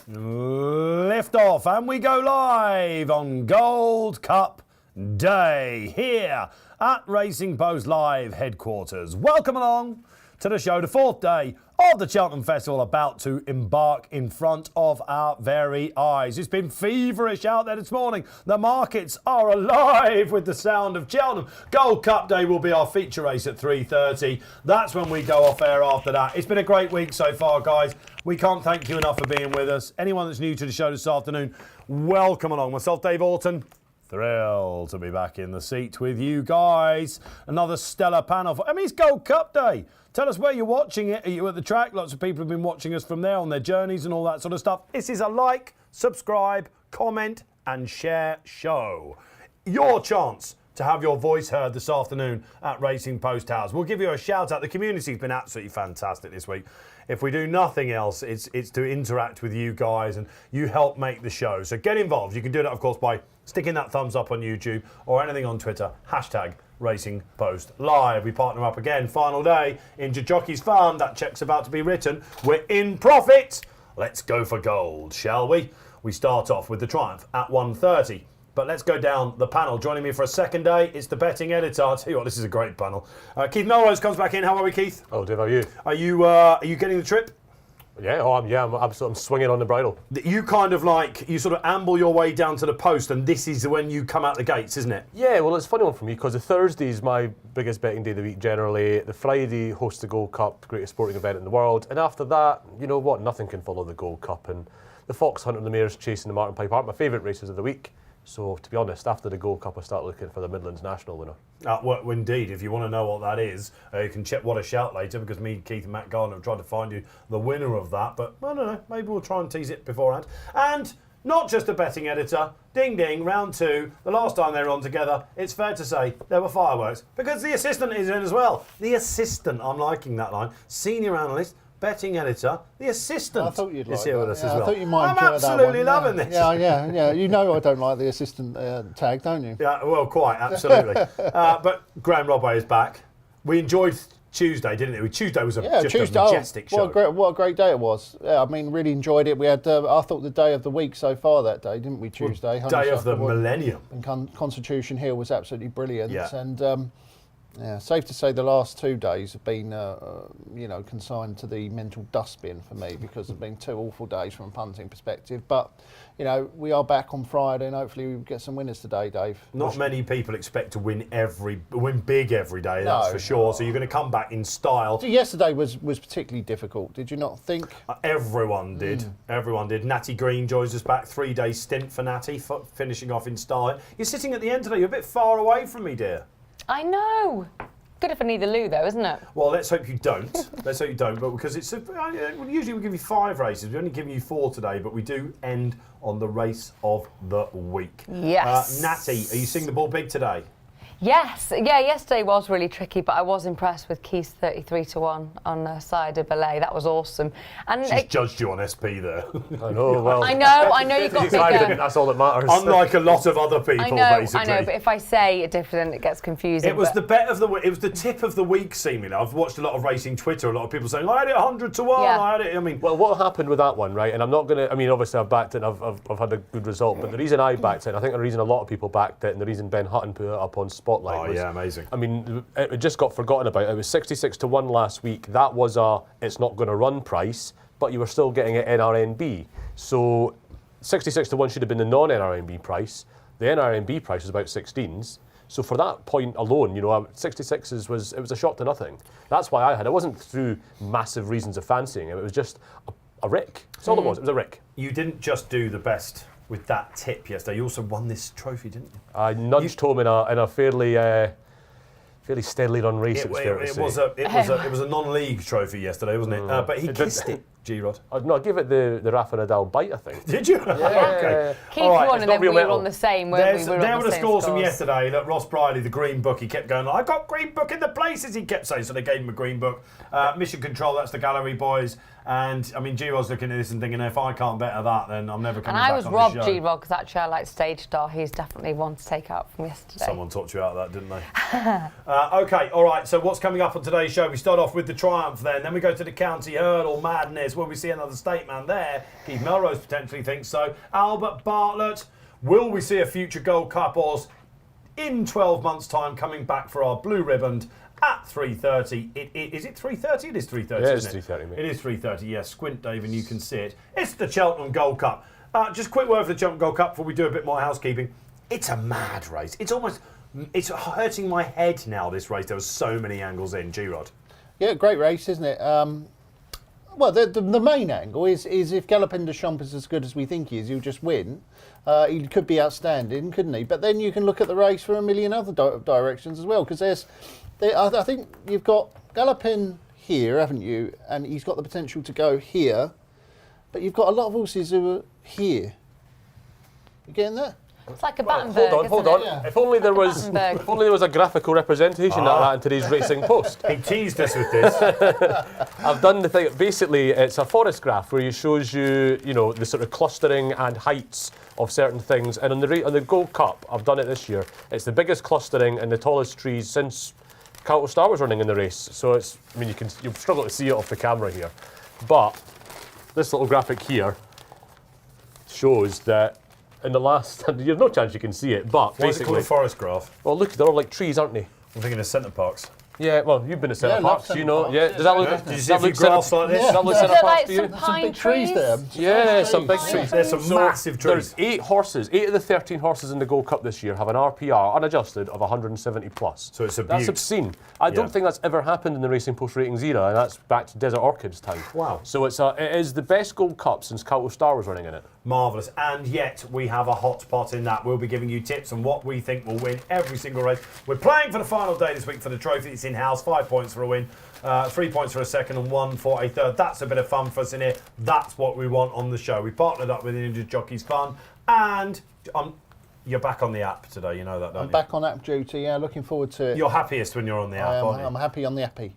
Lift off and we go live on Gold Cup Day here at Racing Post Live headquarters. Welcome along to the show, the fourth day of the Cheltenham Festival about to embark in front of our very eyes. It's been feverish out there this morning. The markets are alive with the sound of Cheltenham. Gold Cup Day will be our feature race at 3:30. That's when we go off air after that. It's been a great week so far, guys. We can't thank you enough for being with us. Anyone that's new to the show this afternoon, welcome along. Myself, Dave Orton. Thrilled to be back in the seat with you guys. Another stellar panel. It's Gold Cup Day. Tell us where you're watching it. Are you at the track? Lots of people have been watching us from there on their journeys and all that sort of stuff. This is a like, subscribe, comment and share show. Your chance to have your voice heard this afternoon at Racing Post House. We'll give you a shout out. The community's been absolutely fantastic this week. If we do nothing else, it's to interact with you guys and you help make the show. So get involved. You can do that, of course, by sticking that thumbs up on YouTube or anything on Twitter. Hashtag Racing Post Live. We partner up again. Final day. Injured Jockey's Farm. That check's about to be written. We're in profit. Let's go for gold, shall we? We start off with the Triumph at 1:30. But let's go down the panel. Joining me for a second day, it's the betting editor. I'll tell you what, this is a great panel. Keith Melrose comes back in. How are we, Keith? Oh, Dave, how are you? Are you getting the trip? Yeah, I'm swinging on the bridle. You kind of you sort of amble your way down to the post, and this is when you come out the gates, isn't it? Yeah, well, it's a funny one for me because the Thursday is my biggest betting day of the week generally. The Friday hosts the Gold Cup, greatest sporting event in the world. And after that, you know what, nothing can follow the Gold Cup. And the Fox Hunter and the Mares chasing the Martin Pipe aren't my favourite races of the week. So, to be honest, after the Gold Cup, I start looking for the Midlands National winner. Well, indeed, if you want to know what that is, you can check What a Shout later, because me, Keith and Matt Gardner have tried to find you the winner of that. But, I don't know, maybe we'll try and tease it beforehand. And not just a betting editor, ding ding, round two. The last time they were on together, it's fair to say there were fireworks, because the assistant is in as well. The assistant, I'm liking that line, senior analyst, betting editor, the assistant. I thought you'd like is here with us as well. I thought you might I'm enjoy that absolutely one. loving this. Yeah. You know I don't like the assistant tag, don't you? Yeah, well, quite, absolutely. But Graeme Rodway is back. We enjoyed Tuesday, didn't we? Tuesday was just a majestic show. What a great day it was. Yeah, I mean, really enjoyed it. We had, I thought, the day of the week so far that day, didn't we, Tuesday? Well, day of the millennium. And Constitution Hill was absolutely brilliant. Yeah. And yeah, safe to say the last 2 days have been, consigned to the mental dustbin for me because they've been 2 awful days from a punting perspective. But, we are back on Friday and hopefully we get some winners today, Dave. Not many people expect to win big every day, that's for sure. So you're going to come back in style. So yesterday was particularly difficult, did you not think? Everyone did. Everyone did. Natty Green joins us back. 3-day stint for Natty, finishing off in style. You're sitting at the end today. You're a bit far away from me, dear. I know. Good for neither Lou, though, isn't it? Well, let's hope you don't. Let's hope you don't. But because usually we give you 5 races. We're only giving you 4 today, but we do end on the race of the week. Yes. Natty, are you seeing the ball big today? Yes. Yeah, yesterday was really tricky, but I was impressed with Keith's 33-1 on Sire de Belay. That was awesome. And she's judged you on SP there. I know, well. I know you got bigger. That's all that matters. Unlike a lot of other people, basically. I know, but if I say a different, it gets confusing. It was the bet of the week. It was the tip of the week, seemingly. I've watched a lot of racing Twitter, a lot of people saying, I had it 100-1, yeah. I had it, Well, what happened with that one, right, and I'm not going to, obviously I've backed it and I've had a good result, but the reason I backed it, and I think the reason a lot of people backed it, and the reason Ben Hutton put it up on Spotlight was... yeah, amazing. It just got forgotten about. It was 66-1 last week. That was it's not going to run price, but you were still getting it NRNB. So 66-1 should have been the non-NRNB price. The NRNB price was about 16s. So for that point alone, 66s was a shot to nothing. That's why I had it. It wasn't through massive reasons of fancying it. It was just a rick. That's all it was. It was a rick. You didn't just do the best with that tip yesterday. You also won this trophy, didn't you? I nudged home in a fairly steadily run race. It was a non-league trophy yesterday, wasn't it? But he kissed it, G-Rod. No, I gave it the Rafa Nadal bite, I think. Did you? Yeah. Okay. Keith won and then we were on the same, weren't we? There were the scores from yesterday that Ross Briley, the Green Book, he kept going, I got Green Book in the places, he kept saying, so they gave him a Green Book. Mission Control, that's the Gallery boys. And, G-Rod's looking at this and thinking, if I can't better that, then I'm never coming back on the show. And I was robbed, G-Rod, because actually I like Stage Star. He's definitely one to take out from yesterday. Someone talked you out of that, didn't they? Okay, all right, so what's coming up on today's show? We start off with the Triumph then we go to the County Hurdle Madness. this. Will we see another state man there? Keith Melrose potentially thinks so. Albert Bartlett, will we see a future Gold Cup horse in 12 months' time coming back for our blue ribbon at 3:30? Is it 3:30? It is 3:30. Yeah, it's isn't it? 3:30, mate. It is 3:30. Yes, squint, Dave, and you can see it. It's the Cheltenham Gold Cup. Just a quick word for the Cheltenham Gold Cup before we do a bit more housekeeping. It's a mad race. It's hurting my head now, this race. There were so many angles in. G-Rod. Yeah, great race, isn't it? Well, the main angle is if Galopin de Champs is as good as we think he is, he'll just win. He could be outstanding, couldn't he? But then you can look at the race from a million other directions as well, because I think you've got Galopin here, haven't you? And he's got the potential to go here, but you've got a lot of horses who are here. You getting that? It's like a Battenberg, Hold on. Yeah. If only there was a graphical representation of that in today's Racing Post. He teased us with this. I've done the thing. Basically, it's a forest graph where it shows you, the sort of clustering and heights of certain things. And on the Gold Cup, I've done it this year. It's the biggest clustering and the tallest trees since Cheltenham Star was running in the race. So you'll struggle to see it off the camera here, but this little graphic here shows that. In the last, you've no chance you can see it, but Why is it called basically, a forest graph? well, look, they're all like trees, aren't they? I'm thinking of centre parks. Yeah, well, you've been to Centre Yeah, Parks, love you Centre know. Parks. Yeah, does that look? Did you does see that a few look Centre- grass like this? Yeah. does that look Is Centre there Parks like to you? some Some pine big trees there. Yeah, some big trees. trees. There's some massive trees. There's 8 horses. 8 of the 13 horses in the Gold Cup this year have an RPR unadjusted of 170 plus. So it's a That's beaut. obscene. I don't think that's ever happened in the Racing Post ratings era, and that's back to Desert Orchids time. Wow. So it is the best Gold Cup since Cheltenham Star was running in it. Marvellous. And yet we have a hot pot in that. We'll be giving you tips on what we think will win every single race. We're playing for the final day this week for the trophy. It's in-house. 5 points for a win, 3 points for a second and 1 for a third. That's a bit of fun for us in here. That's what we want on the show. We partnered up with Injured Jockeys Fun. And you're back on the app today. You know that, don't I'm you? back on app duty, yeah, looking forward to it. You're happiest when you're on the app, aren't you? I'm happy on the appy.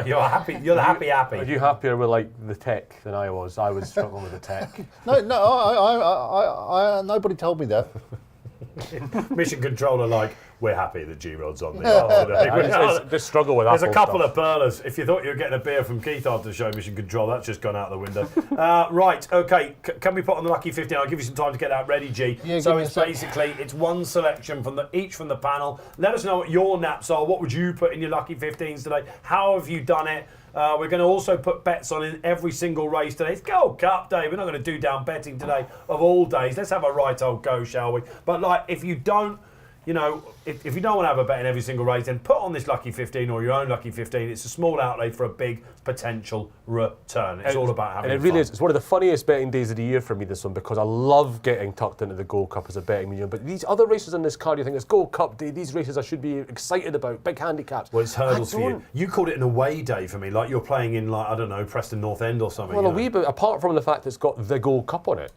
You're happy. You're the happy. Are you happier with the tech than I was? I was struggling with the tech. No, I nobody told me that. Mission controller, we're happy that G-Rod's on the app today. It's just struggle with There's Apple a couple stuff. of pearlers. If you thought you were getting a beer from Keith after the show, Mission Control, that's just gone out the window. Right, okay. Can we put on the lucky 15? I'll give you some time to get that ready, G. Yeah, so give me it's a sec. basically one selection from each from the panel. Let us know what your naps are. What would you put in your lucky 15s today? How have you done it? We're going to also put bets on in every single race today. It's Gold Cup day. We're not going to do down betting today of all days. Let's have a right old go, shall we? But if you don't, if you don't want to have a bet in every single race, then put on this lucky 15 or your own lucky 15. It's a small outlay for a big potential return. It's all about having And it really fun. is. It's one of the funniest betting days of the year for me, this one, because I love getting tucked into the Gold Cup as a betting medium. But these other races in this card, you think it's Gold Cup day, these races I should be excited about, big handicaps. Well, it's hurdles I for you. don't- You called it an away day for me, like you're playing in, I don't know, Preston North End or something. Well, you a know. wee bit, apart from the fact it's got the Gold Cup on it,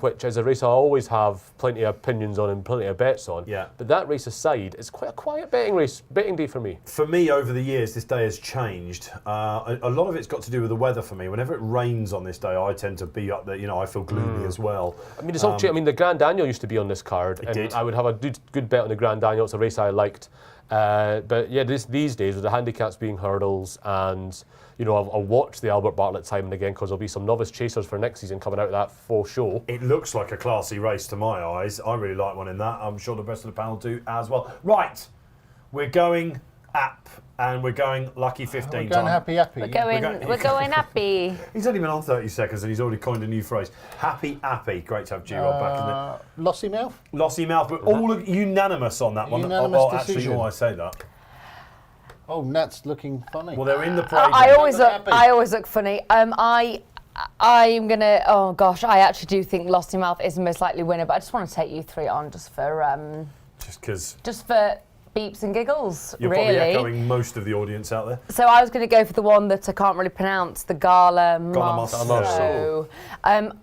which is a race I always have plenty of opinions on and plenty of bets on. Yeah. But that race aside, it's quite a quiet betting day for me. For me, over the years, this day has changed. A lot of it's got to do with the weather for me. Whenever it rains on this day, I tend to be up there. I feel gloomy as well. I mean, it's all true. I mean, the Grand Daniel used to be on this card, and did. I would have a good bet on the Grand Daniel. It's a race I liked. But yeah, these days with the handicaps being hurdles, and I'll watch the Albert Bartlett time and again because there'll be some novice chasers for next season coming out of that full show. It looks like a classy race to my eyes. I really like one in that. I'm sure the rest of the panel do as well. Right, we're going app and we're going lucky 15 We're going time. happy. We're going happy. He's only been on 30 seconds and he's already coined a new phrase. Happy. Great to have G-Rod back in there. Lossy mouth. Lossy mouth, but all unanimous on that one. Unanimous Actually, decision. I say that. Oh, Nat's looking funny. Well, they're in the parade. I always Look look. happy. I always look funny. I'm gonna. Oh gosh, I actually do think Losty Mouth is the most likely winner, but I just want to take you three on just for beeps and giggles. You're really. probably echoing most of the audience out there. So I was going to go for the one that I can't really pronounce, the Gala Marceau.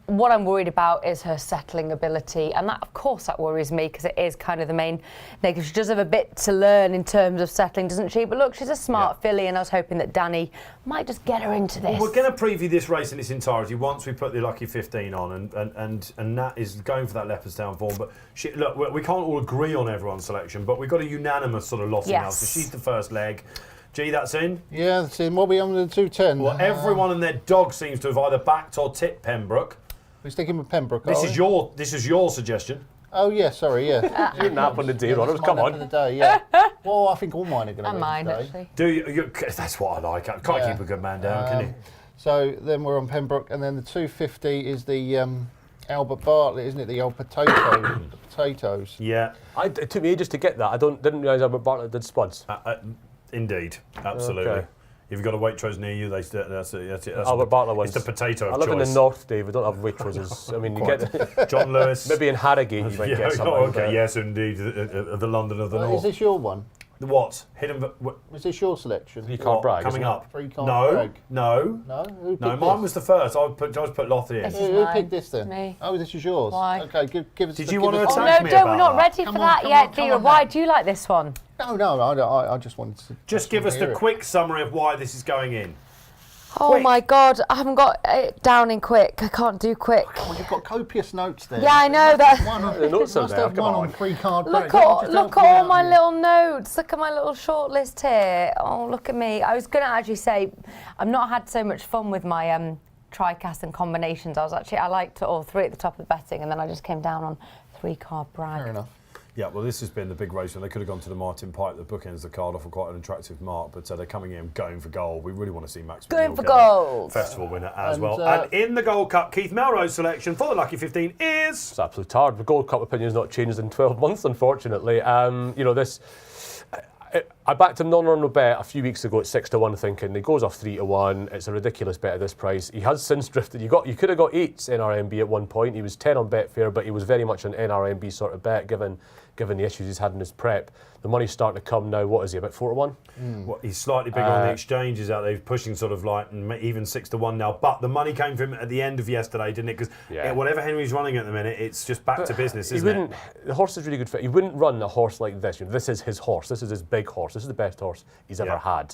What I'm worried about is her settling ability, and that, of course, that worries me because it is kind of the main negative. She does have a bit to learn in terms of settling, doesn't she? But look, she's a smart filly, and I was hoping that Danny might just get her into this. Well, we're going to preview this race in its entirety once we put the Lucky 15 on, and Nat is going for that Leopardstown form. But look, we can't all agree on everyone's selection, but we've got a unanimous sort of Lossy now. So she's the first leg. Gee, that's in. Yeah, that's in. What are we on the 210? Well, everyone and their dog seems to have either backed or tipped Pembroke. We're sticking with Pembroke. This is your suggestion. Oh yeah, sorry, yeah. You nap on the day, Ronald. Come Mine on. The day, yeah. Well, I think all mine are going to And be mine, today. actually. Do you? That's what I like. I can't keep a good man down, can you? So then we're on Pembroke, and then the 250 is the Albert Bartlett, isn't it? The old potato, the potatoes. Yeah. It took me ages to get that. Didn't realise Albert Bartlett did spuds. Indeed, absolutely. Okay. If you've got a Waitrose near you, that's Albert Bartlett ones. It's the potato of I live in choice. the north, Dave. We don't have Waitroses. I mean, you get John Lewis. maybe in Harrogate you might get something. Okay, but- yes, indeed. The London of the Is North. this your one? The what? Hidden. Is this your selection? You can't brag. Coming isn't it? up. Three card No, brag. no. No? Who picked No, this? mine was the first. I just put Lothian. This Who, is who mine. picked this then? Me. Oh, this is yours. Why? Okay, give us. Did the- you give want to us the- Oh attack no, me don't. about We're not that? ready Come for on, that come yet, on, come Dira. on, Why now. do you like this one? No, I just wanted to. Just give us the quick summary of why this is going in. Oh Quick. my God, I haven't got it down in quick. I can't do quick. Well, you've got copious notes there. Yeah, I know that. One on, The notes are must there, have come one on. on free card. Look brag. at Just look help at me all out my here. little notes. Look at my little short list here. Oh, look at me. I was going to actually say I've not had so much fun with my tri-cast and combinations. I liked all three at the top of the betting, and then I just came down on 3-card brag. Fair enough. Yeah, well, this has been the big race, and they could have gone to the Martin Pipe. The bookends the card off for quite an attractive mark, but they're coming in going for gold. We really want to see Max Going McNeil for get that gold. Festival winner as And, well. And in the Gold Cup, Keith Melrose selection for the Lucky 15 is... It's absolutely hard. The Gold Cup opinion has not changed in 12 months, unfortunately. This. I backed him non-run bet a few weeks ago at 6-1, thinking he goes off 3-1. It's a ridiculous bet at this price. He has since drifted. You could have got 8s NRMB at one point. He was 10 on Betfair, but he was very much an NRMB sort of bet, given the issues he's had in his prep. The money's starting to come now. What is he, about 4-1? Well, he's slightly bigger on the exchanges out there. He's pushing sort of like even 6-1 now. But the money came from him at the end of yesterday, didn't it? Because whatever Henry's running at the minute, it's just back to business, isn't it? The horse is really good fit. He wouldn't run a horse like this. This is his horse. This is his big horse. This is the best horse he's ever had.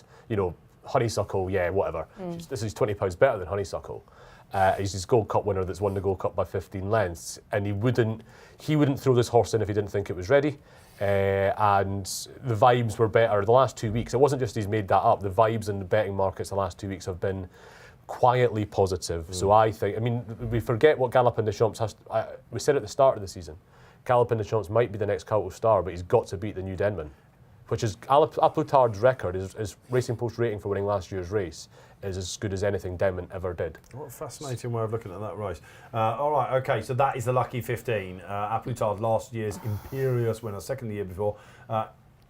Honeysuckle, whatever. This is £20 better than Honeysuckle. He's his Gold Cup winner that's won the Gold Cup by 15 lengths, and he wouldn't throw this horse in if he didn't think it was ready. And the vibes were better the last 2 weeks. It wasn't just he's made that up. The vibes in the betting markets the last 2 weeks have been quietly positive. So I think, we forget what Galopin de Champs has. We said at the start of the season, Galopin de Champs might be the next Calto star, but he's got to beat the new Denman, which is Aploutard's record. His Racing Post rating for winning last year's race is as good as anything Denman ever did. What a fascinating way of looking at that race. All right, okay, so that is the Lucky 15. Aploutard, last year's Imperious winner, second the year before.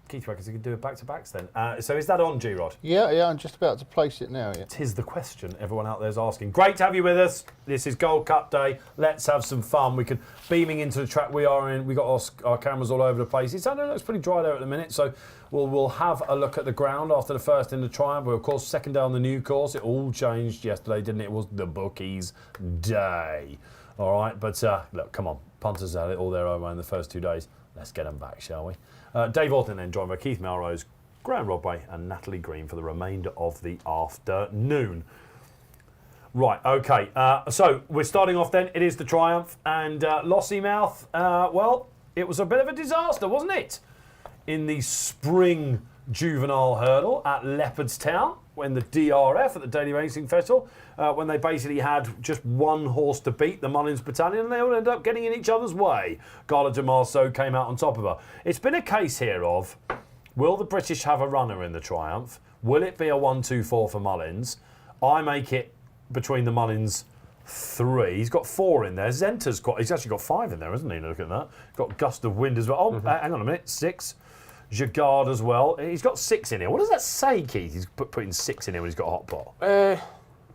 Keith reckons he could do it back-to-backs then. So is that on, G-Rod? Yeah, I'm just about to place it now. Yeah. Tis the question everyone out there's asking. Great to have you with us. This is Gold Cup Day. Let's have some fun. We can beaming into the track we are in. We got our cameras all over the place. It looks pretty dry there at the minute, so we'll have a look at the ground after the first in the Triumph. We're of course second day on the new course. It all changed yesterday, didn't it? It was the bookies' day. All right, but look, come on, punters had it all their own way in the first 2 days. Let's get them back, shall we? Dave Orton then joined by Keith Melrose, Graeme Rodway and Natalie Green for the remainder of the afternoon. Right, okay, so we're starting off then. It is the Triumph, and Lossiemouth, well, it was a bit of a disaster, wasn't it? In the spring juvenile hurdle at Leopardstown, when the DRF at the Daily Racing Festival, when they basically had just one horse to beat, the Mullins Battalion, and they all ended up getting in each other's way. Gala de Marceau came out on top of her. It's been a case here of, will the British have a runner in the Triumph? Will it be a 1-2-4 for Mullins? I make it between the Mullins 3. He's got 4 in there. Zenta's he's actually got 5 in there, hasn't he? Look at that. Got Gust of Wind as well. Oh, hang on a minute, 6. Jagard as well. He's got 6 in here. What does that say, Keith? He's putting 6 in here when he's got a hot pot.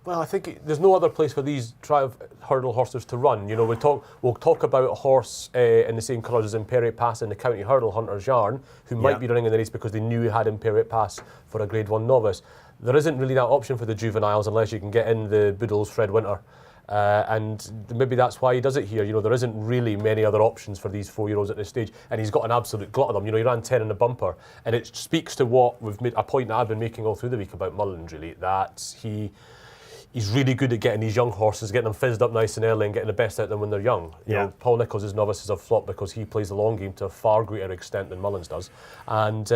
Well, I think there's no other place for these Triumph hurdle horses to run. We'll talk about a horse in the same colours as Imperial Pass in the County Hurdle Hunter's Yarn, who might be running in the race because they knew he had Imperial Pass for a Grade 1 novice. There isn't really that option for the juveniles unless you can get in the Boodles Fred Winter. And maybe that's why he does it here. There isn't really many other options for these 4-year-olds at this stage, and he's got an absolute glut of them. He ran 10 in the bumper, and it speaks to what we've made, a point that I've been making all through the week about Mullins, really, that he's really good at getting these young horses, getting them fizzed up nice and early and getting the best out of them when they're young. You know, Paul Nicholls' Novices have flopped because he plays the long game to a far greater extent than Mullins does. And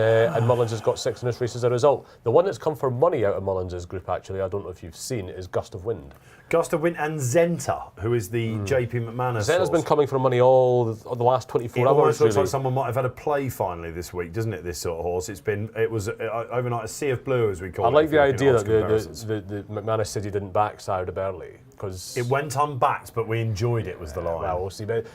Mullins has got 6 in this race as a result. The one that's come for money out of Mullins' group, actually, I don't know if you've seen, is Gust of Wind. Gust of Wind and Zenta, who is the JP McManus. Zenta's been coming for money all the last 24 hours. It almost looks really. like someone might have had a play finally this week, doesn't it? This sort of horse. It was overnight a sea of blue, as we call it. I like the idea that the McManus said he didn't back Sourdough Burley because it went unbacked, but we enjoyed it. Was the line? Well, we'll see. But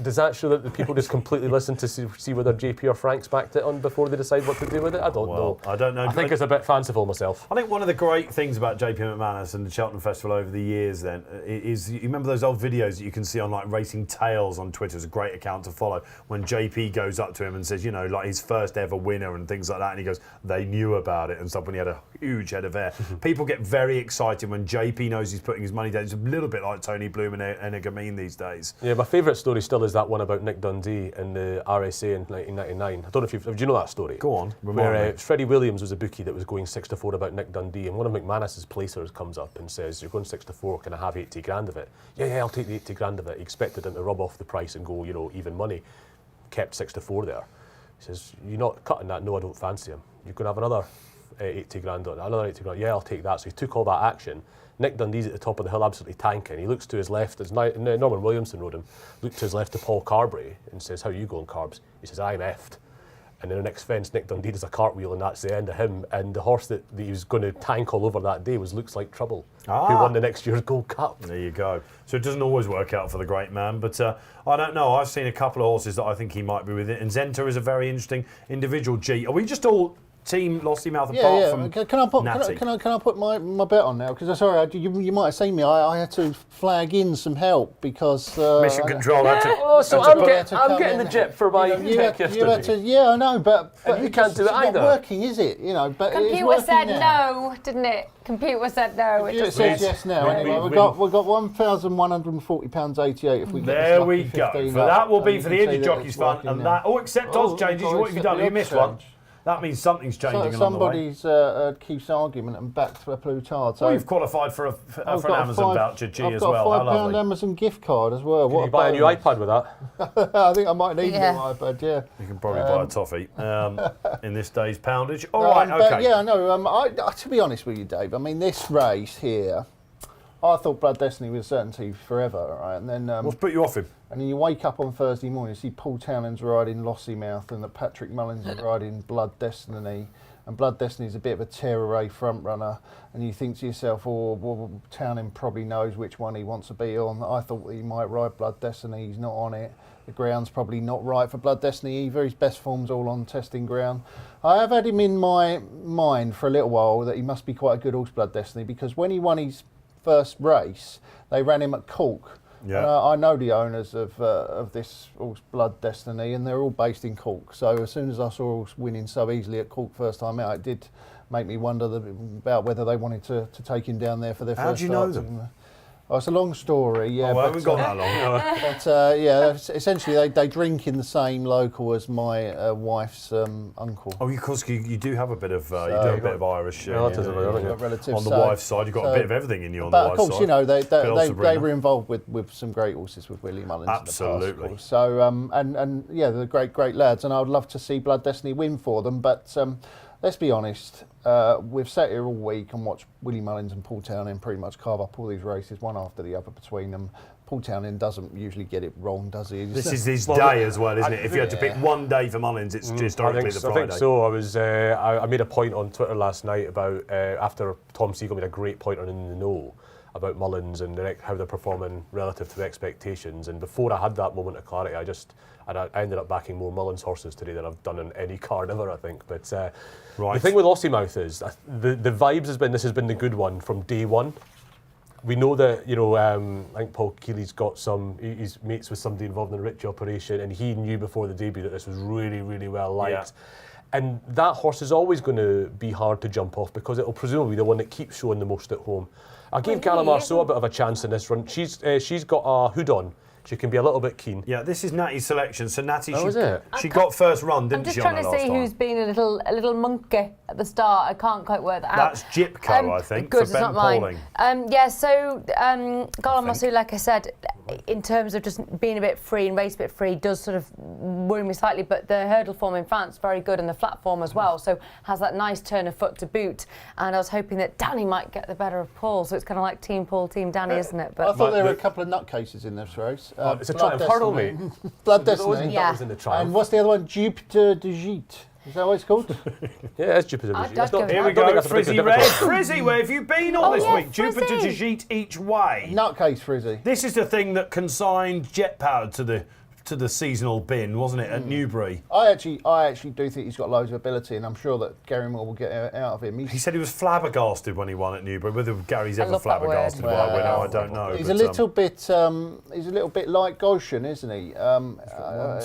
does that show that the people just completely listen to see whether JP or Frank's backed it on before they decide what to do with it? I don't know. I don't know. I think it's a bit fanciful myself. I think one of the great things about JP McManus and the Cheltenham Festival over the years then is, you remember those old videos that you can see on like Racing Tales on Twitter? It's a great account to follow when JP goes up to him and says, you know, like his first ever winner and things like that, and he goes, they knew about it and stuff when he had a huge head of hair. People get very excited when JP knows he's putting his money down. It's a little bit like Tony Bloom and Enegamine these days. Yeah, my favourite story still is that one about Nick Dundee in the RSA in 1999. I don't know if do you know that story? Go on, where Freddie Williams was a bookie that was going 6-4 about Nick Dundee, and one of McManus's placers comes up and says, you're going 6-4, can I have 80 grand of it? Yeah, I'll take the 80 grand of it. He expected him to rub off the price and go, you know, even money. Kept 6-4 there. He says, you're not cutting that? No, I don't fancy him. You can have another 80 grand on it. Another 80 grand. Yeah, I'll take that. So he took all that action. Nick Dundee's at the top of the hill, absolutely tanking. He looks to his left, as Norman Williamson rode him, looked to his left to Paul Carberry and says, how are you going, Carbs? He says, I'm effed. And in the next fence, Nick Dundee does a cartwheel, and that's the end of him. And the horse that he was going to tank all over that day was Looks Like Trouble, who won the next year's Gold Cup. There you go. So it doesn't always work out for the great man, but I don't know. I've seen a couple of horses that I think he might be with it, and Zenta is a very interesting individual. G, are we just all team Lossy Mouth apart from Natalie? Can I put my bet on now? Because sorry, you might have seen me. I had to flag in some help because mission control. I'm getting the jip for my pick yesterday. Yeah, I know, but you can't do it either. It's not working, is it? You know, but computer said no, didn't it? Computer said no. It says yes now. Anyway, we've got £1,140.88 if we get there we go. So that will be for the Indy Jockeys Fund, and that. Oh, except odds changes. What have you done? You missed one. That means something's changing along the way. Somebody's Keith's argument and backed to a Plutard. So you've qualified for an Amazon voucher, G, as well. I've got a £5 Amazon gift card as well. Can you buy a new iPad with that? I think I might need a new iPad, yeah. You can probably buy a toffee in this day's poundage. All right, okay. But yeah, no, to be honest with you, Dave, I mean, this race here, I thought Blood Destiny was certainty forever, right? And then what's put you off him? And then you wake up on Thursday morning, you see Paul Townend's riding Lossy Mouth and that Patrick Mullins is riding Blood Destiny. And Blood Destiny is a bit of a tearaway front runner. And you think to yourself, oh, well, Townend probably knows which one he wants to be on. I thought he might ride Blood Destiny. He's not on it. The ground's probably not right for Blood Destiny either. His best form's all on testing ground. I have had him in my mind for a little while that he must be quite a good horse, Blood Destiny, because when he won his first race, they ran him at Cork. Yeah. I know the owners of this horse, Blood Destiny, and they're all based in Cork. So as soon as I saw horse winning so easily at Cork first time out, it did make me wonder about whether they wanted to take him down there for their first start. How do you know them? Oh, it's a long story, yeah. Oh, well, I haven't got that long. But yeah, essentially they drink in the same local as my wife's uncle. Oh, of course, you do have a bit of Irish relatives on the wife's side. You've got a bit of everything in you on the wife's side. But of course, you know, they were involved with some great horses with Willie Mullins. Absolutely. In the past, so and yeah, they're great lads, and I would love to see Blood Destiny win for them. But let's be honest. We've sat here all week and watched Willie Mullins and Paul Townend pretty much carve up all these races, one after the other between them. Paul Townend doesn't usually get it wrong, does he? This is his day as well, isn't it? If you had to pick one day for Mullins, it's historically the Friday. I think so. I made a point on Twitter last night about, after Tom Siegel made a great point on In the Know, about Mullins and how they're performing relative to expectations. And before I had that moment of clarity, I ended up backing more Mullins horses today than I've done in any card ever, I think. But the thing with Lossy Mouth is the vibes this has been the good one from day one. We know that, you know, I think Paul Keeley's got he's mates with somebody involved in the Ritchie operation, and he knew before the debut that this was really, really well liked. Yeah. And that horse is always going to be hard to jump off because it'll presumably be the one that keeps showing the most at home. I gave Gala Marceau a bit of a chance in this run. She's got a hood on she can be a little bit keen. Yeah, this is Natty's selection. So Natty, Oh, is it? she got first run, didn't I'm she? just on trying her to last see time? who's been a little monkey at the start. I can't quite work that out. That's Jipco, I think, Good, for it's Ben not mine. Pauling. Yeah, so Golan Mosu, like I said, in terms of just being a bit free and race a bit free, does sort of worry me slightly. But the hurdle form in France very good, and the flat form as well. So has that nice turn of foot to boot. And I was hoping that Danny might get the better of Paul. So it's kind of like Team Paul, Team Danny, isn't it? I But thought there were a couple of nutcases in this race. It's a Blood triumph hurdle, Destiny. mate. Blood There wasn't Destiny. Yeah. numbers in the triumph. And what's the other one? Jupiter de Gite. Is that what it's called? Yeah, it's Jupiter. I'd It's go not- with Here that. we I don't think go, that's a Frizzy particularly Red. difficult. Frizzy, where have you been on Oh, this yeah, week? Jupiter Frizzy. Jajit each way. Nutcase Frizzy. This is the thing that consigned Jet Power to the seasonal bin, wasn't it, at Newbury? I actually do think he's got loads of ability, and I'm sure that Gary Moore will get out of him. He said he was flabbergasted when he won at Newbury. Whether Gary's I ever love that word. flabbergasted by a winner, I don't know. He's but, a little bit like Goshen, isn't he?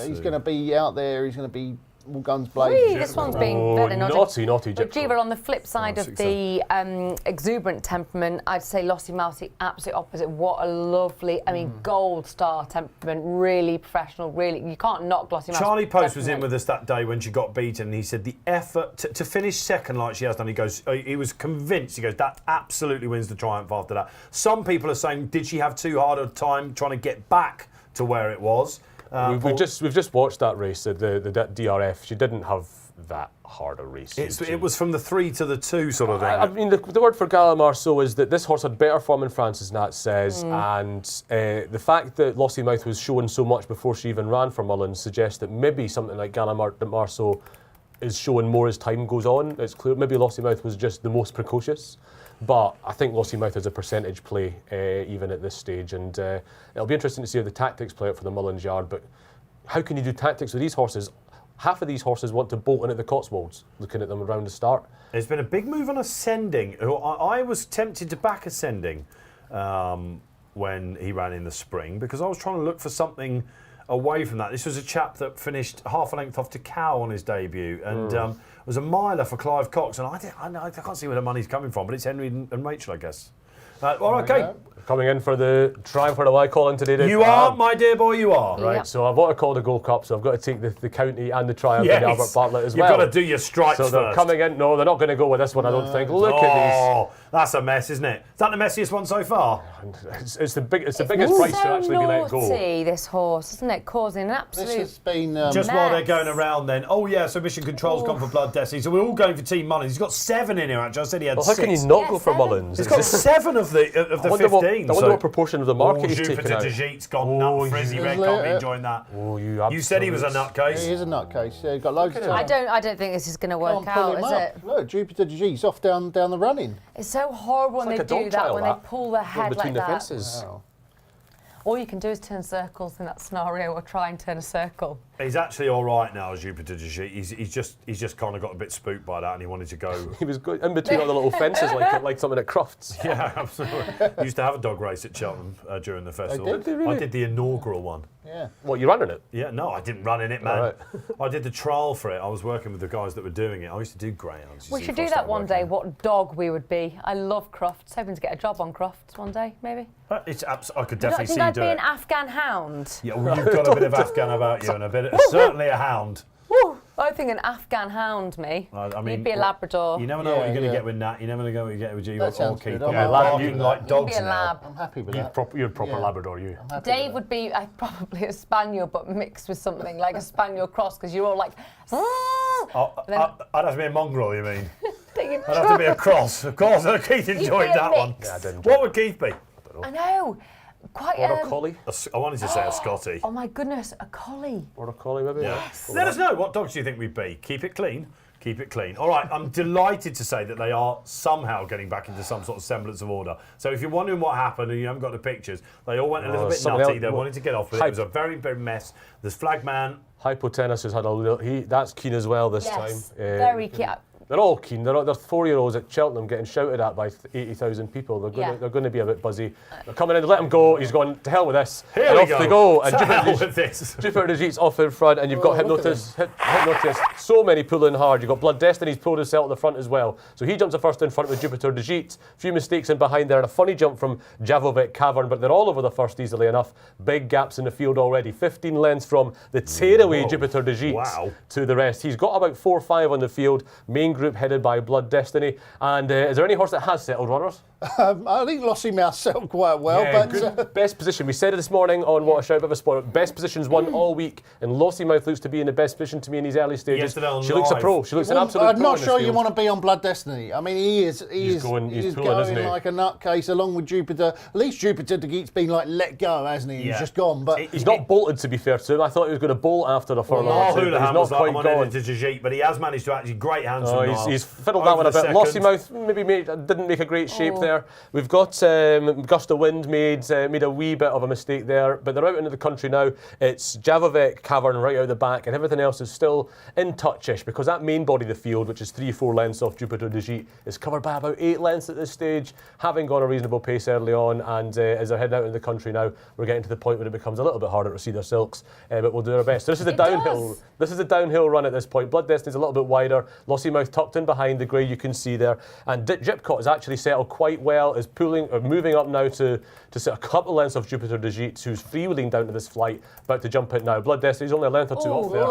He's going to be out there. He's going to be all guns blazing. Whee, this one's been Oh, very naughty But Jipco. Jiva, on the flip side of 6-7. the exuberant temperament, I'd say Lossie Mousy, absolute opposite. What a lovely, I mean, gold star temperament, really professional, really, you can't knock Lossie Mousy. Charlie Post was in with us that day when she got beaten, and he said the effort to finish second like she has done, he goes, he was convinced, he goes, that absolutely wins the triumph after that. Some people are saying, did she have too hard a time trying to get back to where it was? We've just watched that race, the DRF. She didn't have that hard a race. It was from the 3 to the 2 sort of thing. I mean, the word for Galan Marceau is that this horse had better form in France, as Nat says, and the fact that Lossiemouth was showing so much before she even ran for Mullins suggests that maybe something like Galan Marceau is showing more as time goes on. It's clear maybe Lossiemouth was just the most precocious. But I think Lossiemouth is a percentage play even at this stage, and it'll be interesting to see how the tactics play out for the Mullins yard. But how can you do tactics with these horses? Half of these horses want to bolt in at the Cotswolds, looking at them around the start. There's been a big move on Ascending. I was tempted to back Ascending when he ran in the spring, because I was trying to look for something away from that. This was a chap that finished half a length off to Cow on his debut, and was a miler for Clive Cox, and I can't see where the money's coming from, but it's Henry and Rachel, I guess. Okay. Coming in for the triumph for the Y calling today. Dave. You are, my dear boy, you are. Right, Yep. so I've got to call the Gold Cup, so I've got to take the county and the triumph Yes. and the Albert Bartlett as well. You've got to do your stripes So they're first. coming in. No, they're not going to go with this one, I don't think. Look at Oh, that's a mess, isn't it? Is that the messiest one so far? these. It's the biggest price to actually be let go. naughty, this horse, isn't it? Causing an This absolute... has been. Just while they're mess. going around then. Oh, yeah, so Mission Control's gone for Blood Destiny. So we're all going for Team Mullins. He's got 7 in here, actually. I said he had Well, how 6. can you not Yeah, go for 7. Mullins? He's got 7 of the I wonder 15. I wonder what proportion of the market he's taken Jupiter out. Jajit's gone Oh, nut. Frizzy you- Red can't be enjoying that. Oh, You said he was a He nutcase. is a nutcase. Yeah, he's got loads of Look at time. I don't think this is going to work Can't pull out, him is up. it? Look, Jupiter G's off down the running. It's so horrible when like they a dog do that, trial, when that. they pull their head Between like the that. fences. Wow. All you can do is turn circles in that scenario, or try and turn a circle. He's actually all right now, Jupiter Jajit. He's just kind of got a bit spooked by that, and he wanted to go. He was good in between all the little fences, like something at Crufts. Yeah, absolutely. We used to have a dog race at Cheltenham during the festival. did? Did they really? I did the inaugural one. Yeah. What, you ran in it? Yeah, no, I didn't run in it, man. All right. I did the trial for it. I was working with the guys that were doing it. I used to do greyhounds. We should do that one day, what dog we would be. I love Crofts. Hoping to get a job on Crofts one day, maybe. I could Do you definitely think see you I'd do be it. an Afghan hound? Yeah, well, you've got a bit of Afghan about you, and certainly a hound. Woo! I think an Afghan hound, me. I mean, You'd be a Labrador. You never know what Yeah, you're going to yeah. get with Nat. You never know what you get with you. That Or sounds keep good. them. I'm Yeah, happy barking with like that. dogs You'd be a now. lab. I'm happy with You're that. proper Yeah. Labrador, you. I'm happy Dave with would be probably a spaniel, but mixed with something like a spaniel cross, because you're all like. I'd have to be a mongrel, you mean? Thinking, I'd have to be a cross. Of course, Keith enjoyed be a that one. mix. Yeah, I did enjoy What would Keith be? I know. Quite Border collie? I wanted to say a Scotty. Oh my goodness, a collie. Border collie, maybe? Yes. Let us know, what dogs do you think we'd be? Keep it clean. Keep it clean. All right, I'm delighted to say that they are somehow getting back into some sort of semblance of order. So if you're wondering what happened and you haven't got the pictures, they all went a little bit something nutty. else- They wanted to get off with it. It was a very, very mess. There's Flagman. Hypotenus has had a little. That's keen as well this Yes, time. very keen. They're all keen. They're 4-year-olds at Cheltenham getting shouted at by 80,000 people. They're going to be a bit buzzy. They're coming in. Let him go. He's going to hell with this. Here and we off go. they go. And To hell with this. Jupiter de Giet's off in front, and you've got Hypnotist. So many pulling hard. You've got Blood Destiny's pulled himself at the front as well. So he jumps the first in front with Jupiter de Giet. A few mistakes in behind there, and a funny jump from Javovec Cavern, but they're all over the first easily enough. Big gaps in the field already. 15 lengths from the tearaway Jupiter de Giet to the rest. He's got about 4 or 5 on the field. Main group headed by Blood Destiny. And is there any horse that has settled, Runners? I think Lossy Mouse settled quite well. Yeah, but good. Best position. We said it this morning on What a Shout, bit of a spoiler. Best positions won all week, and Lossy Mouth looks to be in the best position to me in these early stages. She looks a pro. She looks an absolute pro. I'm not sure you want to be on Blood Destiny. I mean, he's going going like a nutcase along with Jupiter. At least Jupiter de Giet's been like let go, hasn't he? He's just gone. But he's not bolted, to be fair to him. I thought he was going to bolt after the furlong. He's not quite gone into Giet, but he has managed to actually great hands from Niall. He's fiddled that one a bit. Lossy Mouth maybe didn't make a great shape there. We've got Gust of Wind made a wee bit of a mistake there, but they're out into the country now. It's Javovec Cavern right out the back, and everything else is still in touchish because that main body of the field, which is 3-4 lengths off Jupiter de Giet, is covered by about 8 lengths at this stage, having gone a reasonable pace early on. And as they're heading out into the country now, we're getting to the point where it becomes a little bit harder to see their silks, but we'll do our best. So this is the downhill. This is a downhill run at this point. Blood Destiny's a little bit wider. Lossy Mouth tucked in behind the grey, you can see there, and Gypcott has actually settled quite well. Is moving up now to sit a couple of lengths off Jupiter de Giet, who's freewheeling down to this flight, about to jump it now. Blood Destiny's only a length or two off there.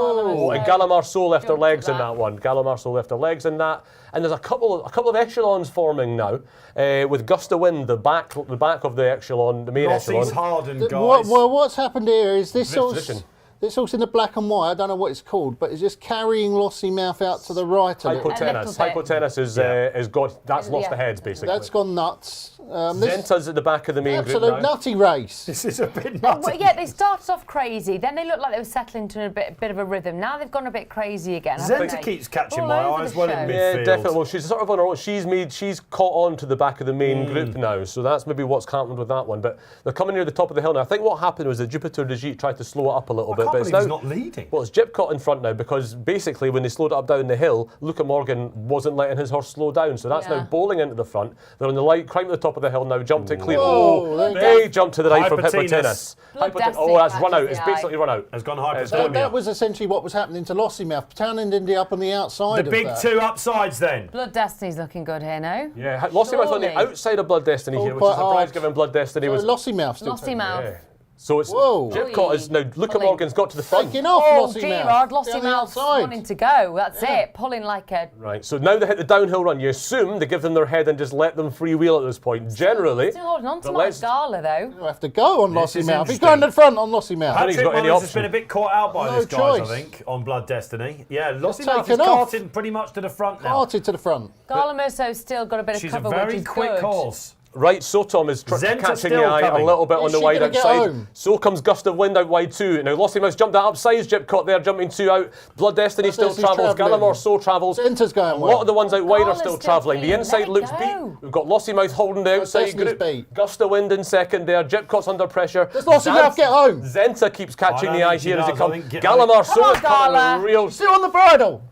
And Gallimard left her legs in that one. Gallimard left her legs in that. And there's a couple of echelons forming now, with Gust of Wind, the back of the echelon, the main echelon. Lossy's hardened, guys. What's happened here is this position. This horse in the black and white, I don't know what it's called, but it's just carrying Lossy Mouth out to the right a little. Hypotenus has lost the heads, basically. That's gone nuts. Zenta's at the back of the main group absolute nutty race. This is a bit nutty. Yeah, they started off crazy, then they looked like they were settling to a bit of a rhythm. Now they've gone a bit crazy again. Zenta keeps catching my eye as well in midfield. Yeah, definitely. Well, she's sort of on her own. She's caught on to the back of the main group now, so that's maybe what's happened with that one. But they're coming near the top of the hill now. I think what happened was that Jupiter de Giet tried to slow it up a little bit, but it's now he's not leading. Well, it's Gypcott in front now because basically when they slowed it up down the hill, Luca Morgan wasn't letting his horse slow down, so that's now bowling into the front. They're on the light, climbed to the top of the hill now, jumped it clear. Big jump to the right from Hypotenus. That's run out. It's basically run out. Has gone Hypotenus. That was essentially what was happening to Lossy Mouth. Townend ended up on the outside. The big two upsides then. Blood Destiny's looking good here now. Yeah, Lossy Mouth on the outside of Blood Destiny here, which is a surprise given Blood Destiny was. Lossy Mouth still. Lossy Mouth. Yeah. So it's Gypcott is now. Luca Morgan's got to the front. Taking off Lossy Mouth. Lossy Mouth wanting to go. That's it. Pulling like a. Right. So now they hit the downhill run. You assume they give them their head and just let them freewheel at this point. Generally. Still holding on to Mike Gala though. You have to go on Lossy Mouth. He's going to the front on Lossy Mouth. Patrick Mullins has been a bit caught out by this, guys, I think, on Blood Destiny. Yeah, Lossy Mouth is carted pretty much to the front now. Carted to the front. Gala Merso's still got a bit of cover, which is good. She's a very quick horse. Right, Sotom is catching the eye a little bit on the wide outside. So comes Gust of Wind out wide too. Now Lossy Mouth jumped that upsides, Gypcott there jumping 2 out. Blood Destiny still travels, Gallimard travels. Zenta's going well. A lot of the ones out wide are still travelling. The inside looks beat. We've got Lossy Mouth holding the outside group. Gust of Wind in second there. Gypcott's under pressure. Does Lossy Mouth get home? Zenta keeps catching the eye here as he comes. Gallimard is cutting the real. Still on the bridle.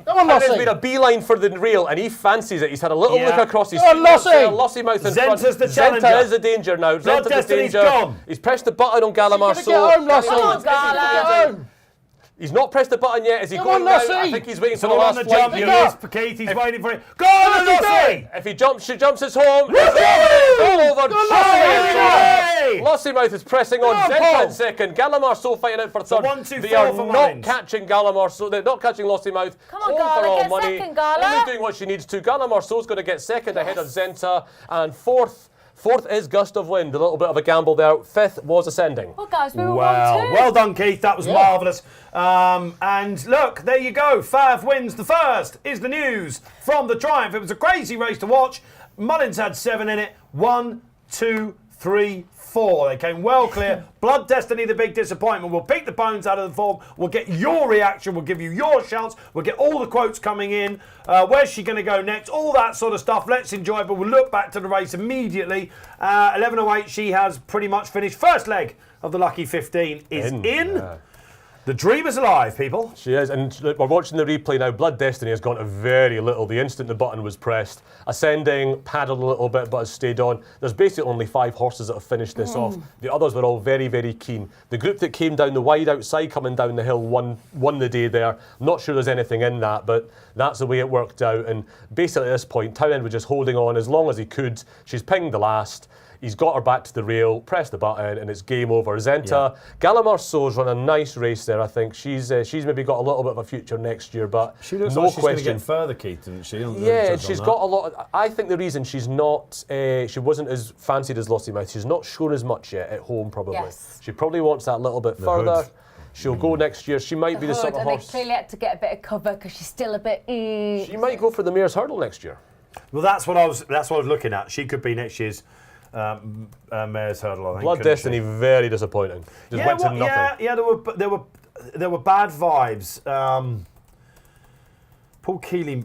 Come on, Lossy. He's made a beeline for the reel and he fancies it. He's had a little look across his feet. Lossy Mouth in front. Zenta's the challenger. Zenta is a danger now. Blood Destiny's gone. He's pressed the button on Gallimard. Get home, Lossy. Come on, Gala. He's not pressed the button yet. Is he going now? I think he's waiting for the last jump. Keith, he's waiting for it. Go on, Lossy! If he jumps, she jumps his home. All over. Lossy Mouth is pressing on. Zenta in second. Gallimard fighting out for third. They are not catching Gallimard. They're not catching Lossy Mouth. Come on, Gala, get second, Gala. Only doing what she needs to. Gallimard going to get second ahead of Zenta, and fourth is Gust of Wind. A little bit of a gamble there. Fifth was Ascending. Well, guys, we were 1-2. Well done, Keith. That was marvellous. And look, there you go. Fav wins the first, is the news from the Triumph. It was a crazy race to watch. Mullins had 7 in it. 1, 2, 3, 4. They came well clear. Blood Destiny, the big disappointment. We'll pick the bones out of the form. We'll get your reaction. We'll give you your shouts. We'll get all the quotes coming in. Where's she going to go next? All that sort of stuff. Let's enjoy it. But we'll look back to the race immediately. 11:08, she has pretty much finished. First leg of the Lucky 15 is in. The dream is alive, people. She is, and we're watching the replay now. Blood Destiny has gone to very little. The instant the button was pressed, ascending, paddled a little bit, but has stayed on. There's basically only 5 horses that have finished this off. The others were all very, very keen. The group that came down the wide outside, coming down the hill, won the day there. I'm not sure there's anything in that, but that's the way it worked out. And basically at this point, Townend was just holding on as long as he could. She's pinged the last. He's got her back to the rail, pressed the button, and it's game over. Zenta, Galamarceau's run a nice race there, I think. She's maybe got a little bit of a future next year, but She looks no like she's going to question. get further, Keith, doesn't she? Yeah, she's got a lot. I think the reason she's not, she wasn't as fancied as Lossiemouth, she's not shown as much yet at home, probably. Yes. She probably wants that little bit further. hood. She'll go next year. She might be the sort of and horse. they clearly had to get a bit of cover because she's still a bit. She might go for the Mayor's Hurdle next year. Well, that's what I was looking at. She could be next year's Mayor's Hurdle, I think. Blood Destiny, very disappointing. Just went to nothing. Yeah, there were bad vibes. Paul Keeley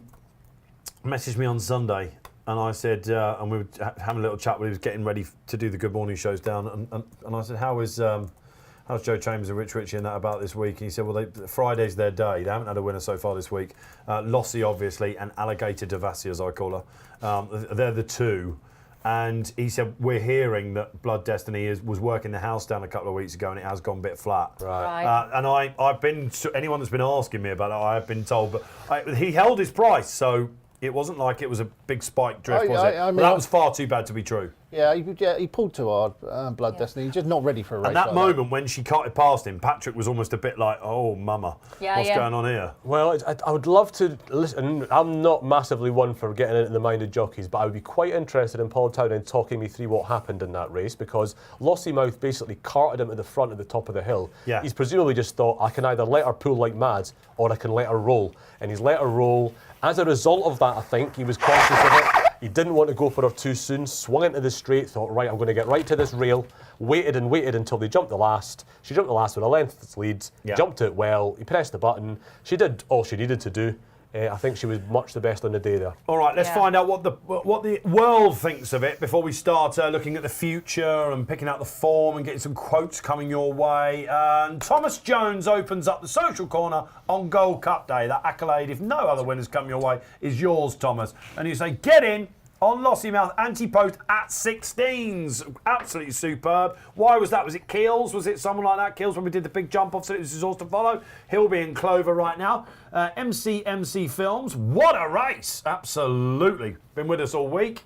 messaged me on Sunday, and I said, and we were having a little chat when he was getting ready to do the Good Morning shows down, and I said, how's Joe Chambers and Rich Ritchie and that about this week? And he said, well, Friday's their day. They haven't had a winner so far this week. Lossie, obviously, and Alligator Devassi, as I call her. They're the two. And he said, we're hearing that Blood Destiny was working the house down a couple of weeks ago, and it has gone a bit flat. Right. And I've been, anyone that's been asking me about it, I've been told, but he held his price, so it wasn't like it was a big spike drift, was it? I mean, that was far too bad to be true. Yeah, he pulled too hard, Blood Destiny. He's just not ready for a race. And that like moment when she carted past him, Patrick was almost a bit like, oh, mama, what's going on here? Well, I would love to listen. I'm not massively one for getting into the mind of jockeys, but I would be quite interested in Paul Townend talking me through what happened in that race, because Lossiemouth basically carted him to the front at the top of the hill. Yeah. He's presumably just thought, I can either let her pull like mad or I can let her roll. And he's let her roll. As a result of that, I think, he was conscious of it. He didn't want to go for her too soon, swung into the straight, thought, right, I'm going to get right to this rail, waited and waited until they jumped the last. She jumped the last with a length lead, jumped it well, he pressed the button. She did all she needed to do. I think she was much the best on the day there. All right, let's find out what the world thinks of it before we start looking at the future and picking out the form and getting some quotes coming your way. And Thomas Jones opens up the social corner on Gold Cup Day. That accolade, if no other winners come your way, is yours, Thomas. And you say, get in on Lossiemouth, anti-post at 16s. Absolutely superb. Why was that? Was it Keels? Was it someone like that? Keels when we did the big jump off, so it was his horse to follow. He'll be in Clover right now. MC Films. What a race. Absolutely. Been with us all week.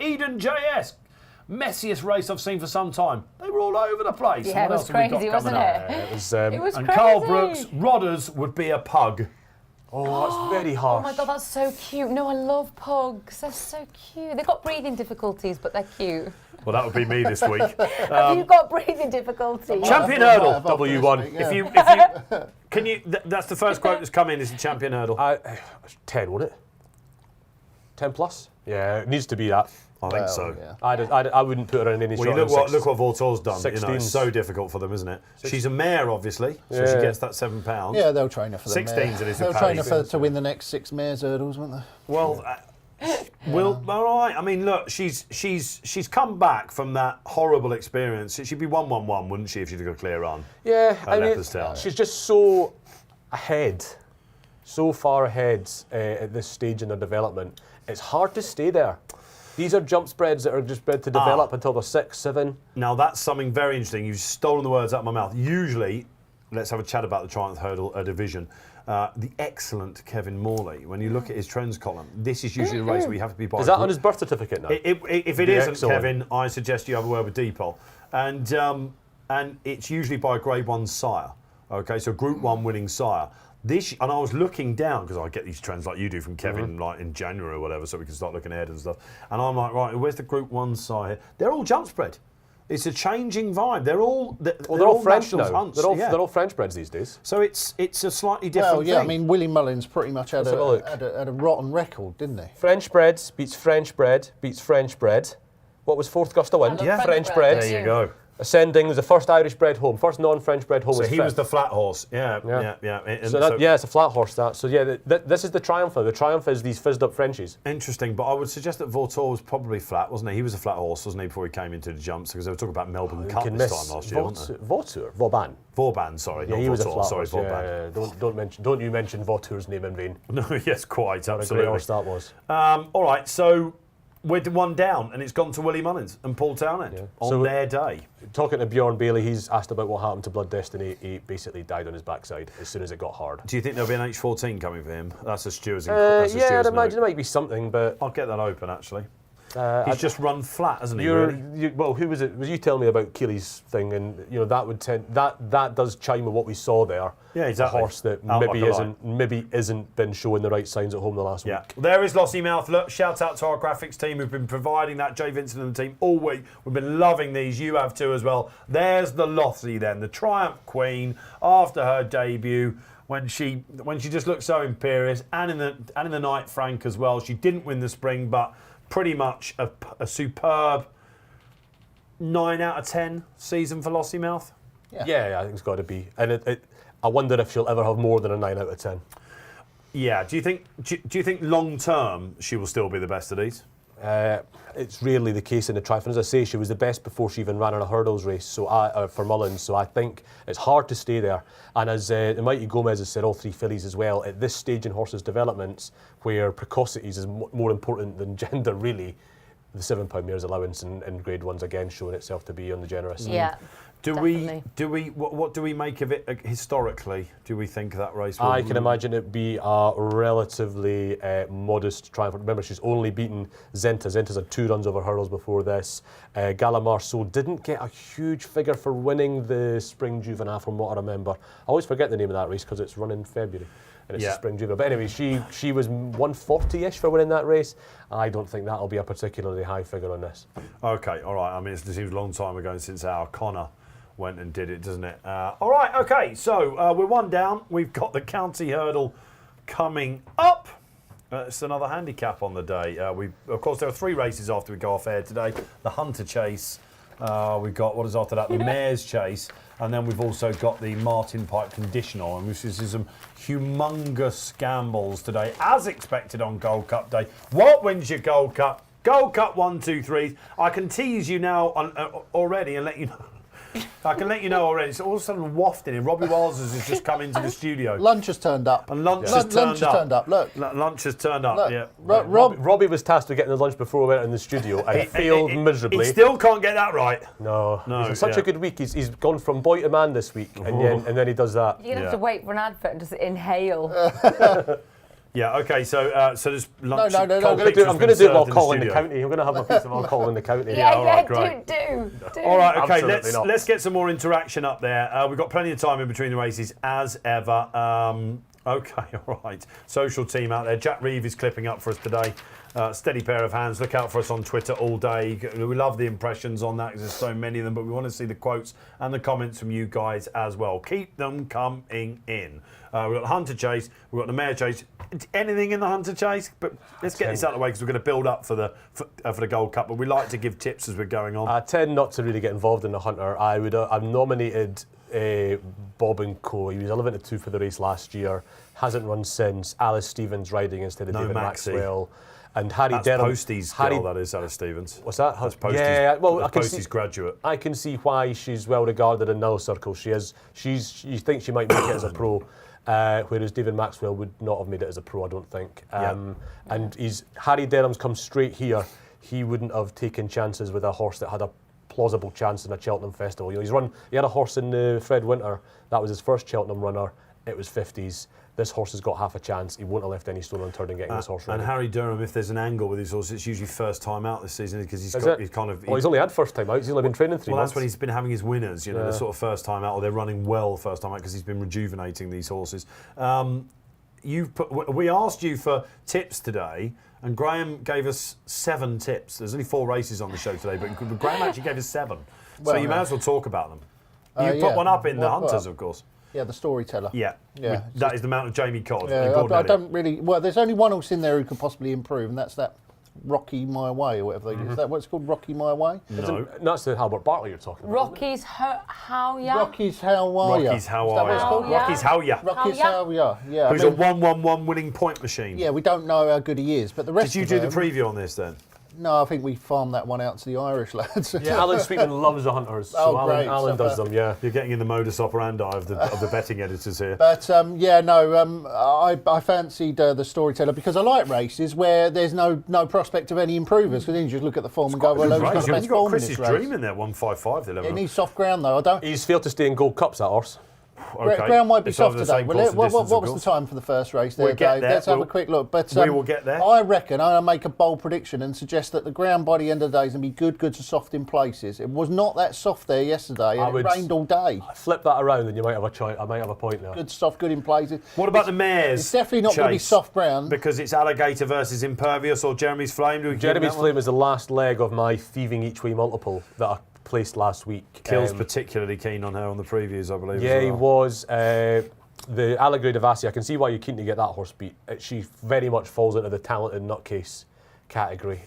Eden JS. Messiest race I've seen for some time. They were all over the place. Yeah, it was crazy, wasn't it? It was It was And crazy. Carl Brooks, Rodders would be a pug. Oh, that's very harsh. Oh my God, that's so cute. No, I love pugs. They're so cute. They've got breathing difficulties, but they're cute. Well, that would be me this week. Have you got breathing difficulties? Champion Hurdle. W1. Yeah. If you can you, that's the first quote that's come in, is the Champion Hurdle. 10, won't it? 10 plus? Yeah, it needs to be that. I think so. Yeah. I wouldn't put her in any Well, short you of look what Vautour's done. You know, 16s. it's so difficult for them, isn't it? She's a mare, obviously, so she Yeah. gets that £7. Yeah, they'll train her for the 16s it is They'll with train her Paddy. to win the next 6 mares hurdles, won't they? Well, all right. I mean, look, she's come back from that horrible experience. She'd be 1-1-1, wouldn't she, if she'd got a clear run? Yeah, I mean, Leopardstown. she's just so ahead, so far ahead at this stage in their development. It's hard to stay there. These are jump spreads that are just bred to develop until they're 6, 7. Now, that's something very interesting. You've stolen the words out of my mouth. Usually, let's have a chat about the Triumph Hurdle division. The excellent Kevin Morley, when you look at his trends column, this is usually the race where you have to be by. Is that on his birth certificate now? If it The isn't, excellent. Kevin, I suggest you have a word with Depot. And it's usually by a Grade 1 sire. Okay, so Group 1 winning sire. And I was looking down, because I get these trends like you do from Kevin, like in January or whatever, so we can start looking ahead and stuff. And I'm like, right, where's the Group 1 sire here? They're all jump spread. It's a changing vibe. They're all French nationals now. hunts. They're all French breds these days. So it's a slightly different Well, yeah, thing. I mean, Willie Mullins pretty much had Let's have a look. a rotten record, didn't he? French breds beats French bred beats French bred. What was fourth gust of wind? I love French French bred. breds. There you go. Ascending was the first Irish bred home, first non-French bred home. So he was the flat horse. Yeah. It's a flat horse. So this is the triumph. The triumph is these fizzed up Frenchies. Interesting, but I would suggest that Vautour was probably flat, wasn't he? He was a flat horse, wasn't he, before he came into the jumps? Because they were talking about Melbourne Cup this time last year, wasn't they? Vauban, sorry. Yeah, not he was a Vautour, flat sorry, horse. Vauban. Don't you mention Vautour's name in vain. No, yes, quite, What a absolutely. great horse that was. All right, so we're one down, and it's gone to Willie Mullins and Paul Townend on their day. Talking to Bjorn Bailey, he's asked about what happened to Blood Destiny. He basically died on his backside as soon as it got hard. Do you think there'll be an H14 coming for him? That's a Stewart's. I'd imagine there might be something, but I'll get that open actually. He's just run flat, hasn't he? Well, who was it? Was you telling me about Keely's thing, and that would that does chime with what we saw there. Yeah, exactly. A horse that maybe isn't been showing the right signs at home the last week. There is Lossiemouth. Look, shout out to our graphics team who've been providing that. Jay Vincent and the team all week. We've been loving these. You have too as well. There's the Lossie then, the Triumph Queen after her debut. When she just looked so imperious, and in the Night Frank as well. She didn't win the spring, but pretty much a superb 9 out of 10 season for Lossiemouth. Yeah, I think it's got to be. And I wonder if she'll ever have more than a 9 out of 10. Yeah. Do you think long term she will still be the best of these? It's rarely the case in the triathlon. As I say, she was the best before she even ran in a hurdles race. So for Mullins, so I think it's hard to stay there. And as Mighty Gomez has said, all 3 fillies as well. At this stage in horses' developments, where precocities is more important than gender, really, the £7 mare's allowance in Grade 1's again showing itself to be on the generous. Yeah. What do we make of it historically? Do we think that race will... I can imagine it be a relatively modest triumph. Remember, she's only beaten Zenta. Zenta's had 2 runs over hurdles before this. Gala Marceau didn't get a huge figure for winning the Spring Juvenile from what I remember. I always forget the name of that race because it's run in February and it's a Spring Juvenile. But anyway, she was 140-ish for winning that race. I don't think that'll be a particularly high figure on this. Okay, all right. I mean, it seems a long time ago since our Connor went and did it, doesn't it? All right, okay, so we're 1 down. We've got the county hurdle coming up. It's another handicap on the day. Of course, there are 3 races after we go off air today. The Hunter Chase. We've got, what is after that? The Mare's Chase. And then we've also got the Martin Pike Conditional. And this is some humongous gambles today, as expected on Gold Cup day. What wins your Gold Cup? Gold Cup 1, 2, 3. I can tease you now already and let you know. I can let you know already. It's all of a sudden wafting in. Robbie Walsers has just come into the studio. Lunch has turned up. And lunch has turned up. Look. Lunch has turned up, Look. yeah. Robbie was tasked with getting the lunch before we went in the studio and failed miserably. He still can't get that right. No. He's had such a good week. He's gone from boy to man this week, and then he does that. You're going to have to wait for an advert and just inhale. Yeah, okay, so there's lunch. No. I'm going to do it while calling the county. I'm going to have a piece of alcohol in the county. All right, great. Do. All right, okay, Absolutely let's get some more interaction up there. We've got plenty of time in between the races, as ever. Okay, all right. Social team out there. Jack Reeve is clipping up for us today. Steady pair of hands. Look out for us on Twitter all day. We love the impressions on that because there's so many of them, but we want to see the quotes and the comments from you guys as well. Keep them coming in. We've got the Hunter Chase. We've got the Mare Chase. Anything in the Hunter Chase? But let's get this out of the way because we're going to build up for the Gold Cup. But we like to give tips as we're going on. I tend not to really get involved in the Hunter. I've nominated Bob and Co. He was 11-2 for the race last year. Hasn't run since. Alice Stevens riding instead of David Maxwell. And Harry Denham. Postie's girl, that is, Alice Stevens. What's that? That's Postie's, yeah, well, I can Postie's see, graduate. I can see why she's well regarded in Null circles. You think she might make it as a pro, whereas David Maxwell would not have made it as a pro, I don't think. And Harry Denham's come straight here. He wouldn't have taken chances with a horse that had a plausible chance in a Cheltenham Festival. He had a horse in the Fred Winter. That was his first Cheltenham runner. It was 50s. This horse has got half a chance. He won't have left any stone unturned in getting this horse ready. And Harry Durham, if there's an angle with his horse, it's usually first time out this season because he's only had first time out. He's only been training 3 months. Well, that's when he's been having his winners, the sort of first time out, or they're running well first time out because he's been rejuvenating these horses. We asked you for tips today, and Graeme gave us 7 tips. There's only 4 races on the show today, but Graeme actually gave us 7. So you may as well talk about them. You put one up in the Hunters, of course. Yeah, the Storyteller. Yeah. That is the Mount of Jamie Codd. Yeah, I don't really... Well, there's only one horse in there who could possibly improve, and that's that Rocky My Way or whatever they do. Is that what it's called, Rocky My Way? No. That's the Albert Bartlett you're talking about. Rocky's How Ya? Rocky's How Are Ya? Rocky's How Is that Are what it's Ya? called? How Ya? Rocky's How Ya. Rocky's How How Ya, yeah. Who's a 1-1-1 winning point machine. Yeah, we don't know how good he is, but the rest Did you of do the them- preview on this then? No, I think we farmed that one out to the Irish lads. Yeah, Alan Sweetman loves the Hunters, so Oh, Alan, great. Alan does So, them, yeah. You're getting in the modus operandi of the betting editors here. But I fancied the Storyteller because I like races where there's no prospect of any improvers, because then you just look at the form and go, well, who's got the best You've got form in Chris's this race? Dream in there, 155. It needs soft ground though. I don't. He's failed to stay in Gold Cups, that horse. Okay. Ground might be It's soft over the today. same Well, course and what distance, of was course. the time for the first race there, We'll get Dave? there. Let's have a We'll- quick look. But we will get there. I reckon I'll make a bold prediction and suggest that the ground by the end of the day is going to be good to soft in places. It was not that soft there yesterday, and it rained all day. Flip that around and you might have a choice. I might have a point there. Good soft, good in places. What about the mares? It's definitely not going to be Chase? soft ground. Because it's Alligator versus Impervious or Jeremy's Flame. Do we keep Jeremy's that one? Flame is the last leg of my thieving each way multiple that I placed last week. Kill's particularly keen on her on the previews, I believe. Yeah, as he well. was. The Allegory Devassi, I can see why you're keen to get that horse beat. She very much falls into the talented nutcase category.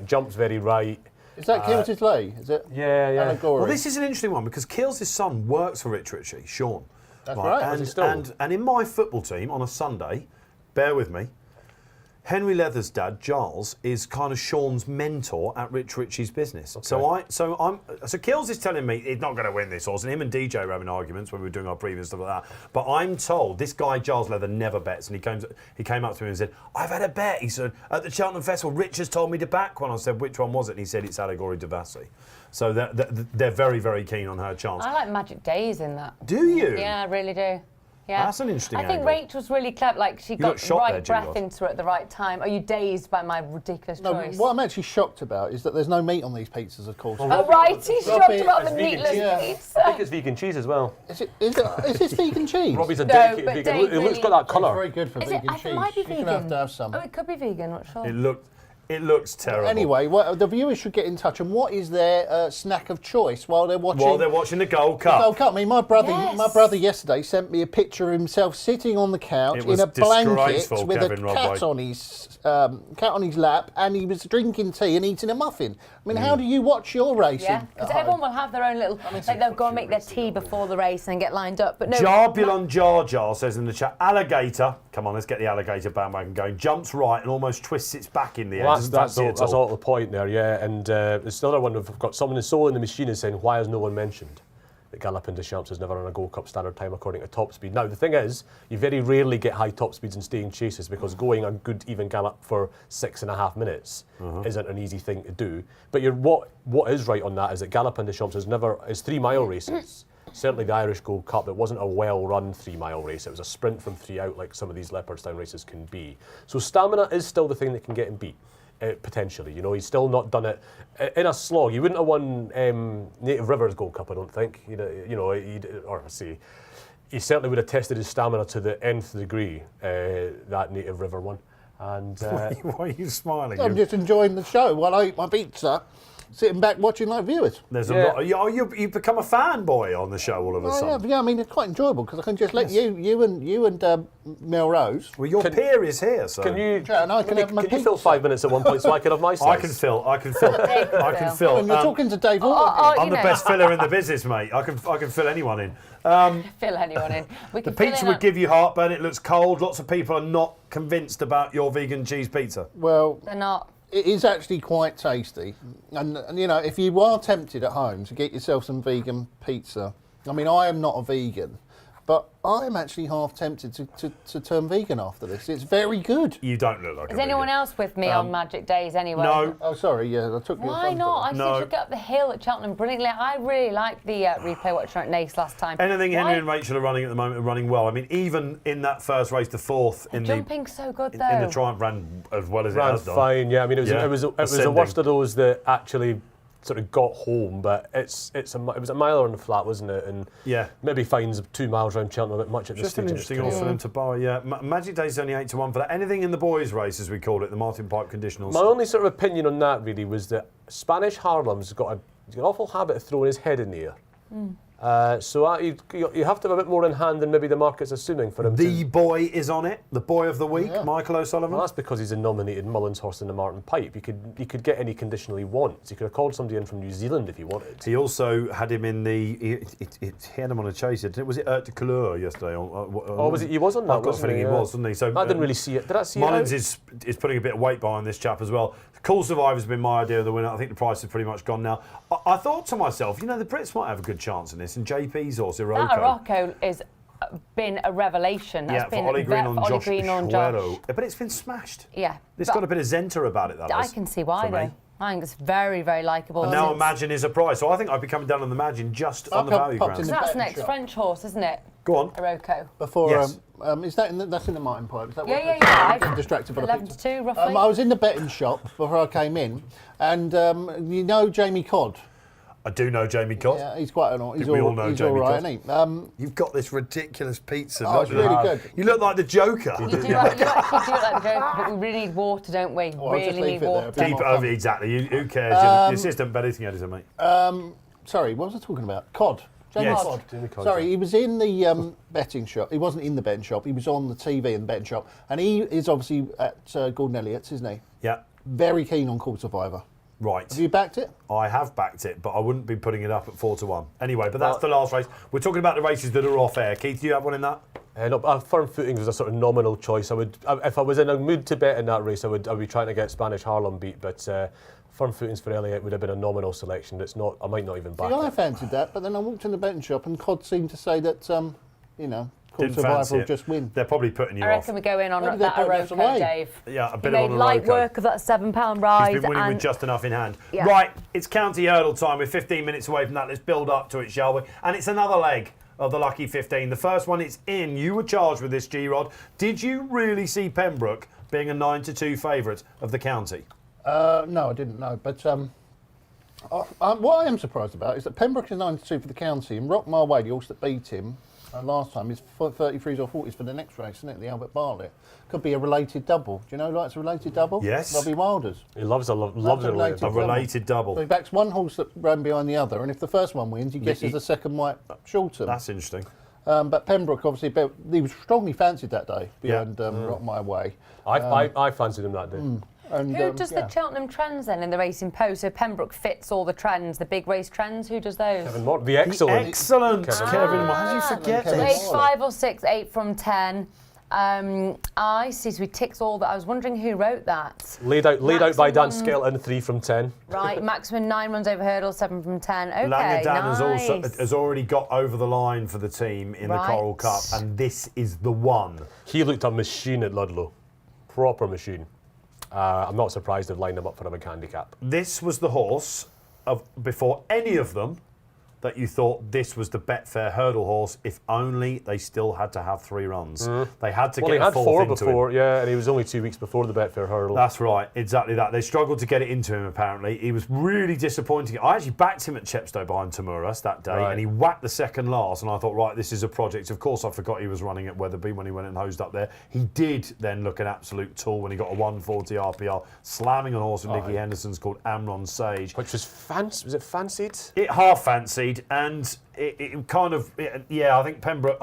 Jumps very right. Is that Kilted Lee? Is it? Yeah, yeah. Allegory. Well, this is an interesting one because Keel's son works for Rich Ritchie, Sean. That's right. And, Is he still? and in my football team on a Sunday, bear with me, Henry Leather's dad, Giles, is kind of Sean's mentor at Rich Ritchie's business. Okay. So Keels is telling me he's not going to win this horse, and him and DJ were having arguments when we were doing our preview and stuff like that. But I'm told this guy Giles Leather never bets, and he came up to me and said, "I've had a bet." He said, "At the Cheltenham Festival, Rich has told me to back one." I said, "Which one was it?" And he said, "It's Allegory Devassi." So they're very, very keen on her chance. I like Magic Days in that. Do you? Yeah, I really do. Yeah. That's an interesting I think angle. Rachel's really clever. Like, she got look the shocked right there, breath Julie. into it at the right time. Are you dazed by my ridiculous No, choice? what I'm actually shocked about is that there's no meat on these pizzas, of course. Oh, right, he's shocked about the it's vegan meatless cheese. Yeah. I think pizza. it's vegan cheese as well. Is this vegan cheese? Robbie's a No, dedicated but vegan. Dave It looks got really- that It's colour. very good for Is it? vegan I cheese. think it might be You're vegan. going to have to have some. Oh, it could be vegan, not sure. It looks terrible. Anyway, the viewers should get in touch. And what is their snack of choice while they're watching? the Gold Cup. Gold Cup. I mean, my brother Yes. yesterday sent me a picture of himself sitting on the couch It was in a blanket disgraceful, with Kevin a cat Rodway. on his lap, and he was drinking tea and eating a muffin. I mean, how do you watch your racing? Yeah, because at home? everyone will have their own little, like they'll go and make their tea before the race and get lined up. But no, Jarbulon Jar Jar says in the chat, Alligator, come on, let's get the Alligator bandwagon going, jumps right and almost twists its back in the air. Well, Doesn't that's fancy it at all all. the point there, yeah. And there's another one. We've got someone in Soul in the Machine is saying, why has no one mentioned that GALOPIN de CHAMPS has never run a Gold Cup standard time according to top speed? Now, the thing is, you very rarely get high top speeds in staying chases because going a good even gallop for 6.5 minutes isn't an easy thing to do. But what is right on that is that GALOPIN de CHAMPS is 3 mile races. Certainly the Irish Gold Cup, it wasn't a well-run 3 mile race. It was a sprint from 3 out like some of these Leopardstown races can be. So stamina is still the thing that can get him beat. Potentially, you know, he's still not done it in a slog. He wouldn't have won Native Rivers Gold Cup, I don't think. He certainly would have tested his stamina to the nth degree. That Native River one, and Why are you smiling? I'm just enjoying the show while I eat my pizza, sitting back watching like viewers. There's Yeah. a lot. You've become a fanboy on the show all of a sudden. Yeah, I mean, it's quite enjoyable because I can just let you and Melrose. Well, your peer is here, so can you and I can have my can you fill pizza. 5 minutes at one point so I can have my slice? I can fill. I can fill. When you're talking to Dave Orton. I'm you the know, best filler in the business, mate. I can fill anyone in. fill anyone in. We The can fill pizza in would give you heartburn. It looks cold. Lots of people are not convinced about your vegan cheese pizza. Well, They're not. it is actually quite tasty. And you know, if you are tempted at home to get yourself some vegan pizza, I mean, I am not a vegan, but I'm actually half tempted to turn vegan after this. It's very good. You don't look like Is a anyone vegan. else with me on Magic Days anyway? No. Oh, sorry, yeah, I took your Why thumbs not? off. I No. just took it up the hill at Cheltenham brilliantly. I really liked the replay watching at Nace last time. Anything Why- Henry and Rachel are running at the moment are running well. I mean, even in that first race, the fourth in Jumping's so good though. in the Triumph ran as well as it ran has done. fine. Yeah, I mean it was Yeah. it was the Ascending. worst of those that actually sort of got home, but it was a mile on the flat, wasn't it? And Yeah. maybe finds 2 miles around Cheltenham a bit much at this Just stage. an in its interesting career. horse for them to buy, yeah. Magic Day's only 8-1 for that. Anything in the boys' race, as we call it, the Martin Pipe conditionals. My only sort of opinion on that really was that Spanish Harlem's got an awful habit of throwing his head in the air. So you have to have a bit more in hand than maybe the market's assuming for him. The boy is on it. The boy of the week, Yeah. Michael O'Sullivan. Well, that's because he's a nominated Mullins horse in the Martin Pipe. He could get any conditional he wants. He could have called somebody in from New Zealand if he wanted. He also had him in the. He had him on a chase. Was it Haute de Couleur yesterday? Was it? He was on that. I've got a feeling he was, wasn't he? So I didn't really see it. Did I see Mullins it? is putting a bit of weight behind this chap as well. Cool Survivor's been my idea of the winner. I think the price is pretty much gone now. I thought to myself, the Brits might have a good chance in this, and JP's horse, Iroko. That Iroko has been a revelation. That's been for Ollie Green on Ollie Josh Green on Shuero. Josh. But it's been smashed. Yeah. It's got a bit of Zenta about it, that I has, can see why, for me. though. I think it's very, very likeable. And now Imagine is a price. So I think I'd be coming down on the Imagine just on the value popped grounds. in So the that's betting next shop. French horse, isn't it? Go on. Iroko. Before, Yes. is that that's in the Martin Pipe? Is that what Yeah. I'm distracted by the 11 picture. to 2, roughly. I was in the betting shop before I came in, and Jamie Codd. I do know Jamie Codd. Yeah, he's quite think we all know he's Jamie all right, Codd. isn't he? You've got this ridiculous pizza. Oh, it's don't you? really good. You look like the Joker. You do look like the Joker, but we really need water, don't we? Oh, I'll just really leave need it there. water. Keep it over, exactly. Who cares? Your assistant betting editor, mate. Sorry, what was I talking about? Cod. Jamie Yes. Codd. Jamie Codd, Sorry, yeah. he was in the betting shop. He wasn't in the betting shop. He was on the TV in the betting shop. And he is obviously at Gordon Elliott's, isn't he? Yeah, Very keen on Cool Survivor. right. Have you backed it? I have backed it, but I wouldn't be putting it up at 4-1. Anyway, but that's the last race. We're talking about the races that are off air. Keith, do you have one in that? No, Firm Footing was a sort of nominal choice. If I was in a mood to bet in that race, I'd be trying to get Spanish Harlem beat. But Firm Footings for Elliott would have been a nominal selection. It's not. I might not even back See, I it. fancied that, but then I walked in the betting shop and Cod seemed to say that, Cool Didn't Survivor fancy will it. just win. They're probably putting you I off. reckon we go in on Maybe that they're putting us Iroko, away. Dave. Yeah, a He bit made of an light Iroko. work of that £7 rise. He's been winning and with just enough in hand. Yeah. Right, it's county hurdle time. We're 15 minutes away from that. Let's build up to it, shall we? And it's another leg of the Lucky 15. The first one, it's in. You were charged with this, G-Rod. Did you really see Pembroke being a 9-2 favourite of the county? No, I didn't know. But what I am surprised about is that Pembroke is 92 for the county, and Rock My Way, the horse that beat him last time, is 33s or 40s for the next race, isn't it? The Albert Bartlett. Could be a related double. Do you know it's a related double? Yes. Robbie Wilder's. He loves it. That's Loves a it. related A related double. So he backs one horse that ran behind the other, and if the first one wins, he guesses the second might shorten. That's interesting. But Pembroke, obviously, he was strongly fancied that day behind Rock My Way. I fancied him that day. And, Who does the Cheltenham trends then in the Racing Post? So Pembroke fits all the trends, the big race trends. Who does those? Kevin Morton, the excellent. Excellent, Kevin Kevin. Why did you forget Kevin this? Age 5 or 6, 8 from 10. I see. So he ticks all that. I was wondering who wrote that. Laid out by Dan Maximum- Skelton, 3 from 10. Right, maximum 9 runs over hurdle, 7 from 10. Okay, Langadan nice. has already got over the line for the team in the Right. Coral Cup, and this is the one. He looked a machine at Ludlow. Proper machine. I'm not surprised they've lined him up for a big handicap. This was the horse of before any of them that you thought this was the Betfair hurdle horse, if only they still had to have 3 runs. They had to Well, he get a had fourth 4 into before, him. yeah, and he was only 2 weeks before the Betfair hurdle. That's right, exactly that. They struggled to get it into him, apparently. He was really disappointing. I actually backed him at Chepstow behind Tamuras that day, Right. and he whacked the second last, and I thought, right, this is a project. Of course, I forgot he was running at Weatherby when he went and hosed up there. He did then look an absolute tool when he got a 140 RPR, slamming on a horse from Nicky Henderson's called Amron Sage. Which was was it fancied? It half fancied, and it kind of, I think Pembroke,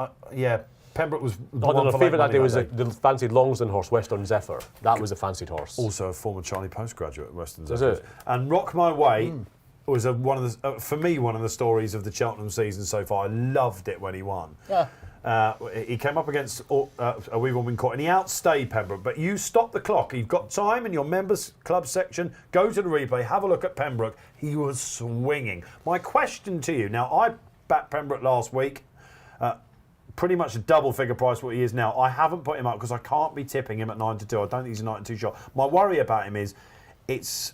Pembroke was the one My for favourite late that day running was that the fancied Longsdon horse, Western Zephyr. That was a fancied horse. Also a former Charlie postgraduate at Western Is Zephyrs. it? And Rock My Way was one of the, for me, one of the stories of the Cheltenham season so far. I loved it when he won. Yeah. He came up against a We've All Been Caught, and he outstayed Pembroke. But you stop the clock. You've got time in your members club section. Go to the replay. Have a look at Pembroke. He was swinging. My question to you now: I backed Pembroke last week. Pretty much a double figure price what he is now. I haven't put him up because I can't be tipping him at 9-2. I don't think he's a 9-2 shot. My worry about him is it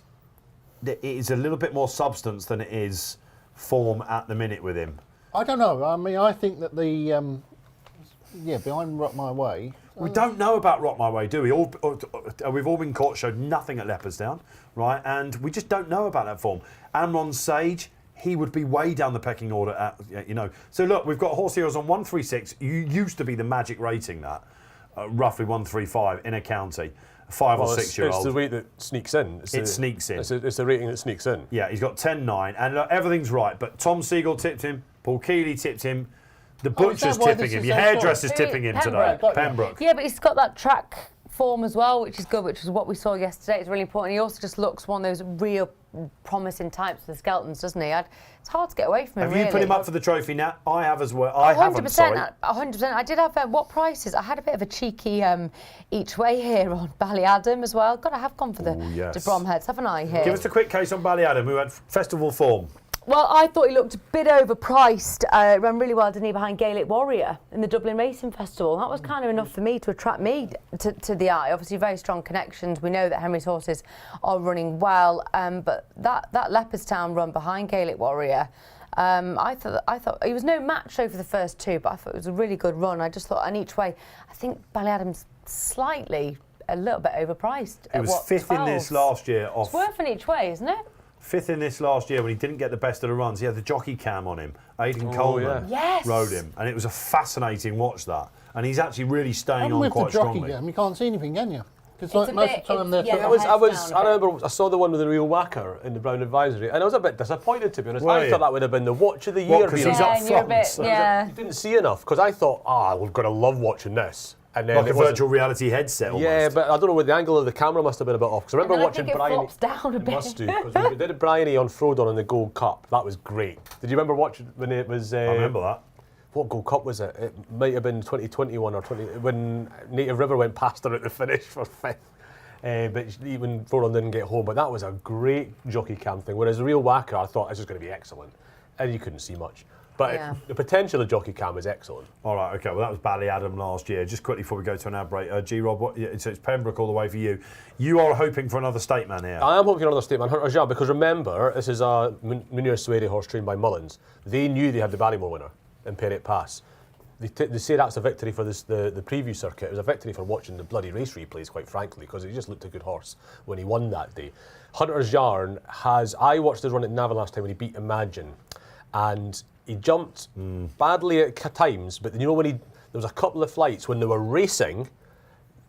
is a little bit more substance than it is form at the minute with him. I don't know. I mean, I think that behind Rock My Way. We don't know about Rock My Way, do we? We've all been caught, showed nothing at Leopardstown, right? And we just don't know about that form. Amron Sage, he would be way down the pecking order, So look, we've got horse heroes on 136. You used to be the magic rating that, roughly 135 in a county. 5 or 6 year It's old. the weight that sneaks in. It sneaks in. It's the rating that sneaks in. Yeah, he's got 10-9, and look, everything's right. But Tom Siegel tipped him. Paul Keeley tipped him. The is butcher's that why tipping this him. is Your so short? hairdresser's tipping him today. Pembroke. Pembroke. Yeah, but he's got that track form as well, which is good, which is what we saw yesterday. It's really important. He also just looks one of those real promising types for the Skeltons, doesn't he? It's hard to get away from him, Have you really. put him up for the trophy now? I have as well. I haven't, sorry. 100%. I did have, what prices? I had a bit of a cheeky each way here on Ballyadam as well. God, I have gone for the yes. De Bromheads, haven't I, here? Give us a quick case on Ballyadam, who had festival form. Well, I thought he looked a bit overpriced. Ran really well, didn't he, behind Gaelic Warrior in the Dublin Racing Festival. That was kind of enough for me to attract me to the eye. Obviously, very strong connections. We know that Henry's horses are running well, but that Leopardstown run behind Gaelic Warrior, I thought he was no match over the first two, but I thought it was a really good run. I just thought, and each way, I think Ballyadam's slightly a little bit overpriced. It was fifth in this last year. It's worth an each way, isn't it? Fifth in this last year when he didn't get the best of the runs. He had the jockey cam on him. Aidan Coleman rode him, and it was a fascinating watch, that. And he's actually really staying on quite strongly. Cam, you can't see anything, can you? Because It's a most bit- of the time it's- they're... yeah, I remember I saw the one with the real whacker in the Brown Advisory, and I was a bit disappointed, to be honest. Were I you? thought that would have been the watch of the What, year. 'cause being he's on. up and you're a front, bit, so- yeah. You didn't see enough, because I thought, we're going to love watching this. And then Like a it wasn't. virtual reality headset almost. Yeah, but I don't know where the angle of the camera must have been a bit off. Because I remember And then I watching think it Bryony. flops down a It bit. must do. Because we did Bryony on Frodon in the Gold Cup. That was great. Did you remember watching when it was? I remember that. What Gold Cup was it? It might have been 2021 or 20 when Native River went past her at the finish for fifth. But even Frodon didn't get home. But that was a great jockey cam thing. Whereas the real whacker, I thought this was going to be excellent, and you couldn't see much. But Yeah. the potential of jockey cam is excellent. All right, okay. Well, that was Ballyadam last year. Just quickly before we go to an ad break, G-Rob, so it's Pembroke all the way for you. You are hoping for another state man here. I am hoping another statement, Hunter's Yard, because remember, this is a Munir Suede horse trained by Mullins. They knew they had the Ballymore winner in Perrett Pass. They say that's a victory for the preview circuit. It was a victory for watching the bloody race replays, quite frankly, because he just looked a good horse when he won that day. Hunter's Yarn I watched his run at Navan last time when he beat Imagine, and he jumped badly at times, but you know when there was a couple of flights when they were racing,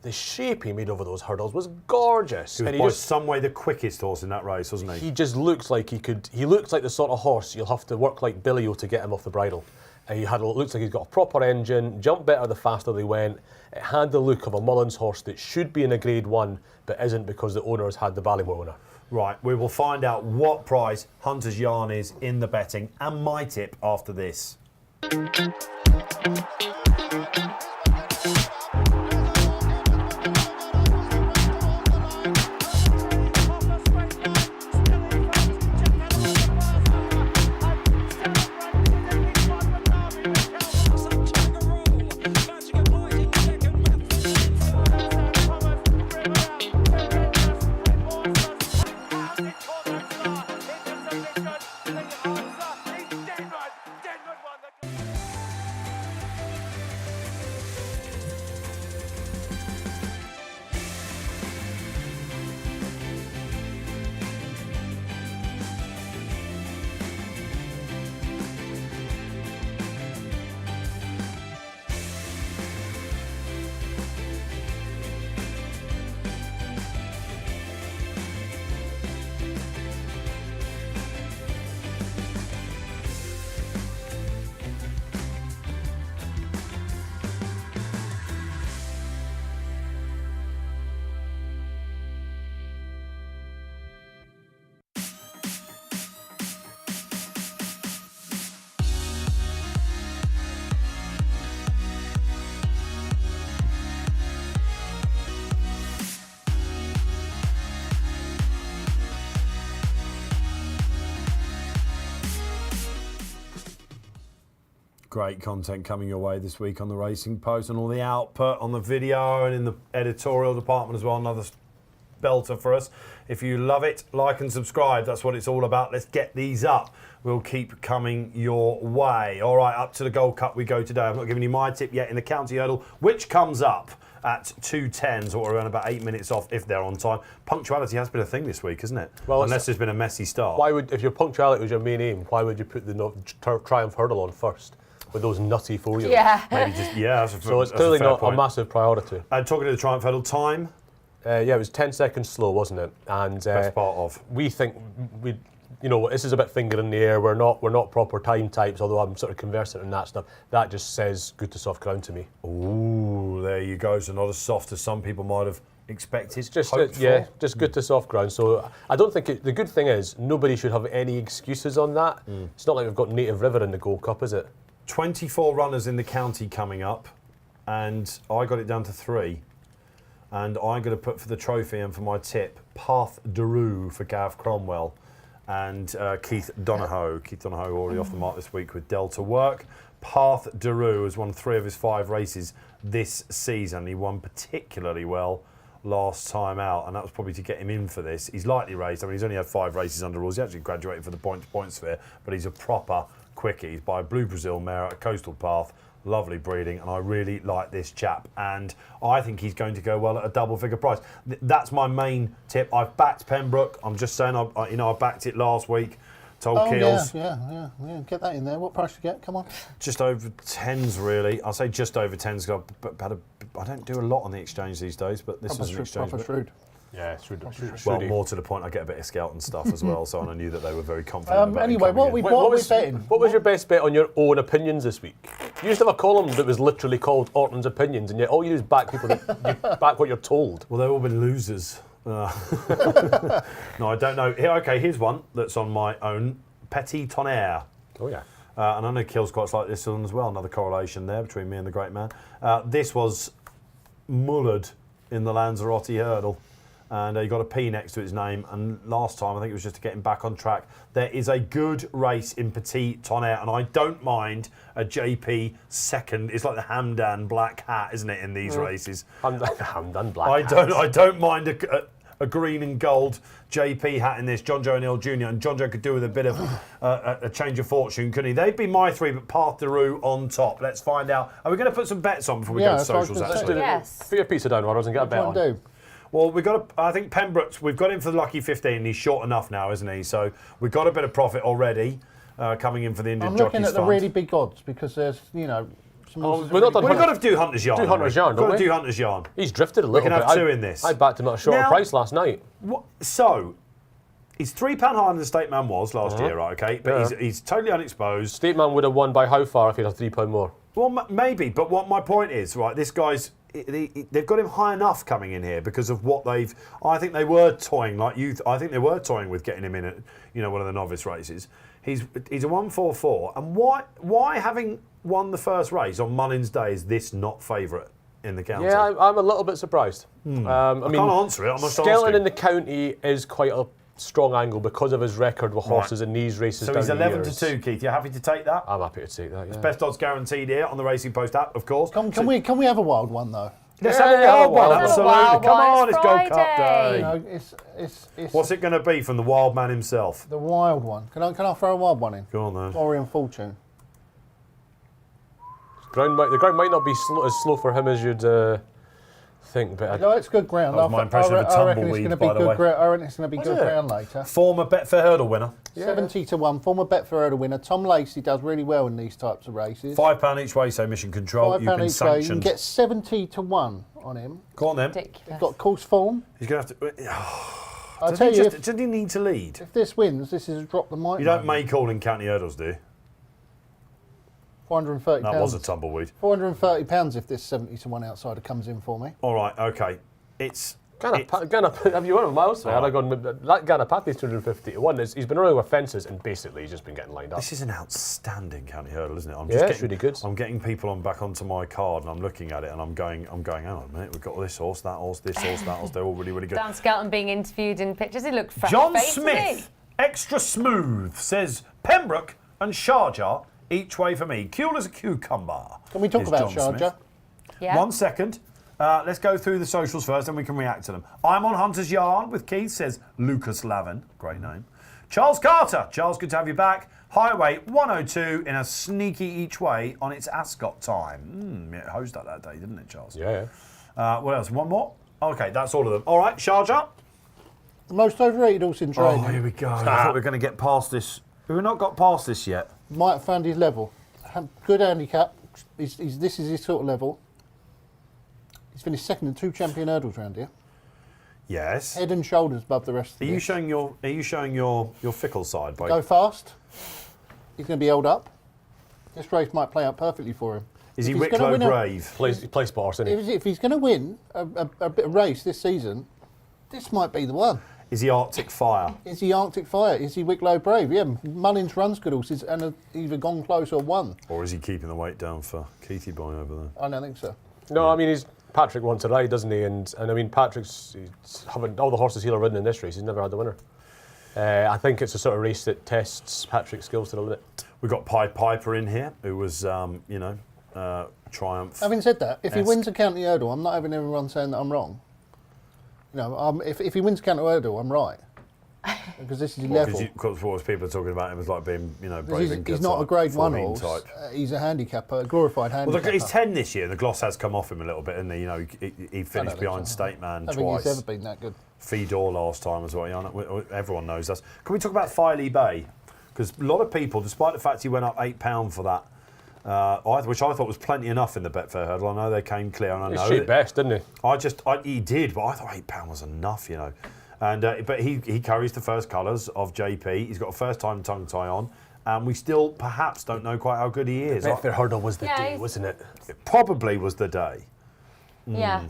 the shape he made over those hurdles was gorgeous. He was by some way the quickest horse in that race, wasn't he? He just looks like he looks like the sort of horse you'll have to work like Billio to get him off the bridle. And looks like he's got a proper engine, jumped better the faster they went. It had the look of a Mullins horse that should be in a Grade 1, but isn't because the owners had the Ballymore winner. Right, we will find out what price Hunter's Yarn is in the betting and my tip after this. Great content coming your way this week on the Racing Post and all the output on the video and in the editorial department as well. Another belter for us. If you love it, like and subscribe. That's what it's all about. Let's get these up. We'll keep coming your way. All right, up to the Gold Cup we go today. I've not given you my tip yet in the County Hurdle, which comes up at 2:10, so we're around about 8 minutes off if they're on time. Punctuality has been a thing this week, isn't it? Well, unless there's been a messy start. If your punctuality was your main aim, why would you put the Triumph Hurdle on first with those nutty 4-year-olds? Yeah. Maybe just, yeah, So it's clearly not a massive priority. Talking to the Triumph Hurdle, time? Yeah, it was 10 seconds slow, wasn't it? And Best part of. we think you know, this is a bit finger in the air. We're not proper time types, although I'm sort of conversant in that stuff. That just says good to soft ground to me. Ooh, there you go. So not as soft as some people might have expected. Just just good to soft ground. So I don't think the good thing is nobody should have any excuses on that. It's not like we've got Native River in the Gold Cup, is it? 24 runners in the county coming up, and I got it down to 3. And I'm going to put for the trophy and for my tip, Path Daru for Gav Cromwell and Keith Donahoe. Keith Donahoe already off the mark this week with Delta Work. Path Daru has won 3 of his 5 races this season. He won particularly well last time out, and that was probably to get him in for this. He's lightly raced. I mean, he's only had 5 races under rules. He actually graduated for the point-to-point sphere, but he's a proper quickie. He's by a Blue Brazil mare at a coastal path. Lovely breeding, and I really like this chap, and I think he's going to go well at a double-figure price. That's my main tip. I've backed Pembroke. I'm just saying, I backed it last week. Told Keels. Yeah. Get that in there. What price you get? Come on. Just over 10s, really. I'll say just over 10s. I don't do a lot on the exchange these days, but this was an exchange. Proper shrewd. Yeah, shrewd. Well, more to the point, I get a bit of scout and stuff as well, so I knew that they were very confident about anyway, what we betting? What was your best bet on your own opinions this week? You used to have a column that was literally called Orton's Opinions, and yet all you do is back people that you back what you're told. Well, they've all been losers. No, I don't know. Here's one that's on my own. Petit Tonnerre. Oh, yeah. And I know Kills quite like this one as well. Another correlation there between me and the great man. This was mullered in the Lanzarote hurdle. And he got a P next to his name. And last time, I think it was just to get him back on track. There is a good race in Petit Tonnerre, and I don't mind a JP second. It's like the Hamdan black hat, isn't it, in these races? Hamdan black hat. I don't mind a green and gold JP hat in this. John Joe O'Neill Jr. And John Joe could do with a bit of a change of fortune, couldn't he? They'd be my 3, but Path Daru on top. Let's find out. Are we going to put some bets on before we go to socials, actually? Yes. Put your pizza down, Rodders, and get a bet on. Well, I think Pembroke's, we've got him for the lucky 15, and he's short enough now, isn't he? So we've got a bit of profit already coming in for the Indian Jockeys Fund. I'm looking at the really big odds because there's, you know... We've got to do Hunter's Yarn. Do Hunter's Yarn, don't we? We've got to do Hunter's Yarn. He's drifted a little bit. We can have 2 in this. I backed him at a shorter price last night. So, he's £3 higher than the State Man was last year, right, okay? But he's totally unexposed. State Man would have won by how far if he'd had £3 more? Well, maybe, but what my point is, right, this guy's... They've got him high enough coming in here because of what they've... I think they were toying, like you... I think they were toying with getting him in at, one of the novice races. He's a 144, and why having won the first race on Mullins Day is this not favourite in the county? Yeah, I'm a little bit surprised. I mean, can't answer it. I must Skelton in the county is quite a strong angle because of his record with horses in these races. So he's 11-2, Keith. You're happy to take that? I'm happy to take that. Yeah. It's best odds guaranteed here on the Racing Post app, of course. Can we have a wild one though? Let's have a wild one. Absolutely. Come on, it's Gold Cup Day. You know, it's What's it going to be from the wild man himself? The wild one. Can I throw a wild one in? Go on then. Orient Fortune. The ground might not be as slow for him as you'd think, but No, it's good ground. That was my impression of a tumbleweed, by the way. I reckon it's going to be good ground later. Former Betfair Hurdle winner. 70-1, former Betfair Hurdle winner. Tom Lacey does really well in these types of races. £5 each way, so Mission Control. You've been £5 each way. You can sanctioned. get 70-1 on him. Go on then. Ridiculous. He's got course form. He's going to have to... I'll tell you, doesn't he need to lead? if this wins, this is a drop the mic. You don't make all in county hurdles, do you? £430. That was a tumbleweed. £430 if this 70-1 outsider comes in for me. All right, okay. Have you won a miles? That Ganapathi's 250-1. He's been running with fences and basically he's just been getting lined up. This is an outstanding county hurdle, isn't it? It's really good. I'm getting people back onto my card and I'm looking at it and I'm going, hang on a minute, we've got this horse, that horse, this horse, that horse, they're all really, really good. Dan Skelton being interviewed in pictures, he looked fresh. John Smith, extra smooth, says Pembroke and Sharjah each way for me. Cool as a cucumber. Can we talk about Sharjah? Yeah. 1 second. Let's go through the socials first and we can react to them. I'm on Hunter's Yarn with Keith, says Lucas Lavin. Great name. Charles Carter. Charles, good to have you back. Highway 102 in a sneaky each way on its Ascot time. It hosed that day, didn't it, Charles? Yeah. What else? One more? Okay, that's all of them. All right, Sharjah. Most overrated horse in training. Oh, here we go. I thought we were going to get past this. We've not got past this yet. Might have found his level. Good handicap. This is his sort of level. He's finished second in 2 champion hurdles round here. Yes. Head and shoulders above the rest of Are the you showing your fickle side? By Go fast. He's going to be held up. This race might play out perfectly for him. Is he If he's gonna Wicklow win brave? Play sports, isn't he? If he's going to win a bit of race this season, this might be the one. Is he Arctic Fire? Is he Arctic Fire? Is he Wicklow Brave? Yeah, Mullins runs good horses and have either gone close or won. Or is he keeping the weight down for Keithy Boy over there? I don't think so. No, I mean, Patrick wants to ride, doesn't he? And I mean, Patrick's having all the horses he'll have ridden in this race, he's never had the winner. I think it's a sort of race that tests Patrick's skills to the limit. We've got Pied Piper in here, who was, Triumph. Having said that, if he wins a county hurdle, I'm not having everyone saying that I'm wrong. You know, if he wins a county hurdle, I'm right. Because this is level. Because what people are talking about him as like being, brave. He's not a grade 1 14 horse. type. He's a handicapper, a glorified handicapper. Well, he's 10 this year, and the gloss has come off him a little bit, isn't he? He finished behind State Man I twice. don't think he's ever been that good. Fedor last time as well. Everyone knows that. Can we talk about Filey Bay? Because a lot of people, despite the fact he went up £8 for that, which I thought was plenty enough in the Betfair hurdle. I know they came clear, and I know He shaped best, didn't he? He did, but I thought £8 was enough, And but he carries the first colours of JP. He's got a first-time tongue tie on, and we still perhaps don't know quite how good he is. The Betfair hurdle was the day, he's- wasn't it? It probably was the day. Yeah.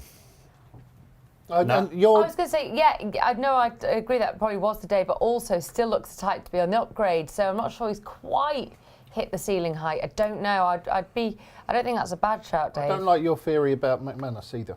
And I was going to say, I agree that probably was the day, but also still looks tight to be on the upgrade. So I'm not sure he's quite hit the ceiling height. I don't know. I don't think that's a bad shout, Dave. I don't like your theory about McManus either.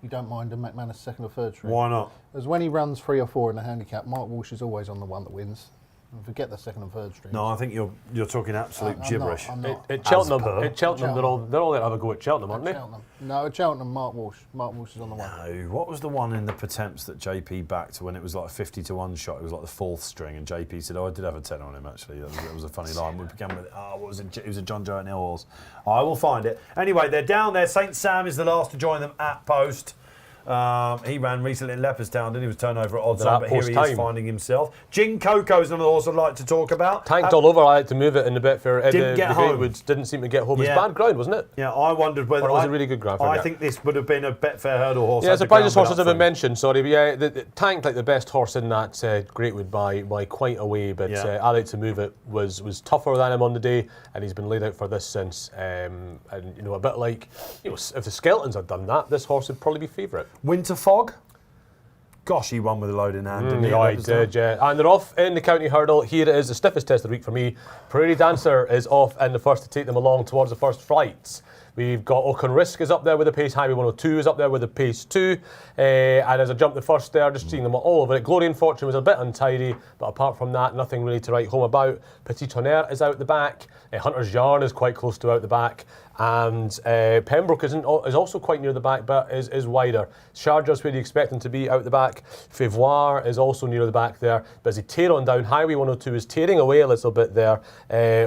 You don't mind a McManus second or third string. Why not? Because when he runs 3 or 4 in a handicap, Mark Walsh is always on the one that wins. And forget the second and third string. No, I think you're talking absolute gibberish. I'm not. At Cheltenham, per. they're all there to have a go at Cheltenham, aren't they? Cheltenham. No, at Cheltenham, Mark Walsh. Mark Walsh is on the one. No, what was the one in the Pretemps that JP backed when it was like a 50-1 shot? It was like the 4th string, and JP said, "Oh, I did have a 10 on him actually." That was a funny line. We began with, what was it? It was a John Joe Hill horse. I will find it. Anyway, they're down there. St Sam is the last to join them at post. He ran recently in Leopardstown, and he was turned over at odds on, but here he is finding himself. Gin Coco is another horse I'd like to talk about. Tanked all over. I had to move it in the Betfair. Didn't get home. Greenwoods didn't seem to get home. Yeah. It was bad ground, wasn't it? Yeah, I wondered whether Or it was a really good ground. I think this would have been a Betfair hurdle horse. Yeah, had the surprised this ground horse been has up been for him. mentioned. Sorry, but yeah, the tanked like the best horse in that Greatwood by quite a way. But Yeah. I like to move it was tougher than him on the day, and he's been laid out for this since. And a bit like if the Skeletons had done that, this horse would probably be favourite. Winter Fog. Gosh, he won with a load in hand, didn't he? Yeah, he did, yeah. And they're off in the county hurdle. Here it is, the stiffest test of the week for me. Prairie Dancer is off in the first to take them along towards the first flights. We've got Oaken Risk is up there with the pace. Highway 102 is up there with the pace 2. And as I jumped the first there, just seeing them all over it. Glory and Fortune was a bit untidy, but apart from that, nothing really to write home about. Petit Tonnerre is out the back. Hunter's Yarn is quite close to out the back. And Pembroke is also quite near the back, but is wider. Sharjah's where you expect him to be out the back. Favoire is also near the back there. But as he tear on down, Highway 102 is tearing away a little bit there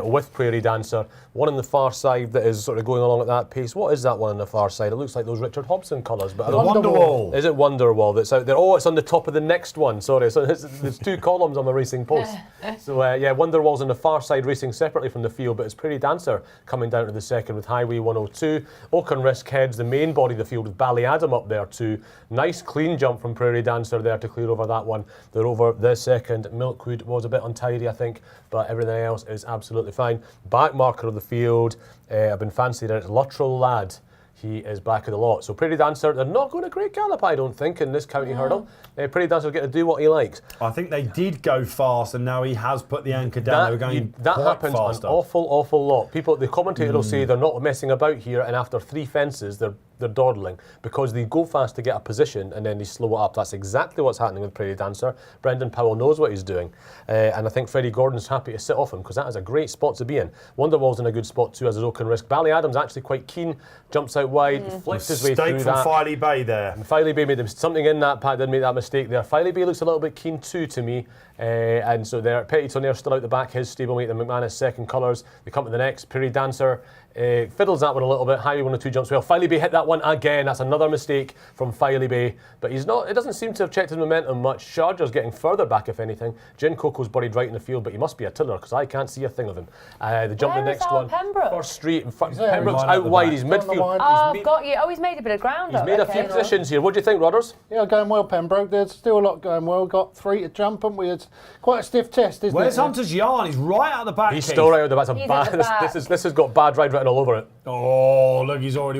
with Prairie Dancer. One on the far side that is sort of going along at that pace. What is that one on the far side? It looks like those Richard Hobson colours. But Wonderwall. Is it Wonderwall that's out there? Oh, it's on the top of the next one. Sorry, so there's 2 columns on the Racing Post. So Wonderwall's on the far side racing separately from the field, but it's Prairie Dancer coming down to the second with Highway 102. Oaken Risk heads the main body of the field with Ballyadam up there too. Nice clean jump from Prairie Dancer there to clear over that one. They're over the second. Milkwood was a bit untidy, I think, but everything else is absolutely fine. Back marker of the field, I've been fancied it. Luttrell Lad. He is back of the lot. So Prairie Dancer, they're not going to great gallop, I don't think, in this county hurdle. Prairie Dancer will get to do what he likes. I think they did go fast, and now he has put the anchor down. They were going that quite happens faster. an awful lot. The commentator will say they're not messing about here, and after 3 fences, they're dawdling because they go fast to get a position and then they slow it up. That's exactly what's happening with Prairie Dancer. Brendan Powell knows what he's doing, and I think Freddie Gordon's happy to sit off him because that is a great spot to be in. Wonderwall's in a good spot too, as is Oaken Risk. Ballyadam's actually quite keen, jumps out wide, flips his way through Mistake from that. Filey Bay there. And Filey Bay made something in that pad, didn't make that mistake there. Filey Bay looks a little bit keen too to me. And so there, Petit Tonnerre still out the back, his stablemate, the McManus second colours. They come to the next, Prairie Dancer fiddles that one a little bit. Highway 102 jumps well. Filey Bay hit that one again. That's another mistake from Filey Bay. But he's not. It doesn't seem to have checked his momentum much. Sharjah's getting further back, if anything. Gin Coco's buried right in the field, but he must be a tiller because I can't see a thing of him. They jump the next one. Pembroke? First street. Pembroke's out wide. He's midfield. Oh, got you. Oh, he's made a bit of ground He's up. made a few positions here. What do you think, Rodders? Yeah, going well, Pembroke. There's still a lot going well. Got 3 to jump, and we had quite a stiff test, isn't it? Where's Hunter's Yarn? He's right out the back. He's still right out the back. This has got bad ride written all over it. Oh, look, he's already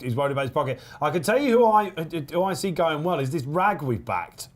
he's worried about his pocket. I can tell you who I see going well is this rag we've backed.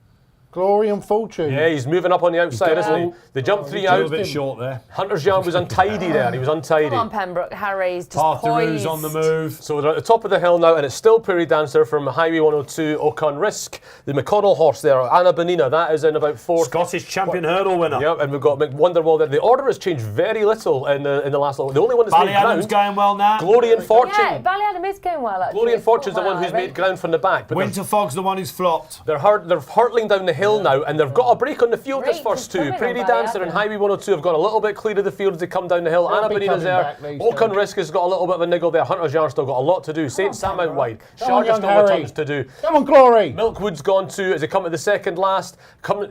Glory and Fortune. Yeah, he's moving up on the outside, isn't he? They jumped 3 out. A little bit short there. Hunter's Yarn was untidy there. He was untidy. Come on, Pembroke. Harry's just Path to poised. Rouge on the move. So they're at the top of the hill now, and it's still Prairie Dancer from Highway 102, Ocon Risk. The McConnell horse there, Anna Bonina, that is in about 4th. Scottish champion hurdle winner. Yep, and we've got McWonderwall there. The order has changed very little in the last little. The only one that's made Ballyadam's ground. going well now. Glory and Fortune. Yeah, Ballyadam is going well, actually. Glory and Fortune's the one who's made ground from the back. But Winter Fog's the one who's flopped. they're hurtling down the hill now, and they've got a break on the field. This Break first is two. coming Prairie on Dancer and Ballyadam. Highway 102 have gone a little bit clear of the field as they come down the hill. They'll Anna be Bonina's coming there. back, these Ocon guys. Risk has got a little bit of a niggle there. Hunter's Yarn still got a lot to do. St Sam out wide. Come on, Sharjah young still Harry. with tons to do. Come on, Glory. Milkwood's gone too as they come to the second last.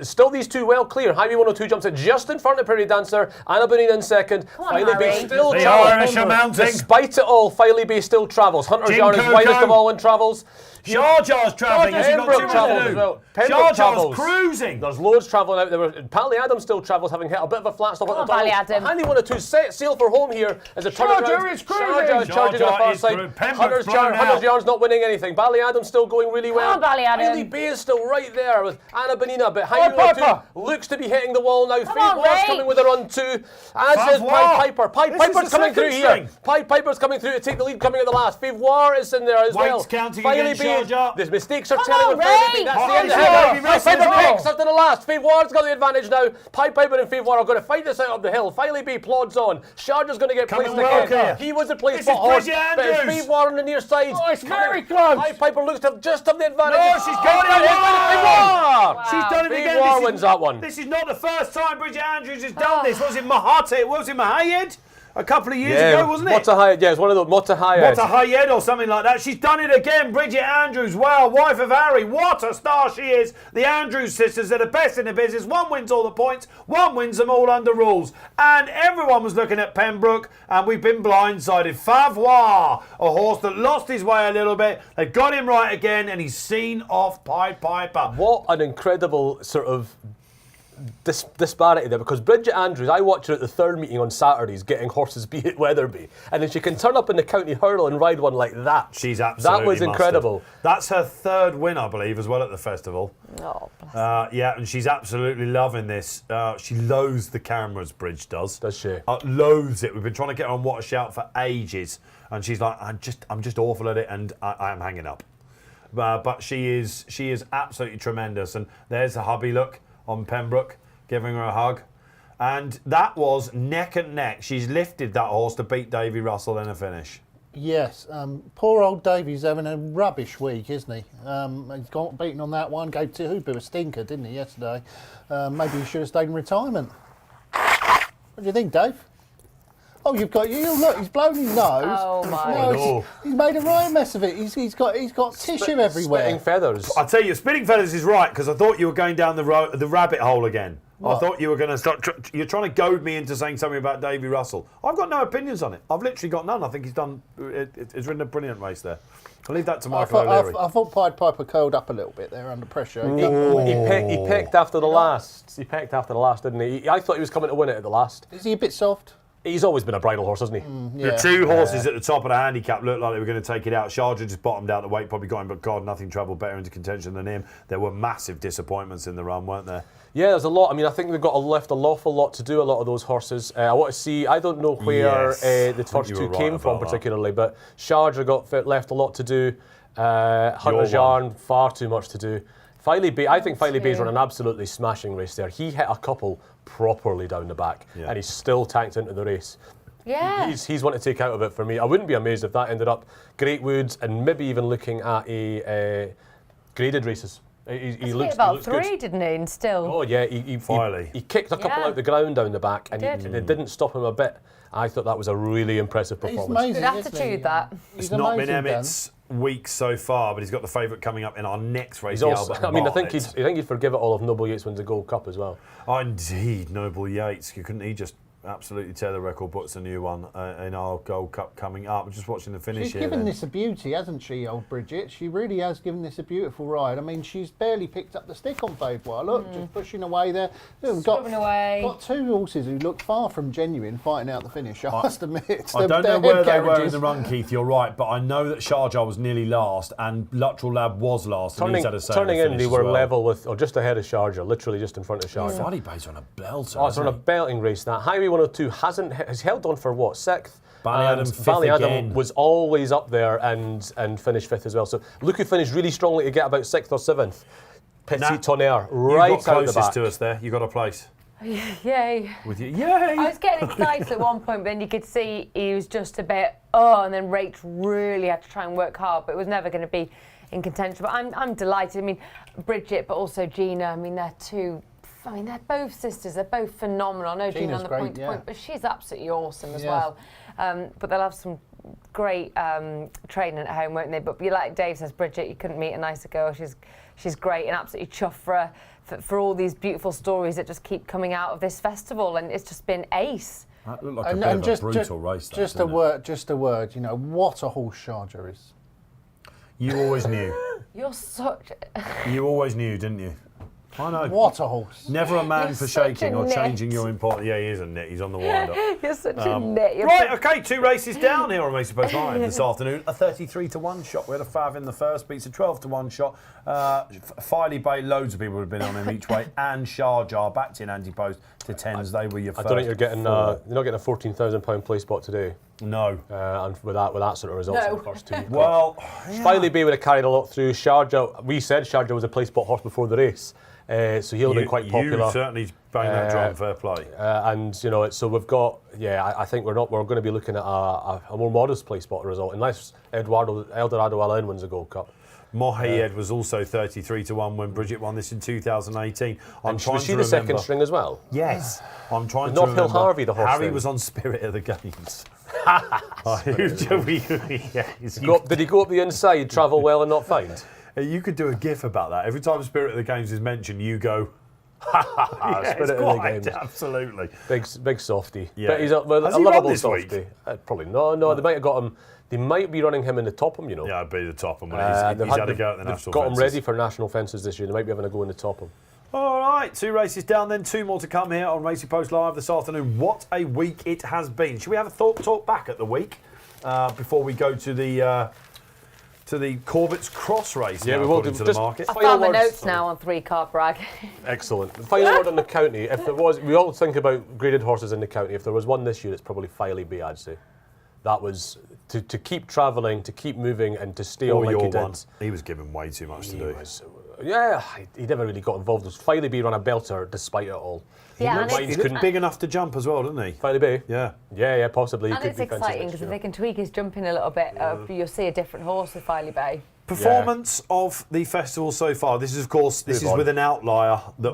Still these two well clear. Highway 102 jumps it just in front of Prairie Dancer. Anna Bonina in second. Come on, Filey Bay Harry. still The travels. Irish are mounting. Despite it all, Filey Bay still travels. Hunter's Jim Yarn is Coco. widest of all in travels. Sharjah's travelling. Has he got Pembroke too much travels to as do? well. Pembroke Sharjah's travels. cruising. There's loads travelling out there. Ballyadam still travels, having hit a bit of a flat stop Come at the on, top. Ballyadam. Handy 102 set sail for home here as a turnaround. Sharjah is cruising. Sharjah charging on the Sharjah far is side. through. Pembroke's Hunter's blown out. Yarn's not winning anything. Ballyadam's still going really well. on, Ballyadam. Filey Bay is still right there with Anna Bonina, but Come on, Highway 102 Piper. looks to be hitting the wall now. Come on, Faith Wars Ray. coming with a run too, as is Favour. Pied Piper. Pied This is Piper's the coming through second here. string. Pied Piper's coming through to take the lead coming at the last. Favour is in there as well. White's counting Filey against Bay, Sharjah. the mistakes are Come telling on, with Filey Bay. Ray. That's the Oh, end of he's it. right. Pied Piper He's right. picks up to the last. Favour's got the advantage now. Pied Piper and Favour are going to fight this out up the hill. Filey Bay plods on. Sharjah's going to get Coming placed well again. clear. He was the place This for is horse, Bridget but it's Andrews. Favour on the near side. Oh, it's very close. Pied Piper looks to just have the advantage. No, she's got it. Favour! She's done it again. Favour This is- wins that one. This is not the first time Bridget Andrews has done this. Was it Mahate? Was it Mahayed? A couple of years ago, wasn't it? Motahayed, yeah, it's one of those Motahayed. Hayed or something like that. She's done it again. Bridget Andrews, wow, wife of Harry. What a star she is. The Andrews sisters are the best in the business. One wins all the points, one wins them all under rules. And everyone was looking at Pembroke, and we've been blindsided. Favour, a horse that lost his way a little bit. They got him right again, and he's seen off Pied Piper. What an incredible sort of disparity there, because Bridget Andrews, I watch her at the third meeting on Saturdays getting horses beat at Wetherby, and then she can turn up in the county hurl and ride one like that. She's absolutely That was incredible. That's her third win, I believe, as well at the festival. Oh, bless Yeah, and she's absolutely loving this. She loathes the cameras, Bridge does. Does she? Loathes it. We've been trying to get her on What a Shout for ages, and she's like, I'm just awful at it, and I am hanging up. But she is absolutely tremendous, and there's the hubby look on Pembroke, giving her a hug. And that was neck and neck. She's lifted that horse to beat Davy Russell in a finish. Yes, poor old Davy's having a rubbish week, isn't he? He's got beaten on that one, gave to Hooper a stinker, didn't he, yesterday? Maybe he should have stayed in retirement. What do you think, Dave? Oh, you've got you. Look, he's blown his nose. Oh, my. No, no. he's made a right mess of it. He's got tissue everywhere. Spitting feathers. I tell you, Spinning Feathers is right, because I thought you were going down the rabbit hole again. What? I thought you were going to start. You're trying to goad me into saying something about Davy Russell. I've got no opinions on it. I've literally got none. I think he's done. He's ridden a brilliant race there. I'll leave that to Michael O'Leary. I thought Pied Piper curled up a little bit there under pressure. He picked after the last. He picked after the last, didn't he? I thought he was coming to win it at the last. Is he a bit soft? He's always been a bridle horse, hasn't he? Yeah. The two horses at the top of the handicap looked like they were going to take it out. Sharjah just bottomed out the weight, probably got him, but God, nothing travelled better into contention than him. There were massive disappointments in the run, weren't there? Yeah, there's a lot. I mean, I think they've got left an awful lot to do, a lot of those horses. I want to see, I don't know where Yes, I the think first you two were right came from about that. particularly, but Sharjah got left a lot to do. Hunter's Your one. Yarn, far too much to do. Filey Bay, I think Filey Bay's too. run an absolutely smashing race there. He hit a couple properly down the back, Yeah. and he's still tanked into the race. Yeah. He's one to take out of it for me. I wouldn't be amazed if that ended up Great Woods and maybe even looking at a graded races. He looks about 3, didn't he? And still. Oh yeah, he kicked a couple out the ground down the back, and it didn't stop him a bit. I thought that was a really impressive performance. Good attitude, that. It's not been Emmett's week so far, but he's got the favourite coming up in our next race. I think he'd forgive it all if Noble Yates wins the Gold Cup as well. Oh, indeed, Noble Yates. Couldn't he just absolutely tear the record, puts a new one in our Gold Cup coming up? We're just watching the finish here. She's given this a beauty, hasn't she, old Bridget? She really has given this a beautiful ride. I mean, she's barely picked up the stick on Favour. Look, just pushing away there. We've got 2 horses who look far from genuine fighting out the finish, I must admit. I don't know where they were in the run, Keith, you're right, but I know that Sharjah was nearly last and Luttrell Lab was last. Turning in, they were level with, or just ahead of Sharjah, literally just in front of Sharjah. Fardy Bay's on a belter. Oh, it's on a belting race. That Highway 102 has held on for what, 6th? Ballyadam was always up there and finished 5th as well. So look who finished really strongly to get about 6th or 7th. Petit Tonnerre, right out the back. Closest to us there. You got a place. Yay. With you. Yay! I was getting excited at one point, but then you could see he was just a bit, and then Rach really had to try and work hard, but it was never going to be in contention. But I'm delighted. I mean, Bridget, but also Gina, I mean, they're both sisters. They're both phenomenal. I know Gina on the point to point, but she's absolutely awesome as well. But they'll have some great training at home, won't they? But like Dave says, Bridget, you couldn't meet a nicer girl. She's great and absolutely chuffed for all these beautiful stories that just keep coming out of this festival, and it's just been ace. That looked like a bit of a brutal race. Just a word. You know what a horse Sharjah is. You always knew. You're such. You always knew, didn't you? I know. What a horse. Never a man for shaking or changing your important. Yeah, he is a nit. He's on the wind-up. You're such a nit. Right, OK, 2 races down here on Racing Post Live this afternoon. A 33-1 shot. We had a Fav in the first, beats a 12-1 shot. Filey Bay, loads of people would have been on him each way. And Sharjah backed in anti-post to 10s. They were your first. I don't think you're getting. You're not getting a £14,000 play spot today. No. And with that sort of results in the first 2. Well, Filey Bay would have carried a lot through. Sharjah, we said Sharjah was a play spot horse before the race. So he'll be quite popular. You certainly bang that drum, fair play. And you know, so we've got. I think we're going to be looking at a more modest play spot result unless Eldorado Alain wins the Gold Cup. Mohamed was also 33-1 when Bridget won this in 2018. Was she the second string as well? Yes. I'm trying to North remember. Hill Harvey, the horse. Harry was on Spirit of the Games. Did he go up the inside, travel well and not find? You could do a GIF about that. Every time Spirit of the Games is mentioned, you go, Spirit of the Games. Absolutely. Big softy. Yeah. But he's a Has he lovable run softy. this week? Probably no. They might have got him. They might be running him in the Topham, you know. Yeah, I'd be the Topham. He's had a go at the national fences. They've got him ready for national fences this year. They might be having a go in the Topham. All right, 2 races down, then 2 more to come here on Racing Post Live this afternoon. What a week it has been. Should we have a talk back at the week before we go to the Corbett's Cross race? Yeah, we will do. To the market. I found my notes now on 3-car brag. Excellent. The final word on the county. If there was, we all think about graded horses in the county. If there was one this year, it's probably Filey Bay, I'd say. That was to keep travelling, to keep moving, and to stay on like he did. He was given way too much to do. He never really got involved. Filey Bay ran a belter despite it all. He looked big enough to jump as well, didn't he? Filey Bay? Yeah, possibly. And it's exciting because if they can tweak his jumping a little bit, you'll see a different horse with Filey Bay. Performance of the festival so far. This is, of course, with an outlier that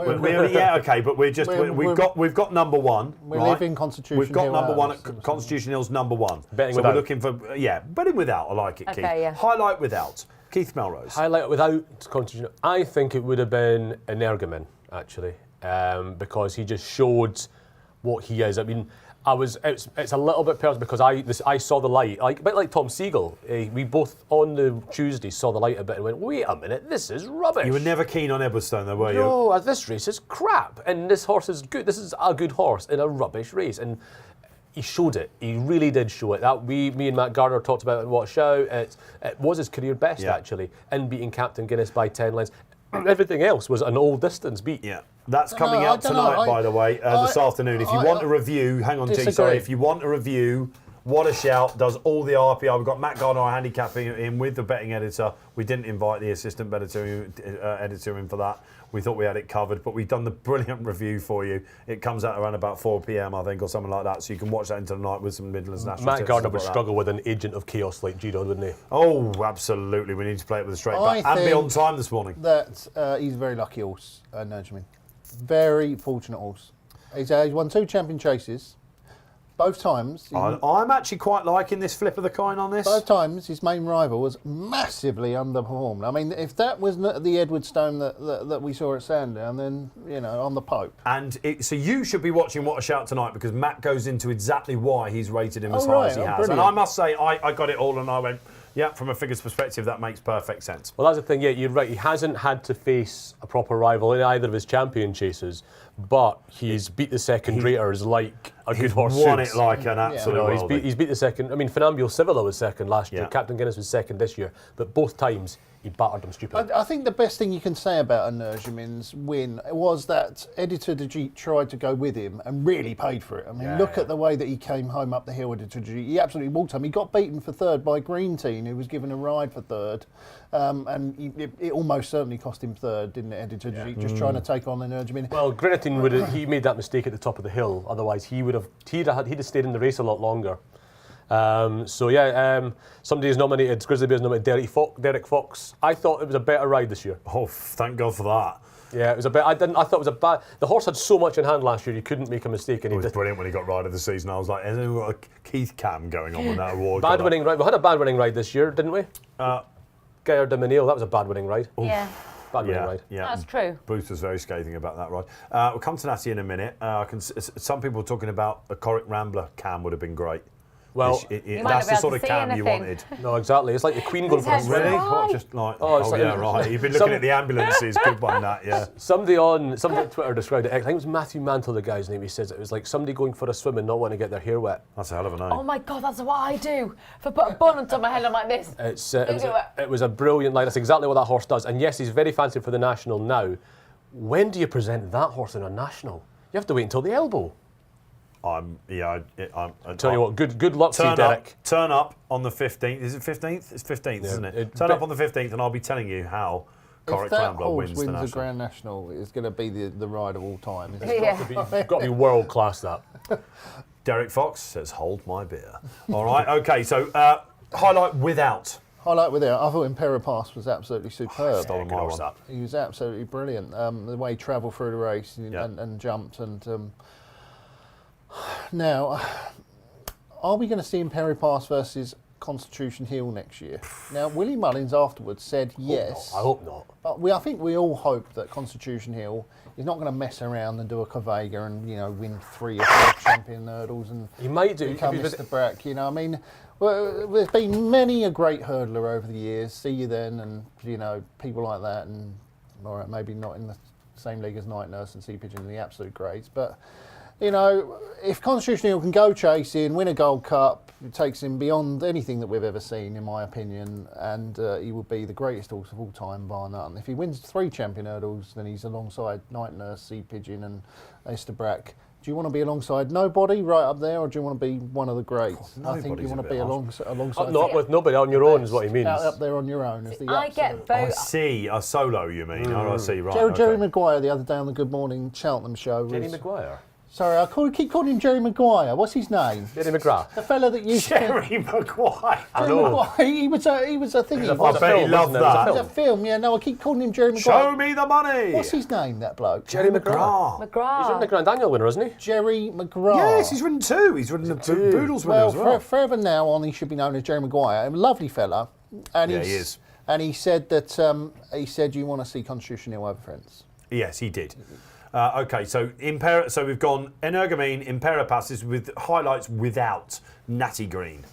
we've got number 1. We live in Constitution. We've got Hill number 1 at Constitution Hill's number 1. Betting so without. We're looking for betting without. I like it, Keith. Yeah. Highlight without. Keith Melrose. Highlight without Constitution. I think it would have been Energumen actually, because he just showed what he is. I mean, it's a little bit personal because I saw the light, a bit like Tom Siegel. We both on the Tuesday saw the light a bit and went, wait a minute, this is rubbish. You were never keen on Eberstone though, were you? No, this race is crap, and this horse is good. This is a good horse in a rubbish race, and he showed it. He really did show it. That me and Matt Gardner talked about it in Watch Out. It was his career best actually, in beating Captain Guinness by 10 lengths. Everything else was an all distance beat. Yeah. That's coming out tonight, by the way, this afternoon. If you want a review, hang on, T, sorry. If you want a review, What a Shout does all the RPR. We've got Matt Gardner, our handicapping in with the betting editor. We didn't invite the assistant editor in for that. we thought we had it covered, but we've done the brilliant review for you. It comes out around about 4 p.m, I think, or something like that, so you can watch that into the night with some Midlands national Matt tips Gardner and would stuff like struggle with an agent of chaos like Gino, wouldn't he? Oh, absolutely. We need to play it with a straight I back and be on think time this morning. That he's a very lucky horse, Nurjamin. Very fortunate horse. He's won 2 champion chases. Both times. I'm actually quite liking this flip of the coin on this. Both times his main rival was massively underperformed. I mean, if that was the Edward Stone that we saw at Sandown, then, you know, on the Pope. And so you should be watching What a Shout tonight, because Matt goes into exactly why he's rated him as high as he has. Brilliant. And I must say, I got it all and I went, yeah, from a figures perspective, that makes perfect sense. Well, that's the thing, yeah, you're right. He hasn't had to face a proper rival in either of his champion chases, but he's beat the second raters like a good horse Won should. it like an absolute worldie. He's beat the second. I mean, Funambule Civilla was second last year. Yeah. Captain Guinness was second this year. But both times, he battered them stupid. I think the best thing you can say about Nurjamin's win was that Editor de Jeet tried to go with him and really paid for it. I mean, look at the way that he came home up the hill, Editor de Jeet. He absolutely walked home. He got beaten for third by Green Teen, who was given a ride for third. And it almost certainly cost him third, didn't it, Editor de Jeet, just trying to take on the Nurjamin. Well, Greenitin he made that mistake at the top of the hill. Otherwise, he'd have stayed in the race a lot longer. Somebody has nominated, Grizzly Bears nominated Derek Fox. I thought it was a better ride this year. Oh, thank God for that. Yeah, it was a bit. I thought it was a bad. The horse had so much in hand last year, you couldn't make a mistake. And It was brilliant when he got ride of the season. I was like, has anyone got a Keith Cam going on when that award? Bad winning ride. We had a bad winning ride this year, didn't we? Gaillard de Menil, that was a bad winning ride. Yeah. Bad winning ride. Yeah, That's true. Bruce was very scathing about that ride. We'll come to Natty in a minute. Some people are talking about a Corrick Rambler Cam would have been great. Well, that's the sort of Cam you wanted. No, exactly. It's like the Queen going for a That's swim. Really? right. What, just like, it's like- yeah, right. You've been looking at the ambulances. Good one, that, yeah. Somebody on Twitter described it. I think it was Matthew Mantle, the guy's name. He says it was like somebody going for a swim and not wanting to get their hair wet. That's a hell of a name. Oh my God, that's what I do. If I put a bun on top of my head, I'm like this. It was a brilliant line. That's exactly what that horse does. And yes, he's very fancied for the National now. When do you present that horse in a National? You have to wait until the elbow. I Tell you what, good luck to you, Derek. Turn up on the 15th. Is it 15th? It's 15th, isn't it? Turn up on the 15th and I'll be telling you how Corrick Rambler wins the the National. Grand National, it's going to be the ride of all time. Isn't Yeah. It's got to be world class, that. Derek Fox says, hold my beer. All right, okay, so highlight without. Highlight with it, I thought Impera Pass was absolutely superb. Stolen my one. He was absolutely brilliant. The way he travelled through the race and jumped. And now, are we going to see Impera Pass versus Constitution Hill next year? Now, Willie Mullins afterwards said yes. I hope not. But I think we all hope that Constitution Hill is not going to mess around and do a Cavega and, you know, win 3 or 4 champion hurdles and He might do. become Mr. Brack. You know, I mean, well, there's been many a great hurdler over the years. See You Then, and you know, people like that, and all right, maybe not in the same league as Night Nurse and Sea Pigeon, the absolute greats, but. You know, if Constitution Hill can go chasing, win a Gold Cup, it takes him beyond anything that we've ever seen, in my opinion, and he would be the greatest horse of all time, bar none. If he wins 3 champion hurdles, then he's alongside Night Nurse, Sea Pigeon, and Mr. Brack. Do you want to be alongside nobody right up there, or do you want to be one of the greats? I think you want to be alongside. Not with nobody on your own, is what he means. Up there on your own. I get I both. see, a solo you mean. Oh, I see, right. Jerry Maguire the other day on the Good Morning Cheltenham show. Jenny Maguire. Sorry, keep calling him Jerry Maguire. What's his name? Jerry McGrath. The fella that used Jerry Maguire. Jerry Maguire. He was a thingy. I bet he loved that. It was a film, yeah. No, I keep calling him Jerry Maguire. Show me the money. What's his name, that bloke? Jerry McGrath. McGrath. He's the Grand Daniel winner, isn't he? Jerry McGrath. Yes, he's ridden 2. He's ridden the Boodles winner as well. Forever now on, he should be known as Jerry Maguire. A lovely fella. And Yeah, he is. And he said that you want to see Constitution Hill over friends. Yes, he did. Okay, so we've gone Energumene, Impera passes with highlights without Natty Green.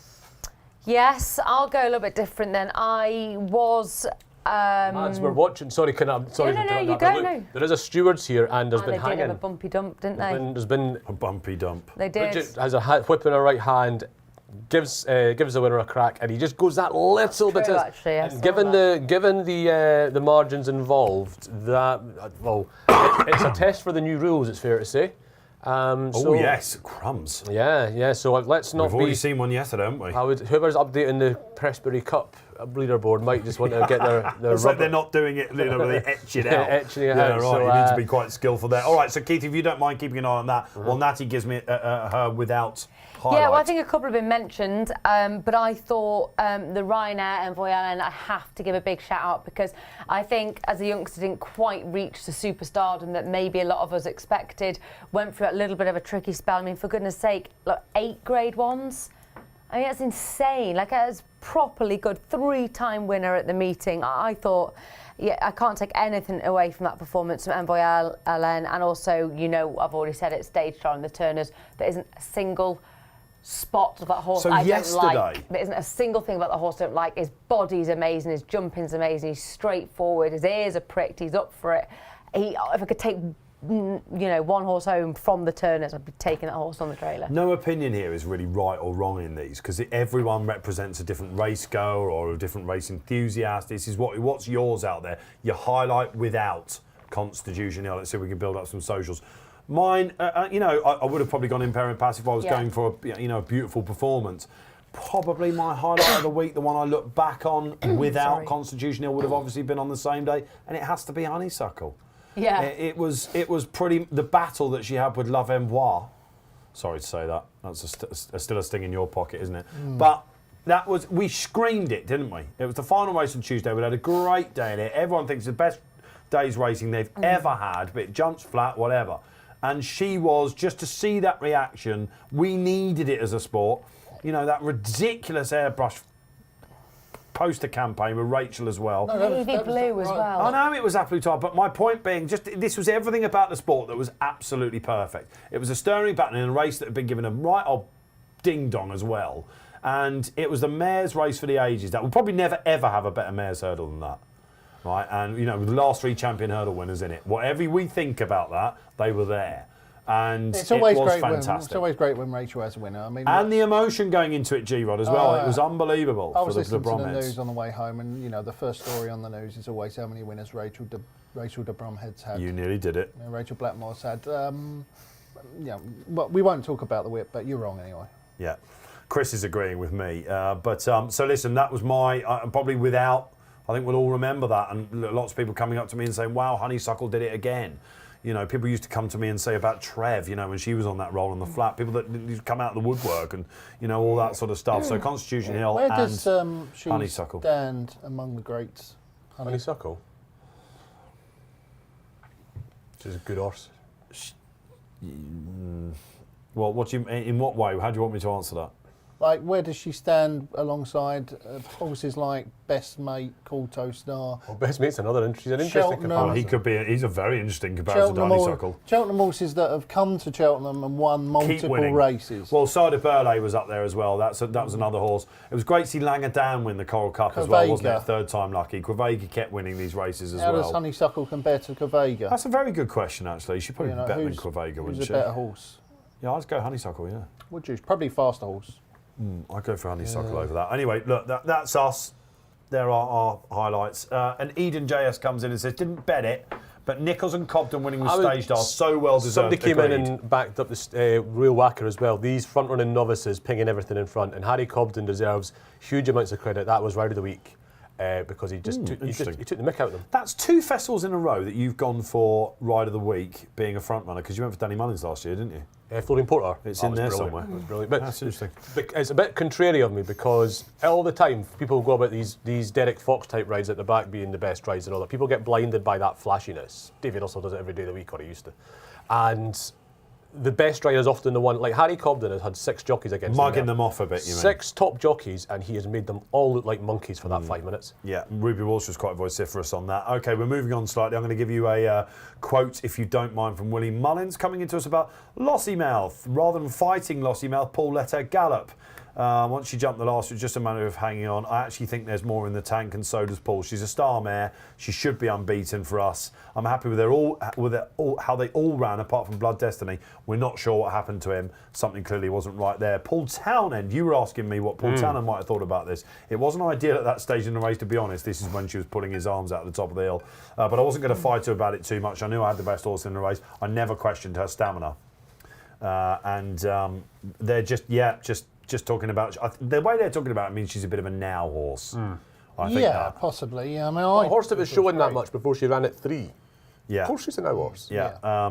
Yes, I'll go a little bit different then. I was. As we're watching, sorry, can I? Sorry, No, to interrupt you that, but go, look, no. there is a stewards here, and there's been They did hanging. have a bumpy dump, didn't they? There's been A bumpy dump. They did. Bridget has a whip in her right hand, gives the winner a crack, and he just goes that little bit. True, actually, I and saw given the margins involved, it's a test for the new rules. It's fair to say. Oh yes, crumbs. Yeah. So let's not We've already seen one yesterday, haven't we? whoever's updating the Pressbury Cup leaderboard might just want to get their It's like they're not doing it, they etch it out. Etching it yeah, out. right. So, You need to be quite skillful there. All right, so Keith, if you don't mind keeping an eye on that, well, Natty gives me her without highlight. Yeah, well, I think a couple have been mentioned, but I thought the Ryanair and Voyalen, I have to give a big shout out because I think as a youngster didn't quite reach the superstardom that maybe a lot of us expected, went through a little bit of a tricky spell. I mean, for goodness sake, like 8 Grade 1s. I mean, that's insane. Like, it was properly good, 3-time winner at the meeting. I thought, yeah, I can't take anything away from that performance from Envoy Allen. And also, you know, I've already said it, stage star in the Turners. There isn't a single spot of that horse So I yesterday, don't like. There isn't a single thing about the horse I don't like. His body's amazing, his jumping's amazing, he's straightforward, his ears are pricked, he's up for it. If I could take, you know, one horse home from the Turners, I'd be taking that horse on the trailer. No opinion here is really right or wrong in these because everyone represents a different race goer or a different race enthusiast. This is what's yours out there. Your highlight without Constitution Hill. Let's see if we can build up some socials. Mine, you know, I would have probably gone impair and passive if I was going for a beautiful performance. Probably my highlight of the week, the one I look back on without Constitution Hill, would have obviously been on the same day, and it has to be Honeysuckle. Yeah. It was pretty, the battle that she had with Love Envoy. Sorry to say that. That's still a sting in your pocket, isn't it? But we screamed it, didn't we? It was the final race on Tuesday. We had a great day in it. Everyone thinks it's the best day's racing they've ever had, but it jumps flat, whatever. And she was, just to see that reaction, we needed it as a sport. You know, that ridiculous airbrush poster campaign with Rachel as well. Navy blue as well. I know it was absolutely tight, but my point being, this was everything about the sport that was absolutely perfect. It was a stirring battle in a race that had been given a right old ding-dong as well. And it was the mare's race for the ages. That will probably never, ever have a better mare's hurdle than that. Right, and you know, with the last 3 champion hurdle winners in it, whatever we think about that, they were there, and it's always it was great fantastic. It's always great when Rachel has a winner. I mean, and the emotion going into it, G-Rod, as well. It was unbelievable I was for the listening to the Bromheads. news on the way home, and you know, the first story on the news is always how many winners Rachel de Bromhead's had. You nearly did it. Rachel Blackmore's had. Yeah, well, we won't talk about the whip, but you're wrong anyway. Yeah, Chris is agreeing with me. So listen, that was my probably without. I think we'll all remember that, and lots of people coming up to me and saying, wow, Honeysuckle did it again. You know, people used to come to me and say about Trev, you know, when she was on that roll on the flat, people that come out of the woodwork and, you know, all that sort of stuff. So Constitution Hill Where and does she Honeysuckle stand among the greats? Honeysuckle? She's a good horse. Well, in what way? How do you want me to answer that? Like, where does she stand alongside horses like Best Mate, Coulto Star? Well, Best Mate's another interesting comparison. Oh, he's a very interesting comparison to Honeysuckle. Cheltenham horses that have come to Cheltenham and won multiple races. Well, Sada Burley was up there as well. That was another horse. It was great to see Langer Dan win the Coral Cup as well, wasn't it? 3rd time lucky. Quavega kept winning these races as well. How does Honeysuckle compare to Quavega? That's a very good question, actually. She'd probably be better than Quavega, wouldn't she? Who's a better horse? Yeah, I'd go Honeysuckle, yeah. Would you? Probably faster horse. I'd go for Honeysuckle over that. Anyway, look, that's us. There are our highlights. And Eden JS comes in and says, didn't bet it, but Nichols and Cobden winning with staged are so well deserved. Somebody came in and backed up the real whacker as well. These front-running novices pinging everything in front, and Harry Cobden deserves huge amounts of credit. That was Ride of the Week because he took the mick out of them. That's 2 festivals in a row that you've gone for Ride of the Week being a front runner, because you went for Danny Mullins last year, didn't you? Florian Porter. It's in there somewhere. It was brilliant. But that's interesting. It's a bit contrary of me because all the time people go about these Derek Fox type rides at the back being the best rides and all that. People get blinded by that flashiness. David also does it every day of the week, or he used to. And the best rider is often the one, like Harry Cobden has had 6 jockeys against him. Mugging them off a bit, you mean? 6 top jockeys, and he has made them all look like monkeys for that 5 minutes. Yeah, Ruby Walsh was quite vociferous on that. OK, we're moving on slightly. I'm going to give you a quote, if you don't mind, from Willie Mullins, coming into us about Lossiemouth. Rather than fighting Lossiemouth, Paul let her gallop. Once she jumped the last, it was just a matter of hanging on. I actually think there's more in the tank, and so does Paul. She's a star mare. She should be unbeaten for us. I'm happy with how they all ran, apart from Blood Destiny. We're not sure what happened to him. Something clearly wasn't right there. Paul Townend, you were asking me what Paul Townend might have thought about this. It wasn't ideal at that stage in the race, to be honest. This is when she was pulling his arms out at the top of the hill. But I wasn't going to fight her about it too much. I knew I had the best horse in the race. I never questioned her stamina. They're just talking about the way they're talking about it means she's a bit of a now horse. I think that. Possibly. Yeah, I mean, A horse that was showing that much before she ran at 3. Yeah. Of course she's an out horse. Yeah.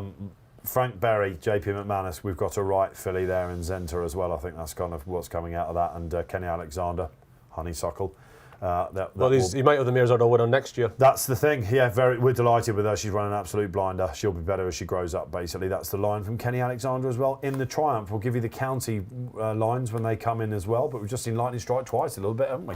Frank Berry, JP McManus, we've got a right filly there in Zenta as well. I think that's kind of what's coming out of that. And Kenny Alexander, Honeysuckle. He might have the Mares Hurdle winner next year. That's the thing. Yeah, we're delighted with her. She's running an absolute blinder. She'll be better as she grows up, basically. That's the line from Kenny Alexander as well. In the Triumph, we'll give you the county lines when they come in as well. But we've just seen Lightning Strike twice a little bit, haven't we?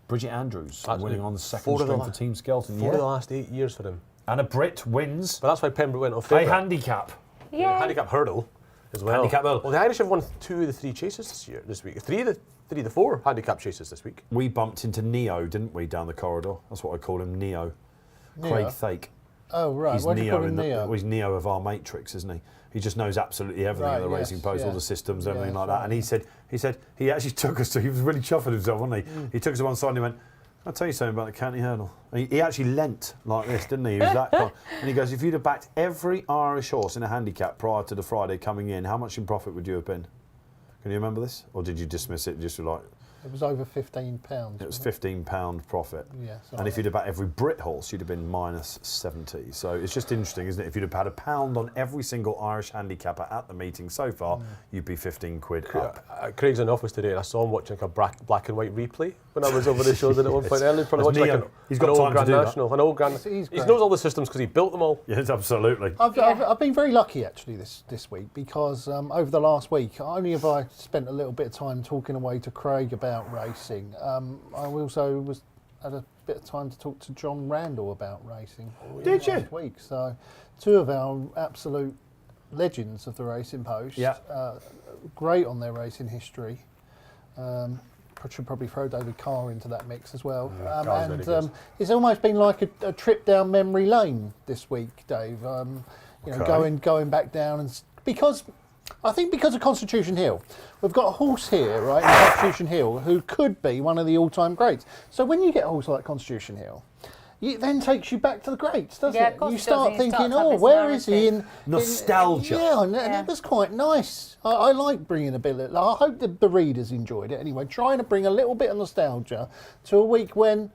Bridget Andrews winning on the second string for Team Skelton. 4 of the last 8 years for him. And a Brit wins. But that's why Pembroke went off. A handicap. Yeah. Handicap hurdle as well. Handicap hurdle. Well, the Irish have won 2 of the 3 chases this week. 3 of the 4 handicap chases this week. We bumped into Neo, didn't we, down the corridor? That's what I call him, Neo. Craig Thake. Oh, right. He's Why do you call Neo him Neo? he's Neo of our Matrix, isn't he? He just knows absolutely everything at the racing post, all the systems, everything like that. And he said he actually took us to, he was really chuffing himself, wasn't he? He took us to one side and he went, I'll tell you something about the county hurdle. And he actually leant like this, didn't he? He was that kind. And he goes, if you'd have backed every Irish horse in a handicap prior to the Friday coming in, how much in profit would you have been? Can you remember this? Or did you dismiss it just like... It was over £15. It was £15 profit. Yeah, and if you'd have backed every Brit horse, you'd have been minus 70. So it's just interesting, isn't it? If you'd have had £1 on every single Irish handicapper at the meeting so far, you'd be 15 quid up. Craig's in the office today and I saw him watching like a black and white replay when I was over the shows at one point earlier. Probably watched like he's got time Grand to do National. An old Grand He knows all the systems because he built them all. Yes, absolutely. I've been very lucky actually this week because over the last week, only have I spent a little bit of time talking away to Craig about racing. I also had a bit of time to talk to John Randall about racing. Did you? Last week, so 2 of our absolute legends of the racing post. Yeah. Great on their racing history. Should probably throw David Carr into that mix as well. It's almost been like a trip down memory lane this week, Dave. Going back down and because of Constitution Hill, we've got a horse here, right, in Constitution Hill, who could be one of the all-time greats. So when you get a horse like Constitution Hill, it then takes you back to the greats, doesn't it? You start thinking, where is he in nostalgia? And it was quite nice. I like bringing a bit. I hope the readers enjoyed it anyway. Trying to bring a little bit of nostalgia to a week when.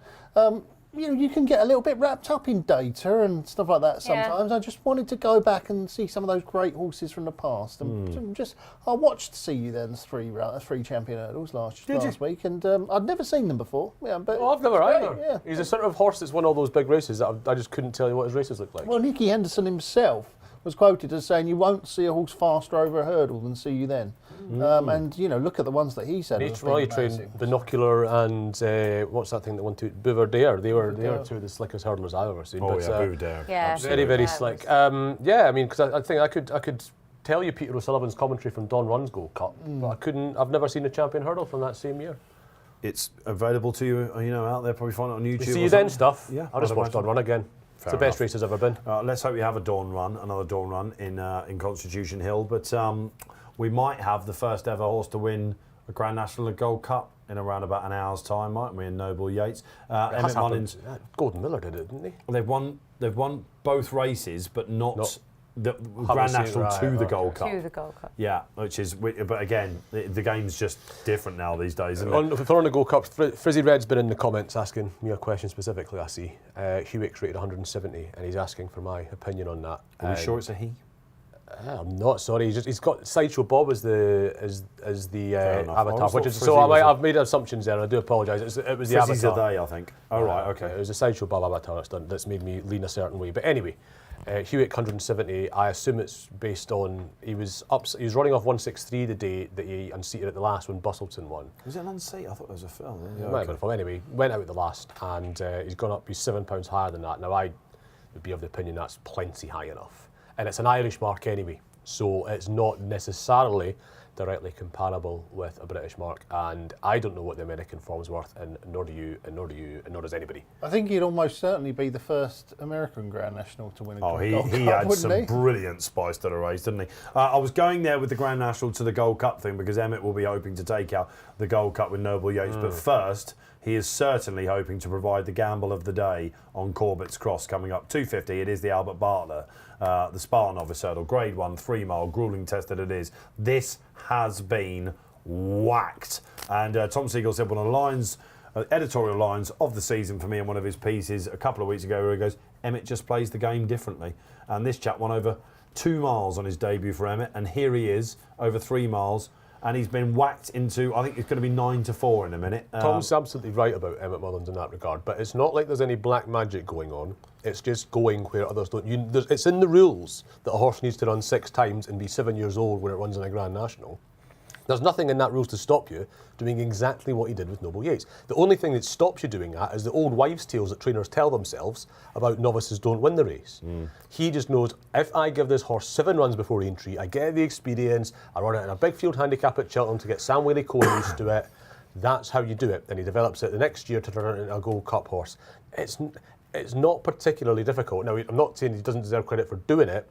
You can get a little bit wrapped up in data and stuff like that sometimes. Yeah. I just wanted to go back and see some of those great horses from the past. And I watched See You Then's 3 champion hurdles last week, and I'd never seen them before. Yeah, but I've never either. Yeah. He's a sort of horse that's won all those big races that I just couldn't tell you what his races look like. Well, Nicky Henderson himself was quoted as saying, you won't see a horse faster over a hurdle than See You Then. And, look at the ones that he said. He trained Binocular and what's that thing that won 2? Bouverdere. They were 2 of the slickest hurdlers I've ever seen. Bouverdere. Yeah. Very, very slick. Because I think I could tell you Peter O'Sullivan's commentary from Don Run's Gold Cup, but I've never seen a champion hurdle from that same year. It's available to you, out there, probably find it on YouTube. See You Then stuff. Yeah. I'll just watch Don Run again. It's the best race there's ever been. Let's hope we have another dawn run in Constitution Hill. But we might have the first ever horse to win a Grand National and Gold Cup in around about an hour's time, mightn't we? In Noble Yates. Emmett Mullins. Gordon Miller did it, didn't he? They've won both races, but not the Grand National to the Gold Cup. To the Gold Cup. Yeah, but again, the game's just different now these days, isn't it? On the Gold Cup, Frizzy Red's been in the comments asking me a question specifically, I see. Hewick's rated 170, and he's asking for my opinion on that. Are we sure it's a he? I'm not sorry. He's got Sideshow Bob as the avatar, which is so. I've made assumptions there. And I do apologise. It was the avatar. A they, I think. Oh right, okay. It was a Sideshow Bob avatar that's made me lean a certain way. But anyway, Hewick 170. I assume it's based on he was running off 163 the day that he unseated at the last when Bustleton won. Was it an unseat? I thought it was a film. Yeah, might have been a film. Anyway, went out at the last, and he's gone up. He's £7 higher than that. Now I would be of the opinion that's plenty high enough. And it's an Irish mark anyway, so it's not necessarily directly comparable with a British mark. And I don't know what the American form's worth, and nor do you, and nor does anybody. I think he'd almost certainly be the first American Grand National to win a Gold Cup. He had some brilliant spice to the race, didn't he? I was going there with the Grand National to the Gold Cup thing because Emmett will be hoping to take out the Gold Cup with Noble Yates. But first, he is certainly hoping to provide the gamble of the day on Corbett's Cross coming up 250. It is the Albert Bartlett, the Spa Novice Hurdle, Grade 1, 3 mile, gruelling tested it is. This has been whacked. And Tom Siegel said, well, the lines editorial lines of the season for me in one of his pieces a couple of weeks ago, where he goes, Emmett just plays the game differently. And this chap won over 2 miles on his debut for Emmett, and here he is over 3 miles. And he's been whacked into, I think it's going to be 9-4 in a minute. Tom's absolutely right about Emmett Mullins in that regard, but it's not like there's any black magic going on. It's just going where others don't. It's in the rules that a horse needs to run 6 times and be 7 years old when it runs in a Grand National. There's nothing in that rules to stop you doing exactly what he did with Noble Yates. The only thing that stops you doing that is the old wives' tales that trainers tell themselves about novices don't win the race. He just knows, if I give this horse 7 runs before entry, I get the experience, I run it in a big field handicap at Cheltenham to get Sam Whaley Cole used to it. That's how you do it. And he develops it the next year to turn it into a Gold Cup horse. It's not particularly difficult. Now, I'm not saying he doesn't deserve credit for doing it.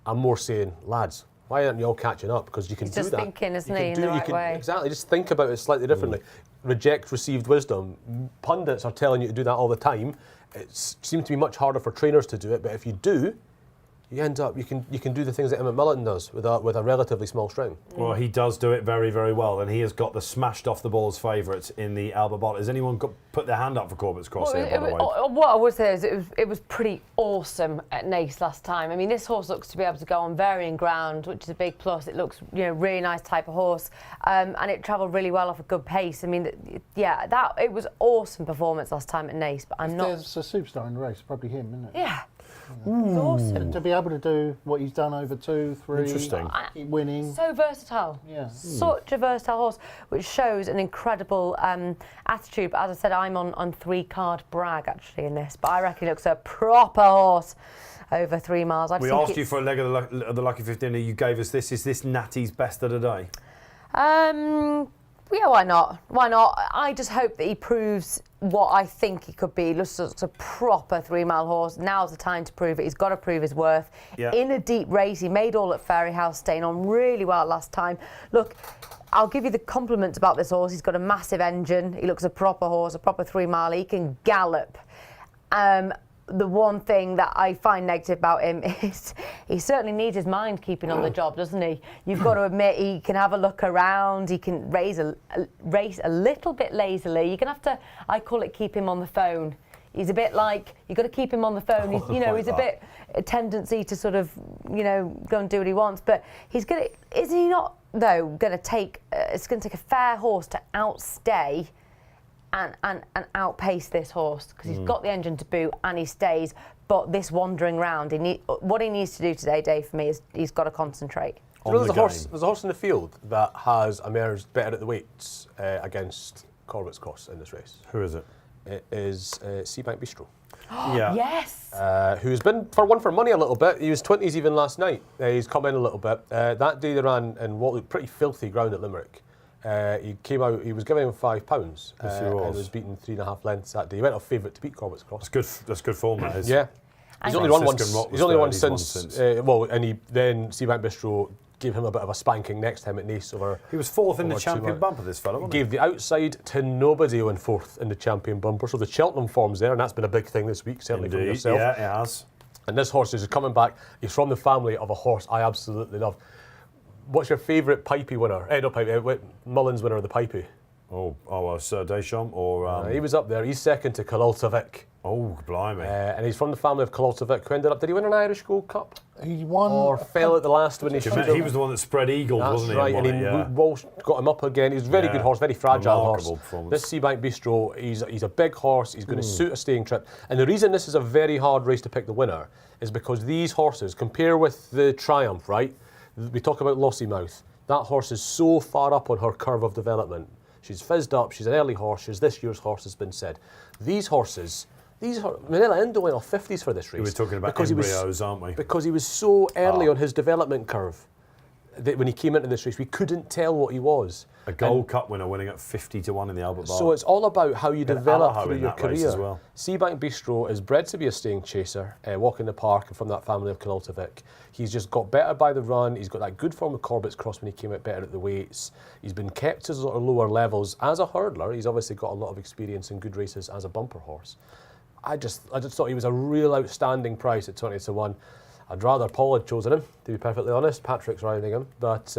I'm more saying, lads, why aren't you all catching up? Because you can do that. He's just thinking, isn't he, in the right way? Exactly, just think about it slightly differently. Reject received wisdom. Pundits are telling you to do that all the time. It seems to be much harder for trainers to do it, but if you do, you end up, you can do the things that Emmett Mullins does with a relatively small string. Well, he does do it very, very well, and he has got the smashed off the balls favourites in the Albert Bartlett. Has anyone put their hand up for Corbett's Cross here, by the way? What I would say is it was pretty awesome at Naas last time. I mean, this horse looks to be able to go on varying ground, which is a big plus. It looks, really nice type of horse, and it travelled really well off a good pace. I mean, it was awesome performance last time at Naas. But There's a superstar in the race, probably him, isn't it? Yeah. It's awesome. To be able to do what he's done over 2, 3, Interesting. keep winning. So versatile. Yeah. Such a versatile horse, which shows an incredible attitude. But as I said, I'm on 3-card brag actually in this, but I reckon he looks a proper horse over 3 miles. We asked you for a leg of the Lucky 15, you gave us this. Is this Natty's best of the day? Yeah, why not? Why not? I just hope that he proves what I think he could be. He looks like a proper 3-mile horse. Now's the time to prove it. He's got to prove his worth. Yeah. In a deep race, he made all at Fairyhouse, staying on really well last time. Look, I'll give you the compliments about this horse. He's got a massive engine. He looks a proper horse, a proper 3-mile. He can gallop. The one thing that I find negative about him is he certainly needs his mind keeping on the job, doesn't he? You've got to admit he can have a look around, he can race a little bit lazily. You're going to have to, I call it, keep him on the phone. He's a bit like, you've got to keep him on the phone. He's a bit a tendency to sort of, go and do what he wants. But isn't he not, though, going to take, it's going to take a fair horse to outstay and outpace this horse, because he's got the engine to boot and he stays. But this wandering round, what he needs to do today, Dave, for me, is he's got to concentrate. There's a horse in the field that has emerged better at the weights against Corbett's Cross in this race. Who is it? It is Seabank Bistro. Yeah. Yes. Who's been for money a little bit. He was 20s even last night. He's come in a little bit. That day they ran in what looked pretty filthy ground at Limerick. He came out, he was giving him £5 and was beaten 3.5 lengths that day. He went off favourite to beat Corbett's Cross. That's good form, that is. Yeah. He's only won once. He's only won since. And he then Seabank Bistro gave him a bit of a spanking next time at Naas over. He was 4th in the champion bumper, this fellow, wasn't he? Gave the outside to nobody in 4th in the champion bumper. So the Cheltenham form's there, and that's been a big thing this week, certainly for yourself. Yeah, it has. And this horse is coming back. He's from the family of a horse I absolutely love. What's your favourite Pipey winner? Mullins winner of the Pipey? Sir Deschamps or... he was up there. He's second to Cheltenham. Oh, blimey. And he's from the family of Cheltenham, who ended up... Did he win an Irish Gold Cup? He won... Or fell at the last when he should have. He was the one that spread eagles, wasn't he? That's right, and Walsh got him up again. He's a very good horse, very fragile horse. This Seabank Bistro, he's a big horse. He's going to suit a staying trip. And the reason this is a very hard race to pick the winner is because these horses, compare with the Triumph, right? We talk about Lossiemouth. That horse is so far up on her curve of development. She's fizzed up, she's an early horse, she's this year's horse, has been said. These horses, Manila Endo went off 50s for this race. We're talking about embryos, aren't we? Because he was so early on his development curve that when he came into this race, we couldn't tell what he was. A Gold Cup winner winning at 50 to 1 in the Albert Bar. So it's all about how you develop through your career. As well. Seabank Bistro is bred to be a staying chaser, walking the park and from that family of Cheltenham. He's just got better by the run. He's got that good form of Corbett's Cross when he came out better at the weights. He's been kept to sort of lower levels as a hurdler. He's obviously got a lot of experience in good races as a bumper horse. I just thought he was a real outstanding price at 20 to 1. I'd rather Paul had chosen him, to be perfectly honest. Patrick's riding him, but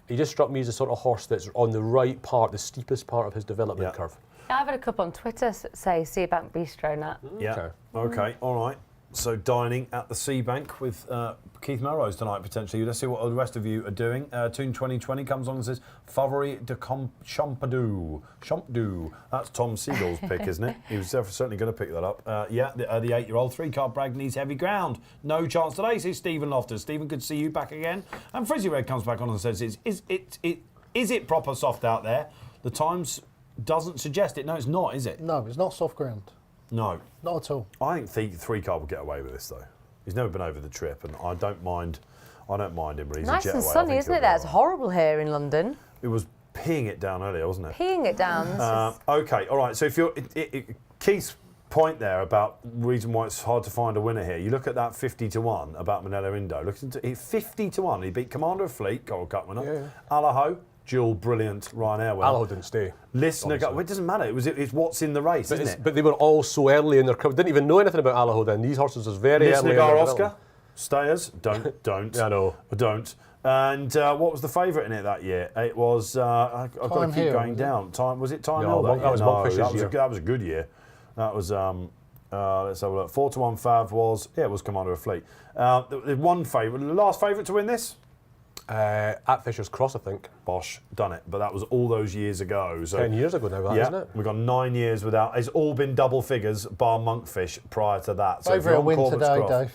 He just struck me as the sort of horse that's on the right part, the steepest part of his development curve. Yeah, I've had a couple on Twitter say Seabank Bistro, Nat. Yeah. Okay. All right. So dining at the Seabank with Keith Melrose tonight potentially. Let's see what the rest of you are doing. Toon 2020 comes on and says Favori de Champdou. That's Tom Siegel's pick, isn't it? He was certainly going to pick that up. Yeah, the 8-year-old 3-card Bragg needs heavy ground. No chance today, says Stephen Loftus. Stephen, good to see you back again. And Frizzy Red comes back on and says, is it proper soft out there? The Times doesn't suggest it. No, it's not, is it? No, it's not soft ground. No. Not at all. I think 3-card will get away with this, though. He's never been over the trip, and I don't mind him. But he's Nice a jet and away. sunny, isn't it? It's horrible here in London. It was peeing it down earlier, wasn't it? Peeing it down. Okay, all right. So if you're Keith's point there about reason why it's hard to find a winner here. You look at that 50-1 about Manila Indo. Look into 50-1. He beat Commander of Fleet, Gold Cup winner. Allaho. Dual brilliant Ryanair winner. Allaho didn't stay. Listener, well, it doesn't matter. It's what's in the race, isn't it? But they were all so early in their career. Didn't even know anything about Allaho then. These horses was very early. Listener, Oscar. Stayers. Don't. I know. Don't. And what was the favourite in it that year? It was. I've got to keep going down. Was it Time Hill? That was Monkfish's year. That was a good year. That was. Let's have a look. 4-1 Fav was. Yeah, it was Commander of Fleet. The one favourite. The last favourite to win this. At Fisher's Cross, I think. Bosh, done it. But that was all those years ago. So 10 years ago now, isn't it? We've got 9 years without. It's all been double figures, bar Monkfish prior to that. So Favourite win today, Dave.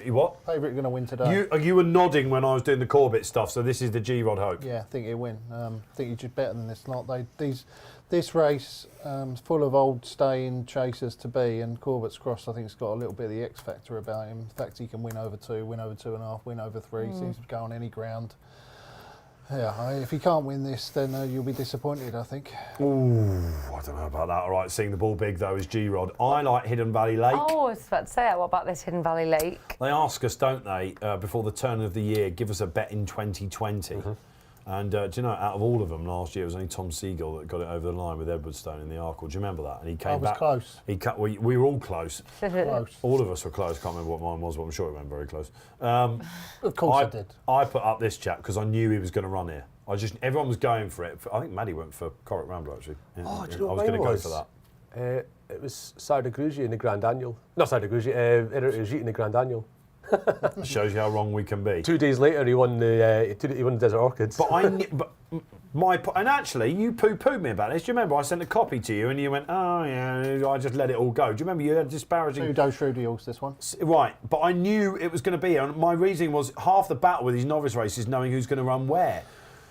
You what? Favourite going to win today. You were nodding when I was doing the Corbett stuff, so this is the G-Rod hope. Yeah, I think he'll win. I think he's just better than this lot. This race is full of old staying chasers to be, and Corbett's Cross I think has got a little bit of the X factor about him. The fact he can win over 2, win over 2.5, win over 3, seems to go on any ground. Yeah, if he can't win this, then you'll be disappointed, I think. Ooh, I don't know about that. All right, seeing the ball big, though, is G-Rod. I like Hidden Valley Lake. Oh, I was about to say that. What about this Hidden Valley Lake? They ask us, don't they, before the turn of the year, give us a bet in 2020. And do you know, out of all of them last year, it was only Tom Siegel that got it over the line with Edwardstone in the Arkle. Do you remember that? And he came back. Close. We were all close. Close. All of us were close. Can't remember what mine was, but I'm sure it went very close. Of course I did. I put up this chap because I knew he was going to run here. Everyone was going for it. I think Maddie went for Corrick Rambler, actually. Do you know I was what going to go was? for that. It was Sarda Grugy in the Grand Annual. Not Sarda Grugy, Eritigiit in the Grand Annual. Shows you how wrong we can be. 2 days later, he won the Desert Orchids. And actually, you poo-pooed me about this. Do you remember I sent a copy to you and you went, oh yeah, I just let it all go. Do you remember you had disparaging? Pseudo Shrewdy horse, this one. Right, but I knew it was going to be, and my reasoning was half the battle with these novice races knowing who's going to run where.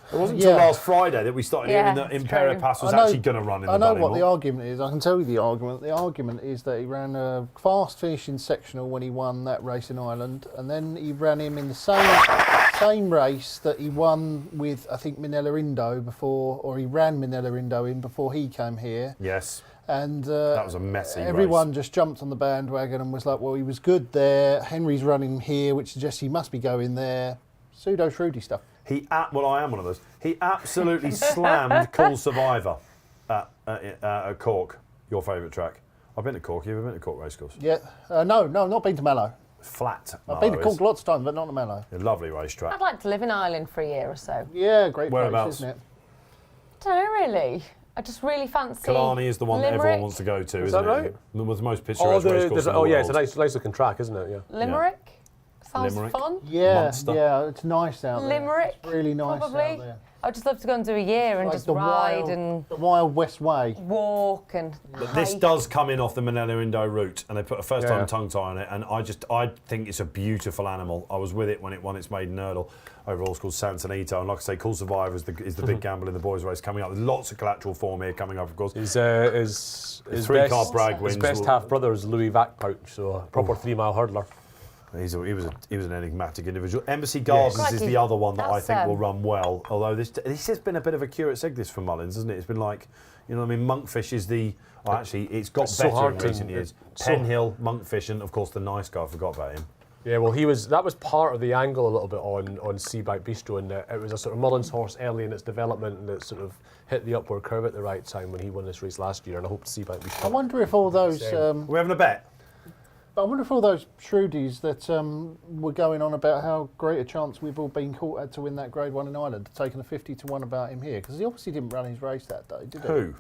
It wasn't until last Friday that we started hearing that Impera Pass was actually going to run in the I know what the argument is. I can tell you the argument. The argument is that he ran a fast finishing sectional when he won that race in Ireland, and then he ran him in the same race that he won with, I think, Manila Indo before, or he ran Manila Indo in before he came here. Yes. And that was a messy everyone race. just jumped on the bandwagon and was like, well, he was good there. Henry's running here, which suggests he must be going there. Pseudo Shrewdy stuff. I am one of those. He absolutely slammed Cool Survivor at Cork, your favourite track. I've been to Cork. You ever been to Cork Racecourse? Yeah. No, not been to Mallow. Flat. I've been to Cork lots of times, but not to Mallow. A lovely racetrack. I'd like to live in Ireland for a year or so. Yeah, great Whereabouts? place, isn't it? I don't know, really. I just really fancy Killarney is the one that Limerick. everyone wants to go to, isn't that right? It? Was the most picturesque racecourse in the world. Yeah, it's a nice looking track, isn't it? Yeah. Limerick? Sounds Limerick. fun. Yeah, Munster. yeah, it's nice out there. Limerick, It's really nice probably. out there. I'd just love to go and do a year and Like just ride and the Wild West Way. walk and But this hike. does come in off the Manila Indo route, and they put a first-time tongue tie on it, and I think it's a beautiful animal. I was with it when it won its maiden hurdle over all called Santanito, and like I say, Cool Survivor is the big gamble in the boys' race coming up. There's lots of collateral form here coming up, of course. His 3-card Bragg wins. His best half brother is Louis Vacpouch, so a proper 3-mile hurdler. He was an enigmatic individual. Embassy Gardens is the other one that I think will run well. Although this has been a bit of a curate's egg this for Mullins, hasn't it? It's been like, you know what I mean, Monkfish is the... Well, actually, it's got better in recent years. Penhill, Monkfish, and of course the nice guy, I forgot about him. Yeah, well, that was part of the angle a little bit on Seabike Bistro, and it was a sort of Mullins horse early in its development, and it sort of hit the upward curve at the right time when he won this race last year, and I hope Seabike Bistro... I wonder if all those... We're having a bet. I wonder if all those shrewdies that were going on about how great a chance we've all been caught had to win that Grade 1 in Ireland, taking a 50-1 about him here, because he obviously didn't run his race that day, did he? Who?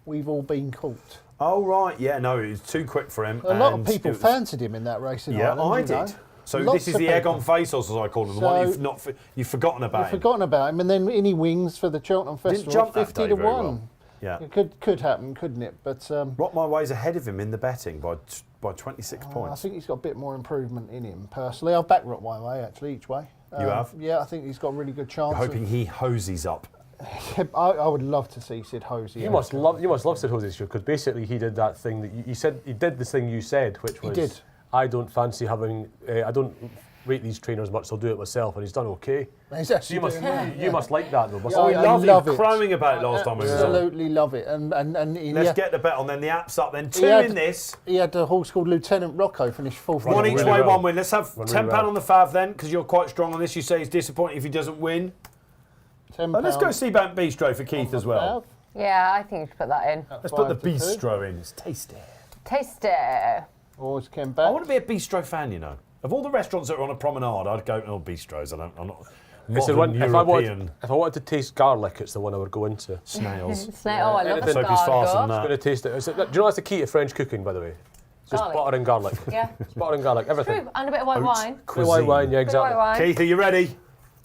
We've all been caught. Oh, right. Yeah, no, it was too quick for him. A lot of people fancied him in that race in Ireland. I you know. did. So Lots this is of the egg people. on face horse, as I call him, the one you've forgotten about. You've forgotten about him, and then in he wings for the Cheltenham Festival, jump that day 50-1. very well. Yeah. It could happen, couldn't it? But Rock My Way's ahead of him in the betting by 26 I points. think he's got a bit more improvement in him, personally. I've backed Rock My Way, actually, each way. You have? Yeah, I think he's got a really good chance. Hoping he hosies up. I would love to see Sid Hosey. You must love Sid Hosey's show, because basically he did that thing that you said. He did the thing you said, which was, He did. I don't fancy having. I don't rate these trainers much, so I'll do it myself, and he's done okay. He's So actually you must doing well, you must like that though. Must Yeah, We you? I love him it. crowing about it last time we was on. Absolutely love it. And Let's get the bet on, then the app's up, then two had- in this. He had a horse called Lieutenant Rocco finish fourth. One Running each really way, well. one win. Let's have Running £10 really well. on the fav then, because you're quite strong on this. You say he's disappointed if he doesn't win. £10 Let's go Seabank Bistro for Keith as well. Yeah, I think you should put that in. Let's put the 5 to 2. bistro in. It's tasty. Tasty. Always came I back. want to be a bistro fan, you know. Of all the restaurants that are on a promenade, I'd go to bistros. I'm not It's the modern one, if European I wanted to taste garlic, it's the one I would go into. snails. Snake. Oh, I love a Soap is fast on scargot. that. I'm going to taste it. Do you know that's the key to French cooking, by the way? Just Garlic. butter and garlic. Yeah. Just butter and garlic, everything. True, and a bit of white wine. Bit of white wine, yeah, Bit of white exactly. wine. Keith, are you ready?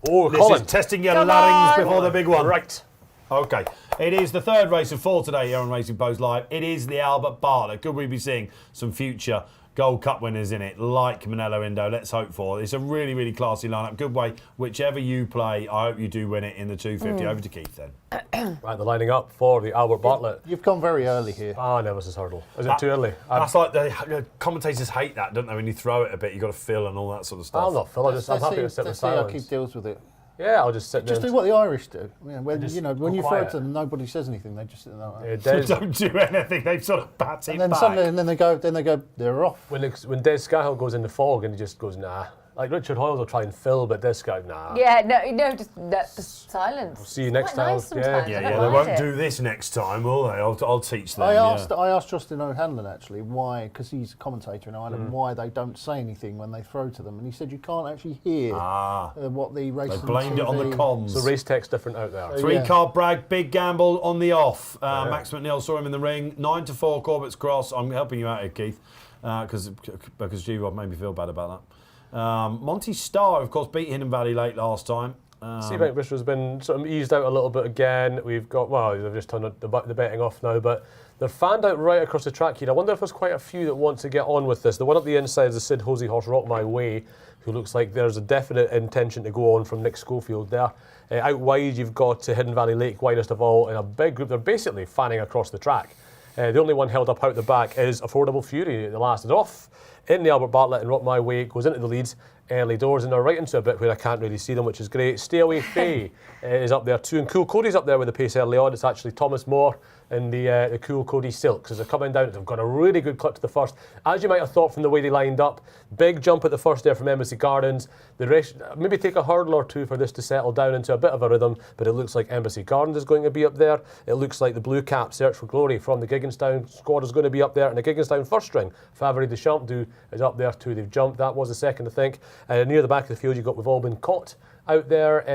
Oh, This Colin. is testing your Come larynx on. before the big one. Right. Okay. It is the third race of 4 today here on Racing Post Live. It is the Albert Bartlett. Could we be seeing some future Gold Cup winners in it, like Manello Indo? Let's hope for. It's a really, really classy lineup. Good way. Whichever you play, I hope you do win it in the 250. Over to Keith then. Right, they're lining up for the Albert Bartlett. You've gone very early here. Ah, Nemesis hurdle. Is it too early? That's like the commentators hate that, don't they? When you throw it a bit, you've got to fill and all that sort of stuff. I'll not fill. I'm happy to sit in Let's see how silence. Keith deals with it. Yeah, I'll just sit there. Just do what the Irish do. Yeah, when Just when go you throw quiet. it to them, nobody says anything. They just sit there. Like that. Des, Don't do anything. They've sort of bat it And then back. suddenly, and then they go, they're off. when Des Scahill goes in the fog and he just goes, nah. Like Richard Hoyle will try and fill, but Des Scahill, nah. Yeah, no, just silence. See you next Quite time. nice sometimes. Yeah, I yeah, don't they mind won't it. do this next time, will they? I'll teach them. I yeah. asked Justin O'Hanlon actually why, because he's a commentator in Ireland, why they don't say anything when they throw to them, and he said you can't actually hear what the racing. They blamed it on the comms. So race tech's different out there. Three-card Bragg, big gamble on the off. Max McNeil saw him in the ring. 9-4 Corbett's Cross. I'm helping you out here, Keith, because G-Rod made me feel bad about that. Monty Starr, of course, beat Hidden Valley late last time. Seabank Bristol's been sort of eased out a little bit again. We've got, well, they've just turned the betting off now, but they're fanned out right across the track here. I wonder if there's quite a few that want to get on with this. The one up the inside is the Sid Hosey horse, Rock My Way, who looks like there's a definite intention to go on from Nick Schofield there. Out wide, you've got Hidden Valley Lake, widest of all, in a big group. They're basically fanning across the track. The only one held up out the back is Affordable Fury. The last is off in the Albert Bartlett, and Rock My Way goes into the leads early doors, and they're right into a bit where I can't really see them, which is great. Stay Away Faye is up there too, and Cool Cody's up there with the pace early on. It's actually Thomas Moore and the Cool Cody Silks as they're coming down. They've got a really good clip to the first, as you might have thought from the way they lined up. Big jump at the first there from Embassy Gardens. The rest maybe take a hurdle or two for this to settle down into a bit of a rhythm, but it looks like Embassy Gardens is going to be up there. It looks like the Blue Cap Search for Glory from the Gigginstown squad is going to be up there, and the Gigginstown first string Favre de Champdu is up there too. They've jumped. That was the second, I think. Near the back of the field, you've got We've All Been Caught out there,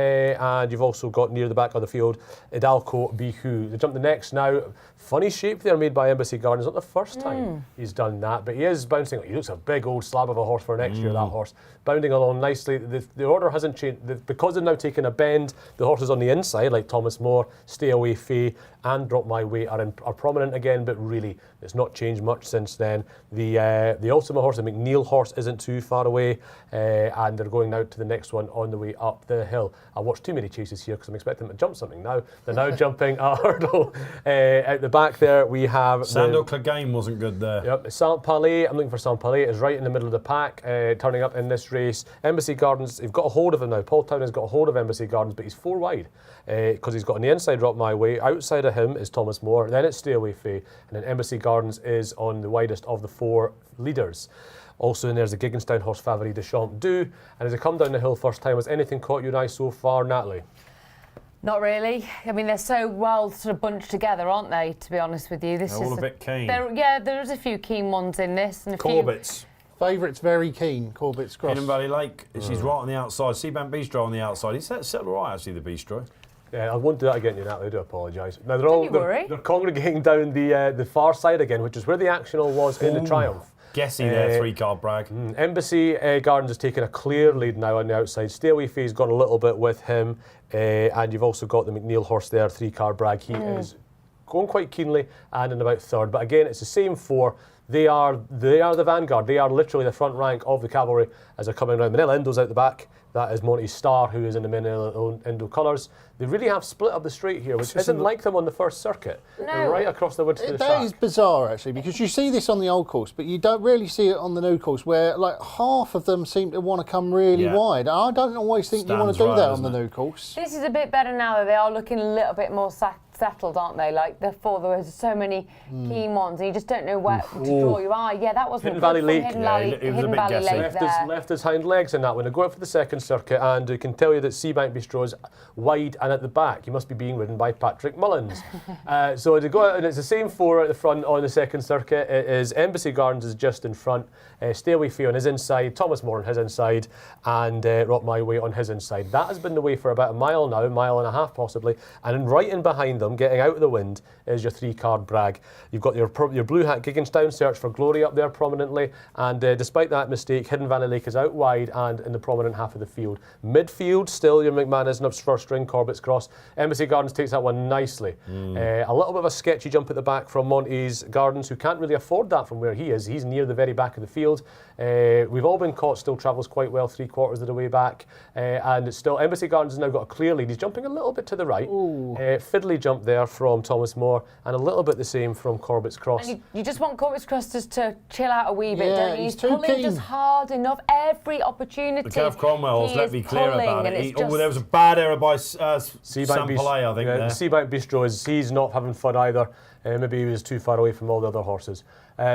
and you've also got near the back of the field Idalco Bihu. They jump the next now. Funny shape there made by Embassy Gardens. Not the first time he's done that, but he is bouncing. He looks a big old slab of a horse for next year, that horse. Bounding along nicely. The order hasn't changed. Because they've now taken a bend, the horses on the inside, like Thomas Moore, Stay Away Faye, and Drop My Way, are prominent again, but really, it's not changed much since then. The Ultima horse, the McNeil horse, isn't too far away, and they're going now to the next one on the way up the hill. I watched too many chases here because I'm expecting them to jump something now. They're now jumping a hurdle. Out the back there, we have... Sandal Clegane wasn't good there. Yep, Saint Palais, I'm looking for Saint Palais, is right in the middle of the pack, turning up in this race. Embassy Gardens, they've got a hold of him now. Paul Town has got a hold of Embassy Gardens, but he's 4 wide, because he's got on the inside Drop My Way. Outside of him is Thomas Moore, then it's Stay Away Faye, and then Embassy Gardens is on the widest of the 4 leaders. Also in there's the Gigginstown horse Favre de Champdu, and as they come down the hill first time, has anything caught your eye so far, Natalie? Not really. I mean, they're so well sort of bunched together, aren't they, to be honest with you? This They're all a bit keen. Yeah, there's a few keen ones in this. And a Corbett's. Favourites very keen, Corbett's Cross. Hidden Valley Lake, she's right on the outside. Seabank Bistro on the outside. He's settled all right, actually, the Bistro. Yeah, I won't do that again, Natalie. I do apologise. Now they're congregating down the far side again, which is where the action all was in the Triumph. Guessing there, 3-card brag. Embassy Gardens has taken a clear lead now on the outside. Stay Away Fee's gone a little bit with him, and you've also got the McNeil horse there, 3-card brag. He is going quite keenly and in about third. But again, it's the same 4. They are the vanguard. They are literally the front rank of the cavalry as they're coming around. Manila Indo's out the back. That is Monty's Star, who is in the Manila Indo colours. They really have split up the straight here, which isn't like them on the first circuit. No. They're right across the width of the track. That is bizarre, actually, because you see this on the old course, but you don't really see it on the new course, where like half of them seem to want to come really wide. I don't always think you want to do that on the new course. This is a bit better now that they are looking a little bit more settled, aren't they? Like before, there was so many keen ones, and you just don't know where to draw your eye. Yeah, that wasn't Hidden Valley Lake. Hidden Valley Lake there. Left his hind legs in that one. They go out for the second circuit, and we can tell you that Seabank Bistro is wide and at the back. He must be being ridden by Patrick Mullins. So they go out, and it's the same 4 at the front on the second circuit. It is Embassy Gardens is just in front, Stay Away Fee on his inside, Thomas More on his inside, and Rock My Way on his inside. That has been the way for about a mile now, a mile and a half possibly, and then right in behind them, getting out of the wind, is your 3-card brag. You've got your Blue Hat Gigginstown, Search for Glory up there prominently, and despite that mistake, Hidden Valley Lake is out wide and in the prominent half of the field. Midfield, still your McManus and first string, Corbett's Cross. Embassy Gardens takes that one nicely. A little bit of a sketchy jump at the back from Monty's Gardens, who can't really afford that from where he is. He's near the very back of the field. We've all been caught, still travels quite well 3/4 of the way back, and it's still Embassy Gardens has now got a clear lead. He's jumping a little bit to the right. Fiddly jump there from Thomas More, and a little bit the same from Corbett's Cross. And you just want Corbett's Cross just to chill out a wee bit, Yeah, don't you? he's He's too pulling keen. just hard enough, every opportunity. The Kev Cromwell's, let's be clear about it. Just... there was a bad error by Seabank Sampalay, I think. the Seabank Bistro he's not having fun either. Maybe he was too far away from all the other horses.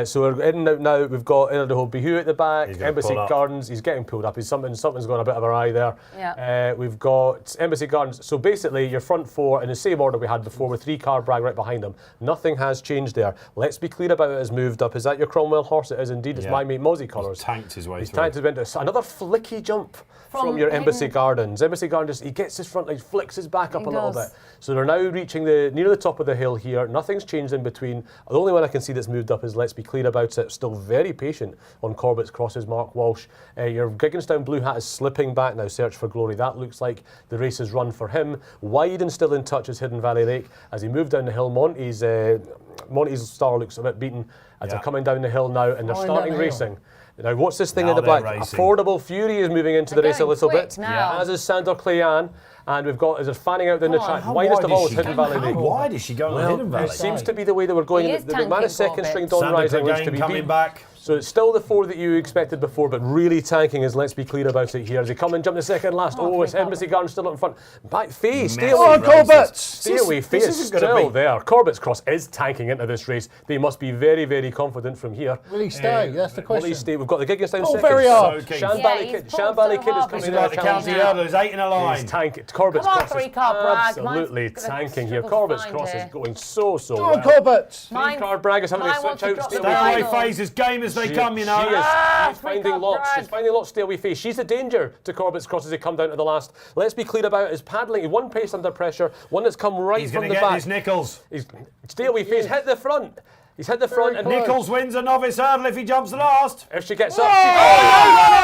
So we're in and out now. We've got Idaho Bihu at the back. Embassy Gardens, he's getting pulled up. Something's got a bit of an eye there. Yeah. We've got Embassy Gardens. So basically, your front 4 in the same order we had before with 3-card brag right behind them. Nothing has changed there. Let's be clear about it. Has moved up. Is that your Cromwell horse? It is indeed. It's My Mate Mozzie colours. He's tanked his way He's through. tanked his way into another flicky jump from your Embassy Gardens. Embassy Gardens, he gets his front leg, flicks his back up a little bit. So they're now reaching near the top of the hill here. Nothing's changed in between. The only one I can see that's moved up is Let's Be Clear About It. Still very patient on Corbett's Cross's Mark Walsh. Your Gigginstown Blue Hat is slipping back now. Search for Glory. That looks like the race is run for him. Wide and still in touch is Hidden Valley Lake. As he moved down the hill, Monty's Star looks a bit beaten as they're coming down the hill now, and they're starting racing. Now, what's this thing Now in the back? racing. Affordable Fury is moving into the race a little bit, now. as is Sandor Clean. And we've got, as they're fanning out down the track, widest of all is Hidden Valley Lake. How wide is she going on Hidden Valley? It seems to be the way they were going. He is The McManus second string Don Sandor Rising looks to Clegane be coming deep. back. So it's still the 4 that you expected before, but really tanking is Let's Be Clear About It here. As they come and jump the second last. It's Embassy Gardens still up in front. Back Fee, stay away. Corbett! Stay away, Fee is still there. Corbett's Cross is tanking into this race. They must be very, very confident from here. Will he stay? That's the question. Will he stay? We've got the Gigginstown second. Very hard. So Shambally Kid is coming This is in. like the county hurdle. There's 8 in a line. He's tanking. Corbett's Come on, Cross is 3-card brag. absolutely Mine's gonna tanking here. struggle to Corbett's find Cross it. is going so Come on, well. Corbett! 3-card brag is having to mine wants switch to out. drop Stay the Stay away. away phase as game as they come, you know. She's finding lots. She's finding lots. Stay away face. She's a danger to Corbett's Cross as they come down to the last. Let's be clear about it. Is paddling. One pace under pressure. One that's come right He's from going to the get back. his Nichols. Stay away face. Hit the front. He's hit the front. And Nichols wins a novice hurdle if he jumps the last. if she gets up,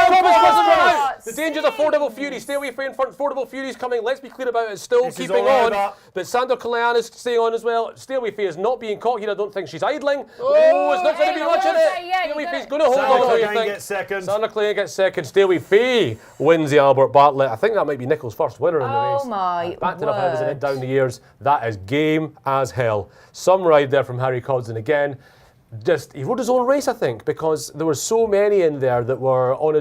Corbett's Cross is out. The danger's Affordable Fury. Stay away from front. Affordable Fury's coming. Let's be clear about it. It's still This is keeping all on. over. But Sandor Clean is staying on as well. Stay away Fee is not being caught here. I don't think she's idling. Oh, it's not going to be much in it. Stay away Fee's going to hold Sandor on. Clegane gets second. Sandor Clean gets second. Stay away Fee wins the Albert Bartlett. I think that might be Nichols' first winner in the race. Oh my Back to the head as it word. down the years. That is game as hell. Some ride there from Harry Cobden again. Just he rode his own race, I think, because there were so many in there that were on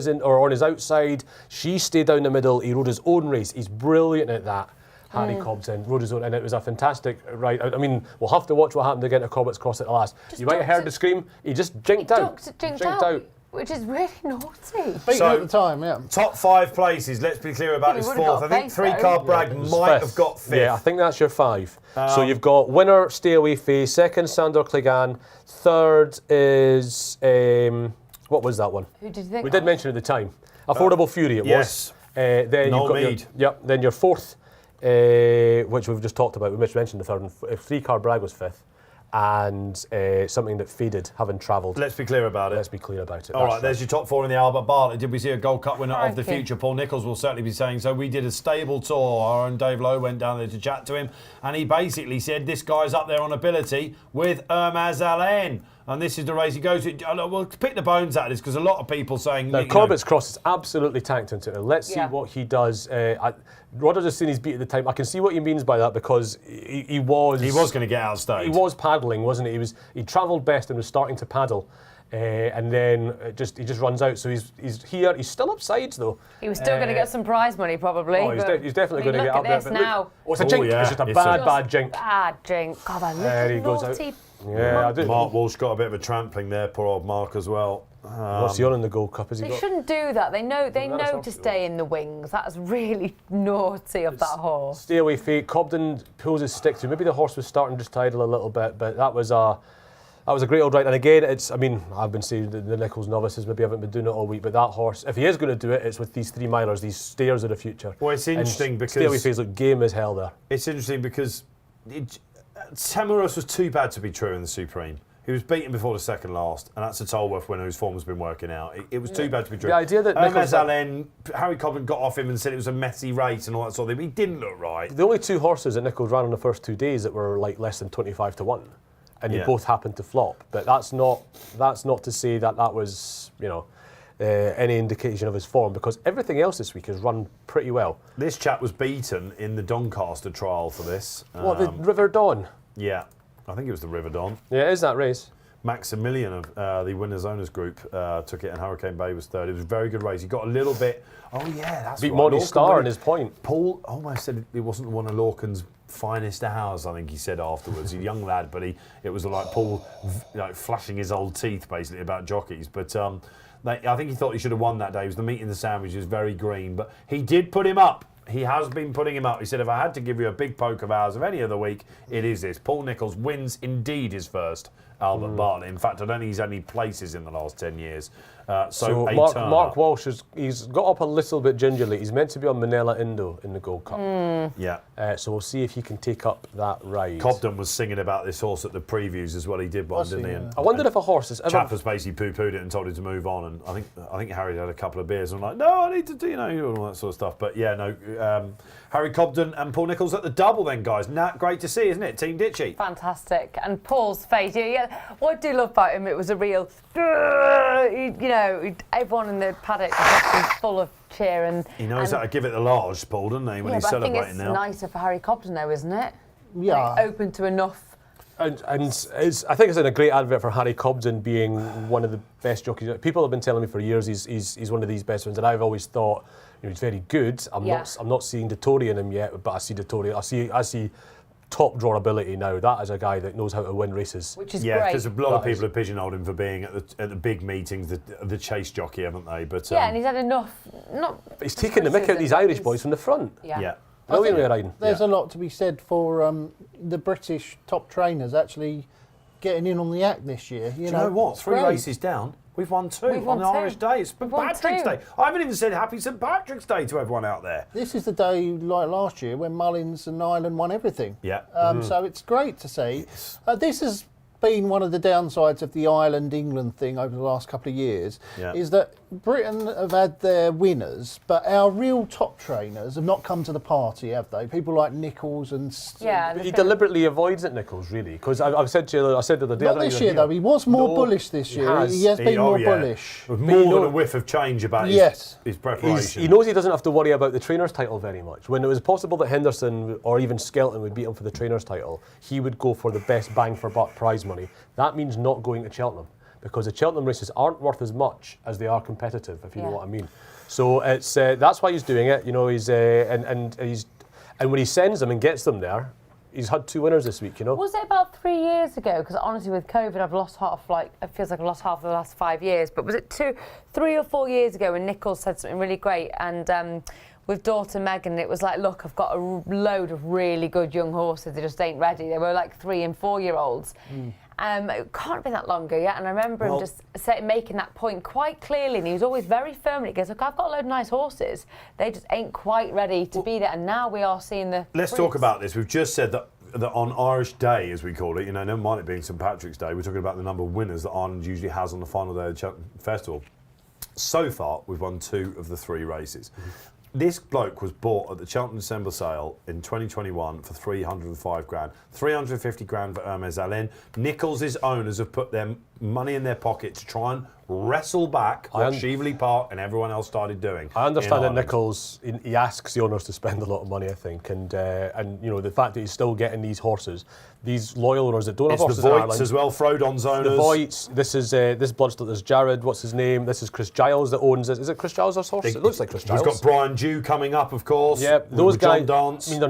his outside. She stayed down the middle. He rode his own race. He's brilliant at that. Harry Cobden rode his own, and it was a fantastic ride. I mean, we'll have to watch what happened again to Corbett's Cross at the last. You might have heard the scream. He just jinked out. Jinked out. Which is really naughty. Beaten at the time, yeah. Top 5 places. Let's be clear about He this would've fourth. got I think fifth, though. 3-card brag might have got 5th. Yeah, I think that's your 5. So you've got winner, Stay Away Fee. Second, Sandor Clegane. Third is What was that one? Who did you think? We did mention at the time. Affordable Fury, it yes. was. Then Noel you've got Mead. then your fourth, which we've just talked about. We mentioned the third one. Three Car Bragg was fifth. And something that faded, having travelled. Let's be clear about it. Let's be clear about it. All right, there's your top four in the Albert Bartlett. Did we see a Gold Cup winner of the Okay. future? Paul Nicholls will certainly be saying so. We did a stable tour. Our own Dave Lowe went down there to chat to him, and he basically said this guy's up there on ability with Allen. And this is the race he goes to. We'll pick the bones out of this because a lot of people saying... Now, Corbett's Cross is absolutely tanked into it. Let's see what he does. Rodgers has seen his beat at the time. I can see what he means by that because he was... He was going to get outstayed. He was paddling, wasn't he? He travelled best and was starting to paddle. And then he just runs out. So he's here. He's still up sides, though. He was still going to get some prize money, probably. Oh, he's definitely going to get up there. Look at this now. It's a jink. yeah. It's just a It's bad jink. Bad jink. God, that There he little goes out. naughty. Yeah, I do. Mark Walsh got a bit of a trampling there, poor old Mark as well. What's he on in the Gold Cup? Has he They got? shouldn't do that. They know that's to stay in the wings. That's really naughty of that horse. Stay away feet. Cobden pulls his stick through. Maybe the horse was starting to just tidle a little bit, but that was a great old ride. And again, I've been saying the Nicholls novices maybe haven't been doing it all week, but that horse, if he is going to do it, it's with these 3 milers, these stairs of the future. Well, it's interesting and because... Stay away fees look game as hell there. It's interesting because Melrose was too bad to be true in the Supreme. He was beaten before the second last, and that's a Tolworth winner whose form has been working out. It was too bad to be true. The idea that Nicholls... Allen, Harry Cobden got off him and said it was a messy race and all that sort of thing. He didn't look right. The only 2 horses that Nicholls ran on the first 2 days that were like less than 25 to 1, and they both happened to flop. But that's not to say that was, any indication of his form, because everything else this week has run pretty well. This chap was beaten in the Doncaster trial for this. The River Dawn? Yeah, I think it was the River Don. Yeah, it is that race. Maximilian of the Winners Owners Group took it, and Hurricane Bay was third. It was a very good race. He got a little bit... Oh, yeah, that's Beat right. Monty Lorcan Starr in his point. Paul almost said it wasn't one of Lorcan's finest hours, I think he said afterwards. He's a young lad, but it was like Paul flashing his old teeth, basically, about jockeys. But I think he thought he should have won that day. It was the meat in the sandwich. He was very green. But he did put him up. He has been putting him up. He said, if I had to give you a big poke of hours of any other week, it is this. Paul Nicholls wins indeed his first Albert Bartlett. In fact, I don't think he's had any places in the last 10 years. So Mark Walsh, he's got up a little bit gingerly. He's meant to be on Manila Indo in the Gold Cup. Yeah. So we'll see if he can take up that ride. Cobden was singing about this horse at the previews as well. He did one, didn't he? Yeah. And I wondered if a horse has ever... Chap has basically poo-pooed it and told him to move on. And I think Harry had a couple of beers and I'm like, no, I need to do, all that sort of stuff. But yeah, no, Harry Cobden and Paul Nicholls at the double then, guys. Nat, great to see, isn't it? Team Ditchy. Fantastic. And Paul's face, what I do love about him, it was a real, everyone in the paddock was full of cheer. And He knows how to give it the large, Paul, doesn't he, when he's celebrating now? I think it's nicer for Harry Cobden, though, isn't it? Yeah. Open to enough. And I think it's a great advert for Harry Cobden being one of the best jockeys. People have been telling me for years he's one of these best ones, and I've always thought he's very good. I'm not seeing Dettori in him yet, but I see Dettori. I see top draw ability now. That is a guy that knows how to win races. Which is Yeah, great. because a lot of people have pigeonholed him for being at the big meetings, the chase jockey, haven't they? But and he's had enough. He's taking the mick out of these Irish boys from the front. yeah. Brilliant riding. There's a lot to be said for the British top trainers actually getting in on the act this year. Do you know what? 3 races down, we've won 2 We've won on the 2. Irish Day. It's St. We've won Patrick's 2. Day. I haven't even said Happy St. Patrick's Day to everyone out there. This is the day, like last year, when Mullins and Ireland won everything. Yeah. So it's great to see. This has been one of the downsides of the Ireland-England thing over the last couple of years, is that Britain have had their winners, but our real top trainers have not come to the party, have they? People like Nicholls and... He deliberately avoids it, Nicholls, really, because I've said to you, I said the other day... Not this year, though. He was more bullish this year. He has been more bullish. With more than a whiff of change about his preparation. He knows he doesn't have to worry about the trainer's title very much. When it was possible that Henderson or even Skelton would beat him for the trainer's title, he would go for the best bang for buck prize money. That means not going to Cheltenham, because the Cheltenham races aren't worth as much as they are competitive, if you know what I mean. So it's that's why he's doing it. He's and when he sends them and gets them there, he's had 2 winners this week. Was it about 3 years ago? Because honestly, with COVID, I've lost half. It feels like I've lost half of the last 5 years. But was it 3 or 4 years ago when Nicholls said something really great and? with daughter Megan, it was like, look, I've got a load of really good young horses. They just ain't ready. They were like 3 and 4 year olds. It can't have been that long ago yet, and I remember him just making that point quite clearly, and he was always very firm. He goes, look, I've got a load of nice horses. They just ain't quite ready to be there, and now we are seeing the Let's talk about this. We've just said that on Irish Day, as we call it, never mind it being St Patrick's Day, we're talking about the number of winners that Ireland usually has on the final day of the Cheltenham Festival. So far, we've won 2 of the 3 races. This bloke was bought at the Cheltenham December sale in 2021 for 305 grand. 350 grand for Hermes Allen. Nichols' owners have put their money in their pocket to try and wrestle back what Cheveley Park and everyone else started doing. I understand that Nichols, he asks the owners to spend a lot of money, I think, and the fact that he's still getting these horses, these loyal owners that don't have horses the in Voights Ireland. as well, Frodon's owners. The Voights, this is Bloodstock, there's Jared, what's his name? This is Chris Giles that owns it. Is it Chris Giles' horse? It looks like Chris Giles. We've got Brian Dew coming up, of course. Yeah, those guys, John Dance. I mean, they're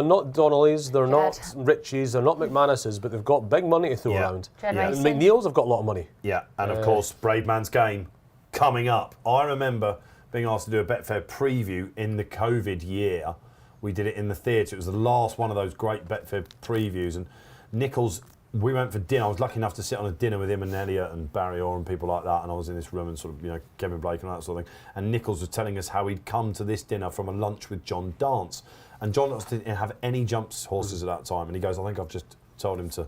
not Donnellys, they're not Richies, they're not McManus's, but they've got big money to throw around. And McNeil's have got a lot of money. Yeah, and of course, Brave Man's Game coming up. I remember being asked to do a Betfair preview in the COVID year. We did it in the theatre. It was the last one of those great Betfair previews. And Nichols, we went for dinner. I was lucky enough to sit on a dinner with him and Elliot and Barry Orr and people like that. And I was in this room and sort of, Kevin Blake and that sort of thing. And Nichols was telling us how he'd come to this dinner from a lunch with John Dance. And John Dance didn't have any jumps horses at that time. And he goes, I think I've just told him to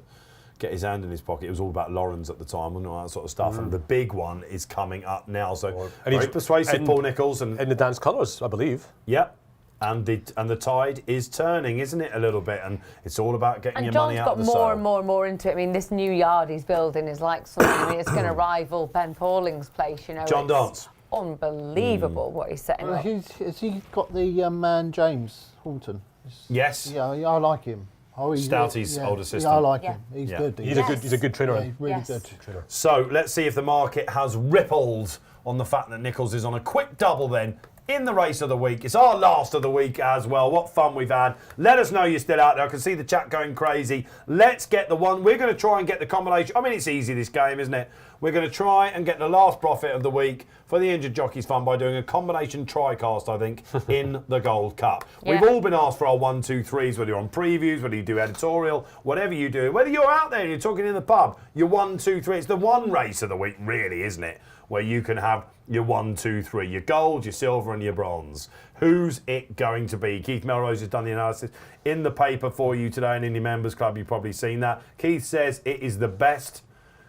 get his hand in his pocket. It was all about Laurens at the time and all that sort of stuff. And the big one is coming up now. So very persuasive, Paul Nichols. And in the dance colours, I believe. Yep. And the tide is turning, isn't it, a little bit? And it's all about getting your money out of the sale. And John's got more and more and more into it. I mean, this new yard he's building is like something it's going to rival Ben Pauling's place, John Dance. Unbelievable what he's setting up. Has he got the man James Horton? Yes. Yeah, I like him. Stoutie's older sister. Yeah, I like him. He's good. He's a good trainer. Yeah, he's really good. Trainer. So let's see if the market has rippled on the fact that Nichols is on a quick double then in the race of the week. It's our last of the week as well. What fun we've had. Let us know you're still out there. I can see the chat going crazy. Let's get the one. We're going to try and get the combination. I mean, it's easy, this game, isn't it? We're going to try and get the last profit of the week for the Injured Jockeys Fund by doing a combination tri-cast, I think, in the Gold Cup. Yeah. We've all been asked for our 1, 2, 3s, whether you're on previews, whether you do editorial, whatever you do, whether you're out there and you're talking in the pub, your 1, 2, 3. It's the one race of the week, really, isn't it? Where you can have your 1, 2, 3, your gold, your silver and your bronze. Who's it going to be? Keith Melrose has done the analysis in the paper for you today and in your members club. You've probably seen that. Keith says it is the best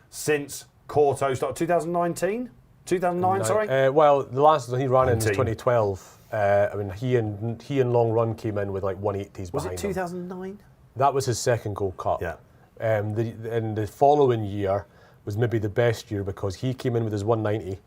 since Corto started. 2019? 2009, sorry? Well, the last one he ran in was 2012. I mean, he and Long Run came in with like 180s Was behind it 2009? him. That was his second Gold Cup. Yeah. And the following year was maybe the best year because he came in with his 190.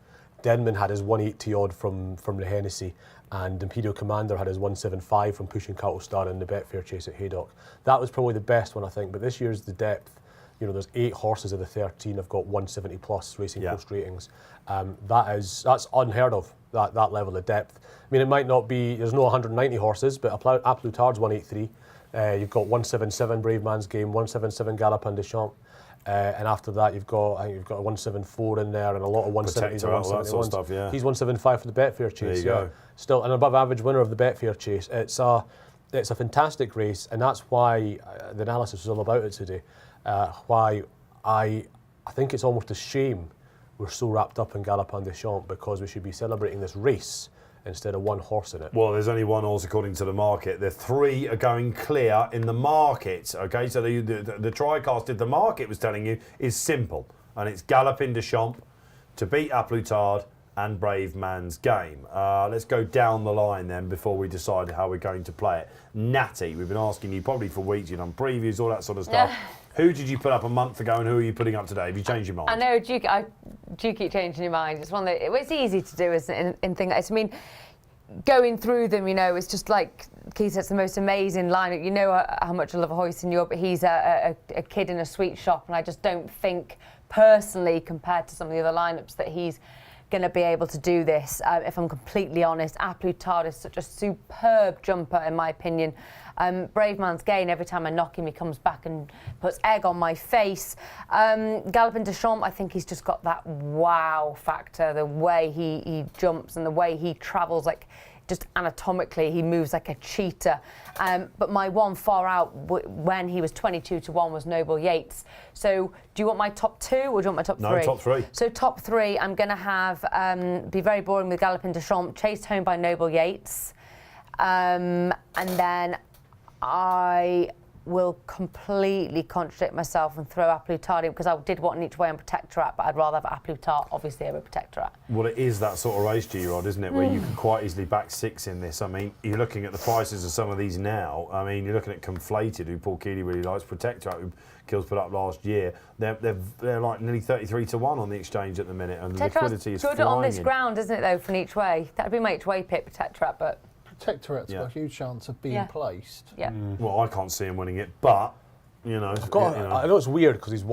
Denman had his 180 odd from the Hennessy, and Imperial Commander had his 175 from Pushing Cattle Star in the Betfair Chase at Haydock. That was probably the best one, I think. But this year's the depth. There's 8 horses of the 13 have got 170 plus Racing Post ratings. That's unheard of, that level of depth. I mean, it might not be, there's no 190 horses, but Aplutard's 183. You've got 177 Brave Man's Game, 177 Galopin de Champs. And after that, I think you've got a 174 in there and a lot of 170s and 171s. Sort of stuff, yeah. He's 175 for the Betfair Chase. There you go. Still an above average winner of the Betfair Chase. It's a fantastic race, and that's why the analysis was all about it today. Why I think it's almost a shame we're so wrapped up in Galopin des Champs because we should be celebrating this race instead of one horse in it. Well, there's only one horse according to the market. The 3 are going clear in the market. Okay, so the tri-casted the market was telling you is simple, and it's Galopin des Champs to beat Aplutard and Brave Man's Game. Let's go down the line then before we decide how we're going to play it. Natty, we've been asking you probably for weeks, you've done previews, all that sort of stuff. Who did you put up a month ago and who are you putting up today? Have you changed your mind? I know, I do keep changing your mind. It's one that it's easy to do, isn't it, in things like this. I mean, going through them, it's just like Keith said, it's the most amazing lineup. You know how much I love a hoist in Europe, but he's a kid in a sweet shop, and I just don't think, personally, compared to some of the other lineups, that he's going to be able to do this. If I'm completely honest, Aplutard is such a superb jumper, in my opinion. Brave Man's Gain, every time I knock him, he comes back and puts egg on my face. Galopin des Champs, I think he's just got that wow factor, the way he jumps and the way he travels. Like, just anatomically, he moves like a cheetah. But my one far out when he was 22 to 1 was Noble Yates. So do you want my top 2 or do you want my top 3? No, top 3. So top 3, I'm going to have, be very boring with Galopin de Champs, chased home by Noble Yates. And then I will completely contradict myself and throw A Plus Tard in, because I did want an each way on Protectorat, but I'd rather have A Plus Tard, obviously, over Protectorat. Well, it is that sort of race, G-Rod, isn't it, where you can quite easily back 6 in this. I mean, you're looking at the prices of some of these now. I mean, you're looking at Conflated, who Paul Keeley really likes, Protectorat, who Kills put up last year. They're like nearly 33 to 1 on the exchange at the minute, and the liquidity is flying good on this in. ground, isn't it, though, for an each way? That'd be my each way pick, Protectorat, but... Protectorat's got a huge chance of being placed. Yeah. Well, I can't see him winning it, but, you know... I know it's weird because he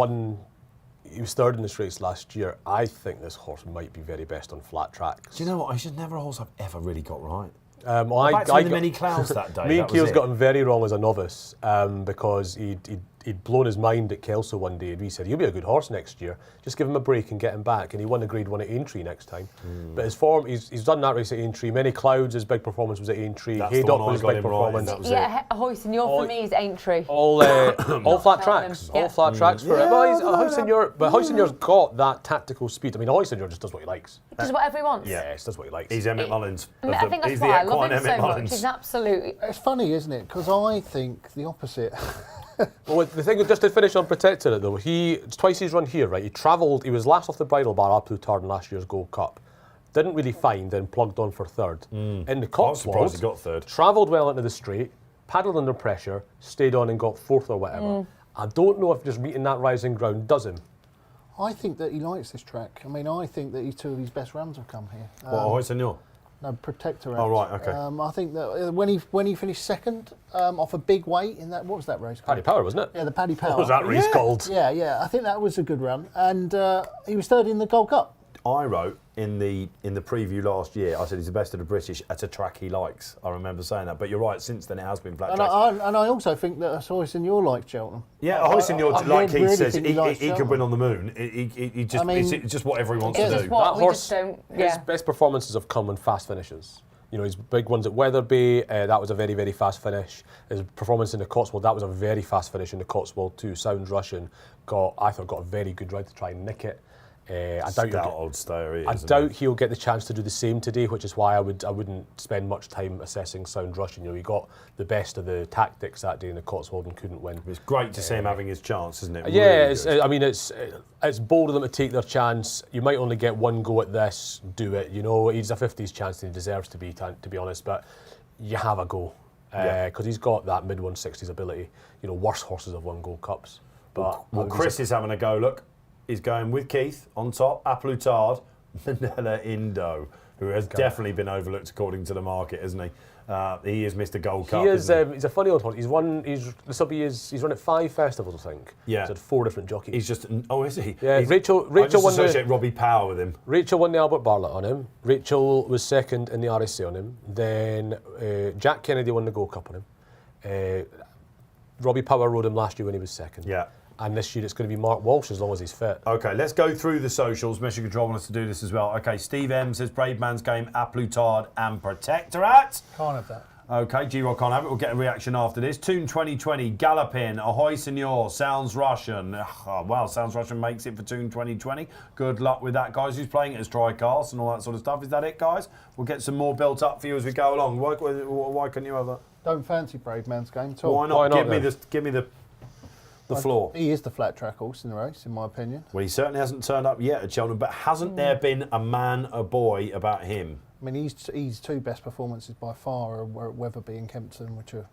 was third in this race last year. I think this horse might be very best on flat tracks. Do you know what? He's just never a horse I've ever really got right. I got the many clouds that day. Me and Keel's got him very wrong as a novice because he'd blown his mind at Kelso one day, and we said he'll be a good horse next year. Just give him a break and get him back. And he won a Grade 1 at Aintree next time. But his form, he's done that race at Aintree. Many Clouds, his big performance was at Aintree. Haydock was his big performance. Yeah, a Hoist and Your for me is Aintree. All flat tracks. All flat tracks for him. Well, Hoist and Your, but Hoist and Your's got that tactical speed. I mean, Hoist and Your just does what he likes. Does whatever he wants. Yeah, he does what he likes. He's Emmett Mullins. I think that's why I love him so much. He's absolutely... It's funny, isn't it? Because I think the opposite. Well, the thing, just to finish on Protectorate though, it's twice he's run here, right? He was last off the bridle bar A Plus Tard in last year's Gold Cup. Didn't really find, then plugged on for third. In the Cotswolds, he got third. Travelled well into the straight, paddled under pressure, stayed on and got fourth or whatever. I don't know if just meeting that rising ground does him. I think that he likes this track. I mean, I think that two of his best runs have come here. Hoist and Your? No, Protectorate. Oh, right, okay. I think that when he finished second off a big weight in that, what was that race called? Paddy Power, wasn't it? Yeah, the Paddy Power. What was that race called? Yeah, I think that was a good run. And he was third in the Gold Cup. I wrote in the preview last year, I said he's the best of the British at a track he likes. I remember saying that. But you're right, since then it has been flat tracks. And I also think that Hoist and Your like Cheltenham. Yeah, Hoist and Your, like Keith really says, he could win on the moon. He just, it's just whatever he wants to do. That horse, his best performances have come in fast finishes. You know, his big ones at Wetherby, that was a very, very fast finish. His performance in the Cotswold, that was a very fast finish in the Cotswold too. Sounds Russian, I thought got a very good ride to try and nick it. I doubt he'll get the chance to do the same today, which is why I wouldn't spend much time assessing Sound Russian. You know, he got the best of the tactics that day in the Cotswold and couldn't win. It's great to see him having his chance, isn't it? Yeah, really I mean, it's bold of them to take their chance. You might only get one go at this. Do it. You know, he's a 50s chance and he deserves to be honest. But you have a go because he's got that mid 160s ability. You know, worse horses have won Gold Cups. But Chris is having a go. Look. He's going with Keith on top, A Plus Tard, Manila Indo, who has definitely been overlooked according to the market, hasn't he? He is Mr. Gold Cup. He's a funny old horse. He's run at 5 festivals, I think. Yeah. He's had 4 different jockeys. He's just, is he? Yeah, Rachel I just won associate Robbie Power with him. Rachel won the Albert Bartlett on him. Rachel was second in the RSA on him. Then Jack Kennedy won the Gold Cup on him. Robbie Power rode him last year when he was second. Yeah. And this year it's going to be Mark Walsh as long as he's fit. OK, let's go through the socials. Mission Control wants to do this as well. OK, Steve M says Brave Man's Game, A Plus Tard and Protectorate. Can't have that. OK, G-Rock can't have it. We'll get a reaction after this. Toon 2020, Galopin, Ahoy Senor, Sounds Russian. Oh, wow, Sounds Russian makes it for Toon 2020. Good luck with that, guys. Who's playing it as Tricast and all that sort of stuff? Is that it, guys? We'll get some more built up for you as we go along. Why couldn't you have that? Don't fancy Brave Man's Game at all. Why not? Give me the floor. He is the flat track horse in the race, in my opinion. Well, he certainly hasn't turned up yet at Cheltenham, but hasn't there been a man, a boy about him? I mean, his 2 best performances by far are at Wetherby and Kempton, which are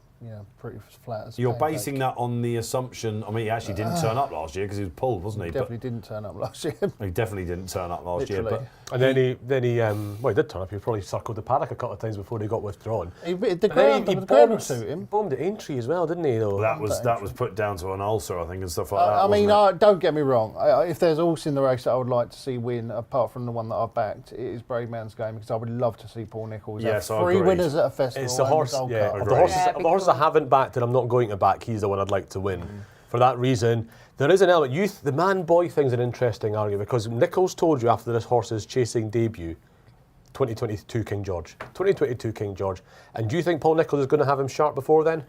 pretty flat. As You're basing that on the assumption. I mean, he actually didn't turn up last year because he was pulled, wasn't he? He definitely didn't turn up last year. He definitely didn't turn up last year. But and then he did turn up. He probably circled the paddock a couple of times before he got withdrawn. The ground suit him. He bombed at Aintree as well, didn't he? Though that was put down to an ulcer, I think, and stuff like that. I mean, don't get me wrong. If there's a horse in the race that I would like to see win, apart from the one that I've backed, it is Brave Man's Game, because I would love to see Paul Nicholls have 3 winners at a festival. It's the horse. Of the horses I haven't backed and I'm not going to back, he's the one I'd like to win. For that reason, there is an element. The man-boy thing's an interesting argument because Nicholls told you after this horse's chasing debut, 2022 King George. 2022 King George. And do you think Paul Nicholls is going to have him sharp before then?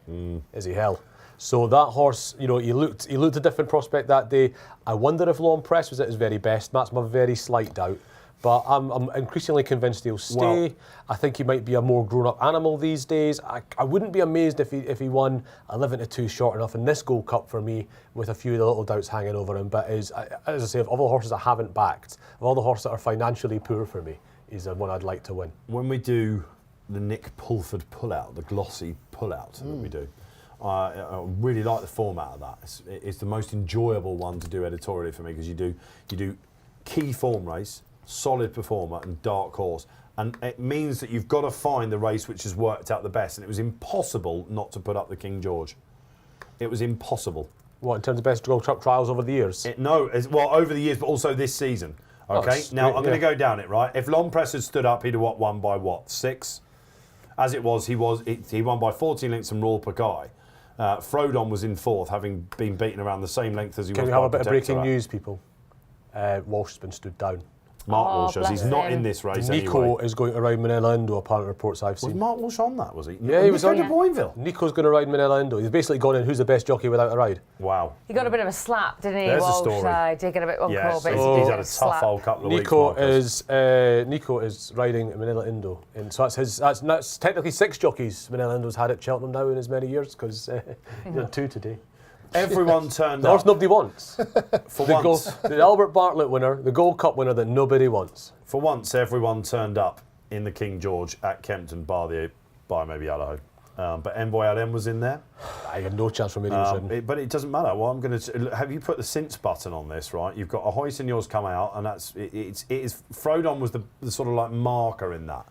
Is he hell? So that horse, you know, he looked a different prospect that day. I wonder if Long Press was at his very best. That's my very slight doubt. But I'm increasingly convinced he'll stay. Well, I think he might be a more grown-up animal these days. I wouldn't be amazed if he won 11-2 short enough in this Gold Cup for me, with a few of the little doubts hanging over him. But as I say, of all the horses I haven't backed, of all the horses that are financially poor for me, he's the one I'd like to win. When we do the Nick Pulford pullout, the glossy pullout that we do, I really like the format of that. It's the most enjoyable one to do editorially for me, because you do key form race, solid performer and dark horse, and it means that you've got to find the race which has worked out the best, and it was impossible not to put up the King George. It was impossible. What, in terms of best Gold Cup trials over the years? Well, over the years, but also this season. Okay, now I'm going to go down it, right? If Long Press had stood up, he'd have won by what, 6? As it was, he won by 14 lengths from Royal Pagaille. Frodon was in 4th, having been beaten around the same length as he was. Can we have a bit of breaking news, people? Walsh has been stood down. Mark Walsh, as he's not in this race Nico anyway. is going to ride Manila Indo, apparent reports I've seen. Was Mark Walsh on that, was he? Yeah, he was on Boinville. Nico's going to ride Manila Indo. He's basically gone in, who's the best jockey without a ride? Wow. He got a bit of a slap, didn't he? There's Walsh, the story. did get a bit Yes, but he's had a tough old couple of weeks. Nico is riding Manila Indo. And so that's technically 6 jockeys Manila Indo's had at Cheltenham now in as many years, because he had 2 today. Everyone turned The up. horse nobody wants. For once. The Albert Bartlett winner, the Gold Cup winner that nobody wants. For once, everyone turned up in the King George at Kempton, bar maybe Allaho. But Envoy Alem was in there. I had no chance for me to But it doesn't matter. Well, I'm going to have you put the since button on this, right? You've got a Hoist and yours come out, and it is Frodon was the sort of like marker in that.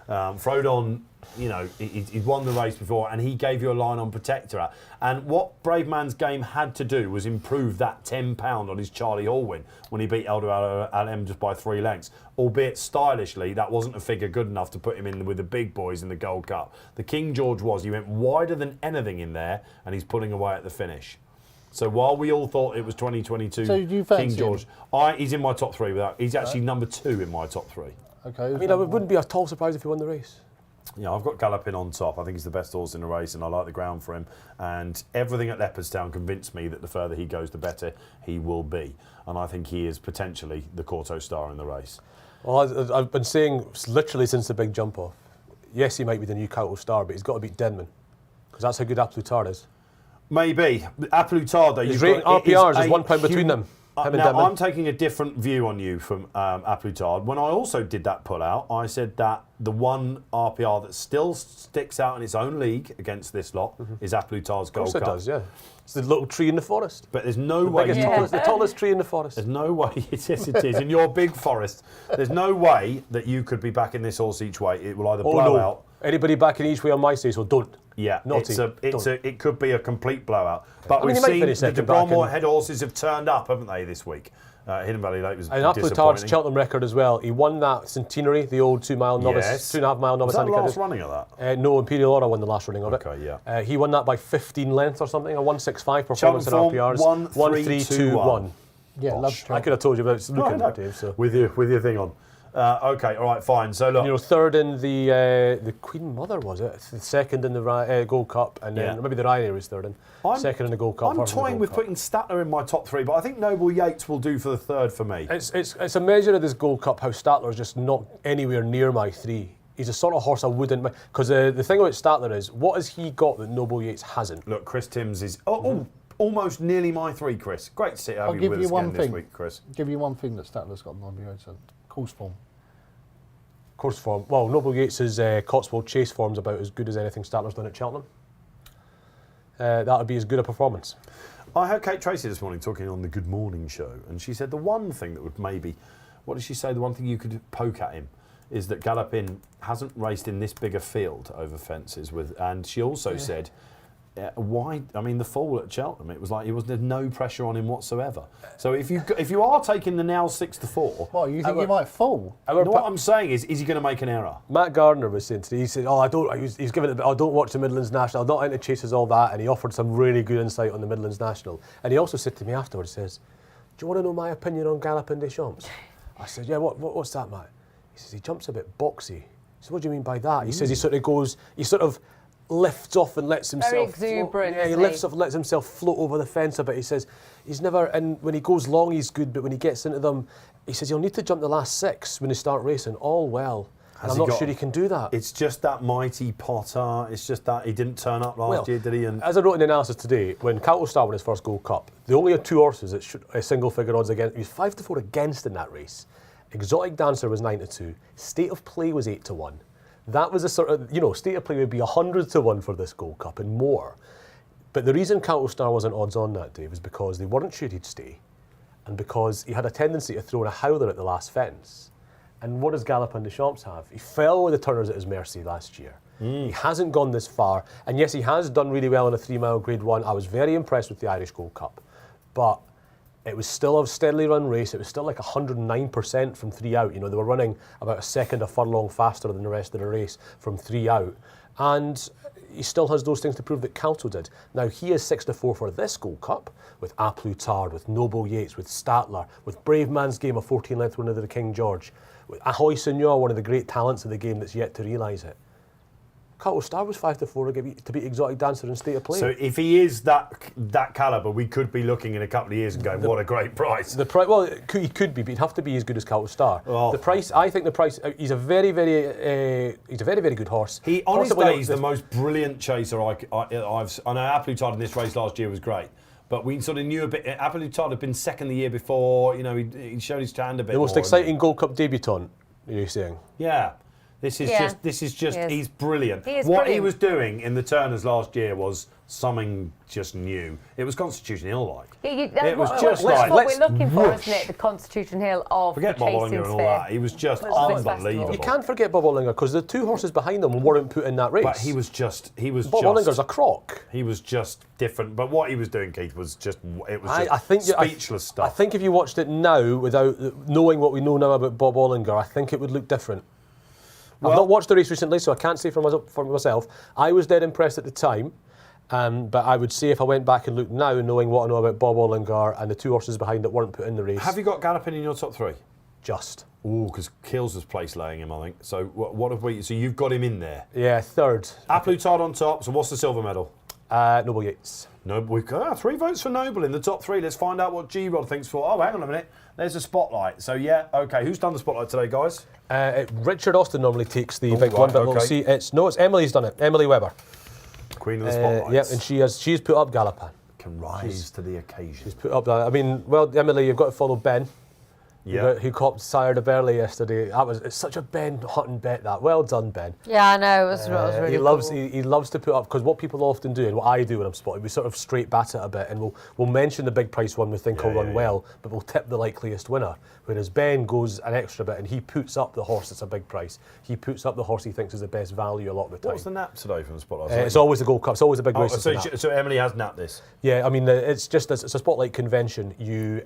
Frodon, you know, he'd won the race before, and he gave you a line on Protectorate. And what Brave Man's Game had to do was improve that £10 on his Charlie Hall win when he beat Elder Alem just by 3 lengths. Albeit stylishly, that wasn't a figure good enough to put him in with the big boys in the Gold Cup. The King George he went wider than anything in there, and he's pulling away at the finish. So while we all thought it was 2022 King George, he's in my top 3. He's actually number 2 in my top 3. Okay. I mean, I wouldn't be at all surprised if he won the race. Yeah, I've got Galopin on top. I think he's the best horse in the race, and I like the ground for him. And everything at Leopardstown convinced me that the further he goes, the better he will be. And I think he is potentially the Corto star in the race. Well, I've been saying literally since the big jump off, yes, he might be the new Corto star, but he's got to beat Denman, because that's how good Aplutard is. Maybe. Aplutard, though. His rating RPRs is £1 between them. Now, I'm taking a different view on you from Aplutard. When I also did that pull-out, I said that the one RPR that still sticks out in its own league against this lot is Aplutard's Gold Cup. Of course it does, yeah. It's the little tree in the forest. But there's no way... The tallest tree in the forest. There's no way... Yes, it is. In your big forest. There's no way that you could be backing this horse each way. It will either blow out... Anybody backing each way on my say, so don't. Yeah, Naughty. It could be a complete blowout. But we've seen the Bromore head horses have turned up, haven't they, this week? Hidden Valley Lake was disappointing. And Aplutard's Cheltenham record as well. He won that Centenary, the old 2-mile novice, 2.5 mile novice handicap. Was that the last running of that? No, Imperial Aura won the last running of it. Okay, yeah. He won that by 15 lengths or something, a 165 performance in RPRs. 1-3-2-1. Yeah, love I could have told you about it looking at Dave. So. With your thing on. Okay, all right, fine. So look, you know, 3rd in the Queen Mother, was it? 2nd in the Gold Cup, and then maybe the Ryanair was 3rd in. 2nd in the Gold Cup. I'm toying with putting Statler in my top 3, but I think Noble Yates will do for the 3rd for me. It's a measure of this Gold Cup how Statler's just not anywhere near my 3. He's a sort of horse I wouldn't, because the thing about Statler is, what has he got that Noble Yates hasn't? Look, Chris Timms is almost nearly my 3, Chris. Great to have you with us again this week, Chris. I'll give you one thing that Statler's got on the outside. Course form. Course form. Well, Noble Yates' Cotswold Chase form's about as good as anything Statler's done at Cheltenham. That would be as good a performance. I heard Kate Tracy this morning talking on the Good Morning Show, and she said the one thing that would maybe, what did she say, the one thing you could poke at him is that Galopin hasn't raced in this bigger field over fences and she also said, why? I mean, the fall at Cheltenham, it was like there's no pressure on him whatsoever. So if you are taking the now 6-4, what, you think he might fall? What I'm saying is he going to make an error? Matt Gardner was saying today, he said, he's given it, I don't watch the Midlands National, I'm not into chases, all that, and he offered some really good insight on the Midlands National. And he also said to me afterwards, he says, do you want to know my opinion on Galopin des Champs? I said, yeah, what's that, Matt? He says, he jumps a bit boxy. So what do you mean by that? He says he sort of lifts off and lets himself Very exuberant, float. Yeah, he lifts off and lets himself float over the fence a bit. He says he's never, and when he goes long he's good, but when he gets into them, he says he'll need to jump the last 6 when they start racing, all well. And I'm not sure he can do that. It's just that mighty Potter. It's just that he didn't turn up last year, did he? And as I wrote in the analysis today, when Cheltenham won his first Gold Cup, they only had 2 horses at single figure odds against. He was 5-4 against in that race. Exotic Dancer was 9-2. State of Play was 8-1. That was a sort of, State of Play would be 100-1 for this Gold Cup and more. But the reason Cheltenham wasn't odds on that day was because they weren't sure he'd stay, and because he had a tendency to throw in a howler at the last fence. And what does GALOPIN de CHAMPS have? He fell with the turners at his mercy last year. He hasn't gone this far. And yes, he has done really well in a 3-mile Grade 1. I was very impressed with the Irish Gold Cup. But it was still a steadily run race. It was still like 109% from 3 out. They were running about a second a furlong faster than the rest of the race from 3 out. And he still has those things to prove that Calto did. Now, he is 6-4 for this Gold Cup, with A Plus Tard, with Noble Yates, with Statler, with Brave Man's Game, a 14-length winner of the King George, with Ahoy Senor, one of the great talents of the game that's yet to realise it. Cheltenham was 5-4 to beat Exotic Dancer and State of Play. so if he is that calibre, we could be looking in a couple of years and going, what a great price. Well, he could be, but he'd have to be as good as Cheltenham. Well, the price, I think the price, he's a very, very good horse. He, on his day, he's the most brilliant chaser I know A Plus Tard in this race last year was great. But we sort of knew a bit. A Plus Tard had been second the year before. He showed his hand a bit. The most exciting Gold Cup debutant, you're saying? Yeah. This is just, he's brilliant. He is what brilliant. he was doing in the Turners last year was something just new. It was Constitution Hill like. It was just like, what we're looking for, isn't it? The Constitution Hill of forget the Bob chasing Ollinger and all sphere. that. He was just Well, unbelievable. You can't forget Bob Ollinger because the 2 horses behind him weren't put in that race. But Bob Ollinger's a crock. He was just different. But what he was doing, Keith, was just speechless stuff. I think if you watched it now without knowing what we know now about Bob Ollinger, I think it would look different. I've not watched the race recently, so I can't say for myself. I was dead impressed at the time, but I would say if I went back and looked now, knowing what I know about Bob Ollinger and the 2 horses behind that weren't put in the race. Have you got GALOPIN in your top 3? Just. Ooh, because Kills was place laying him, I think. So what have we? So you've got him in there. Yeah, 3rd. A Plus Tard on top. So what's the silver medal? Noble Yates. Noble, we've got 3 votes for Noble in the top 3. Let's find out what G-Rod thinks for. Oh, hang on a minute. There's a spotlight. So yeah, okay. Who's done the spotlight today, guys? Richard Austin normally takes the big one, but we'll see. It's Emily's done it. Emily Webber. Queen of the spotlights. Yeah, and she's put up GALOPIN. Can rise to the occasion. She's put up that. I mean, well, Emily, you've got to follow Ben. Yeah. Who copped Sire de Burley yesterday. It's such a Ben Hutton bet, that. Well done, Ben. Yeah, I know. It was really cool. He loves to put up, because what people often do, and what I do when I'm spotted, we sort of straight bat it a bit, and we'll mention the big price one we think will run well, but we'll tip the likeliest winner. Whereas Ben goes an extra bit, and he puts up the horse that's a big price. He puts up the horse he thinks is the best value a lot of the time. What's the nap today from the spotlight? It's always the Gold Cup. It's always a big race. So Emily has napped this. Yeah, I mean, it's a spotlight convention. You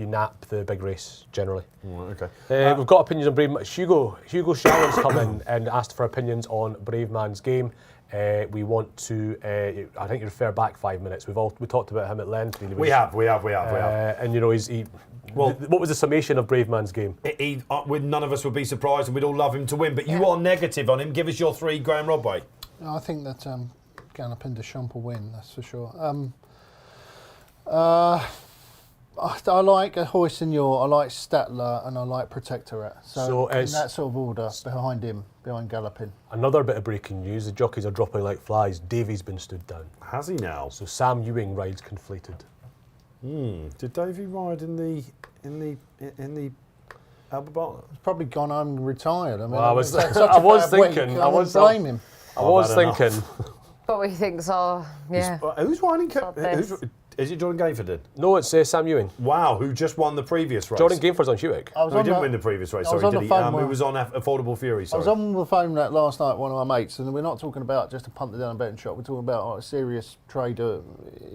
nap the big race generally. Okay. We've got opinions on Brave Man. Hugo Shallon's come in and asked for opinions on Brave Man's Game. We want to, I think you refer back 5 minutes. We talked about him at length. Really. We have. And what was the summation of Brave Man's Game? None of us would be surprised, and we'd all love him to win. But you are negative on him. Give us your 3, Graeme Rodway. I think that GALOPIN de CHAMPS will win. That's for sure. I like Ahoy Senor, I like Statler, and I like Protectorate. So in that sort of order, behind GALOPIN. Another bit of breaking news: the jockeys are dropping like flies. Davy's been stood down. Has he now? So Sam Ewing rides Conflated. Did Davy ride in the Albert Bartlett? He's probably gone home and retired. I mean, I was thinking. blame him. But we think so, yeah. Who's riding? Is it Jordan Gainford? No, it's Sam Ewing. Wow, who just won the previous race? Jordan Gainford's on Hewick. He didn't win the previous race, sorry, did he? He was on Affordable Fury, sorry. I was on the phone last night with one of my mates, and we're not talking about just a punter down a betting shop. We're talking about a serious trader,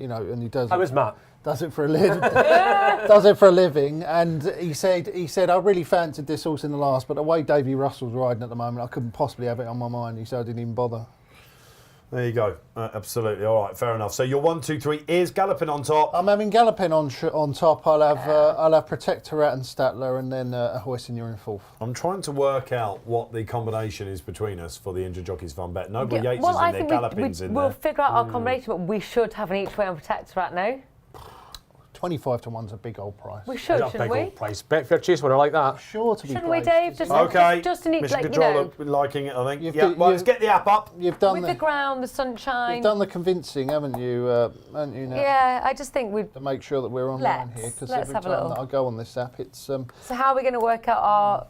and he does. How is Matt? Does it for a living. Does it for a living, and he said I really fancied this horse in the last, but the way Davy Russell's riding at the moment, I couldn't possibly have it on my mind. He said I didn't even bother. There you go. Absolutely. All right, fair enough. So your 1, 2, 3 is GALOPIN on top. I'm having GALOPIN on top. I'll have Protectorat and Statler, and then a Hoist in fourth. I'm trying to work out what the combination is between us for the Injured Jockeys Fun Bet. Noble Yates well, is I in there, think GALOPIN's in there. we'll figure out our combination, but we should have an each way on Protectorat now. 25 to 1's a big old price. We should, That's a shouldn't big we? old price. Betfair Chase winner like that. Sure to be Shouldn't we, placed. Dave? Just Okay. just an each, Mission like, Controller liking it, I think. You've Let's get the app up. You've done with the ground, the sunshine. You've done the convincing, haven't you? Now? Yeah, I just think we'd. To make sure that we're online here, because Let's every have a time little. that I go on this app, it's So how are we going to work out our?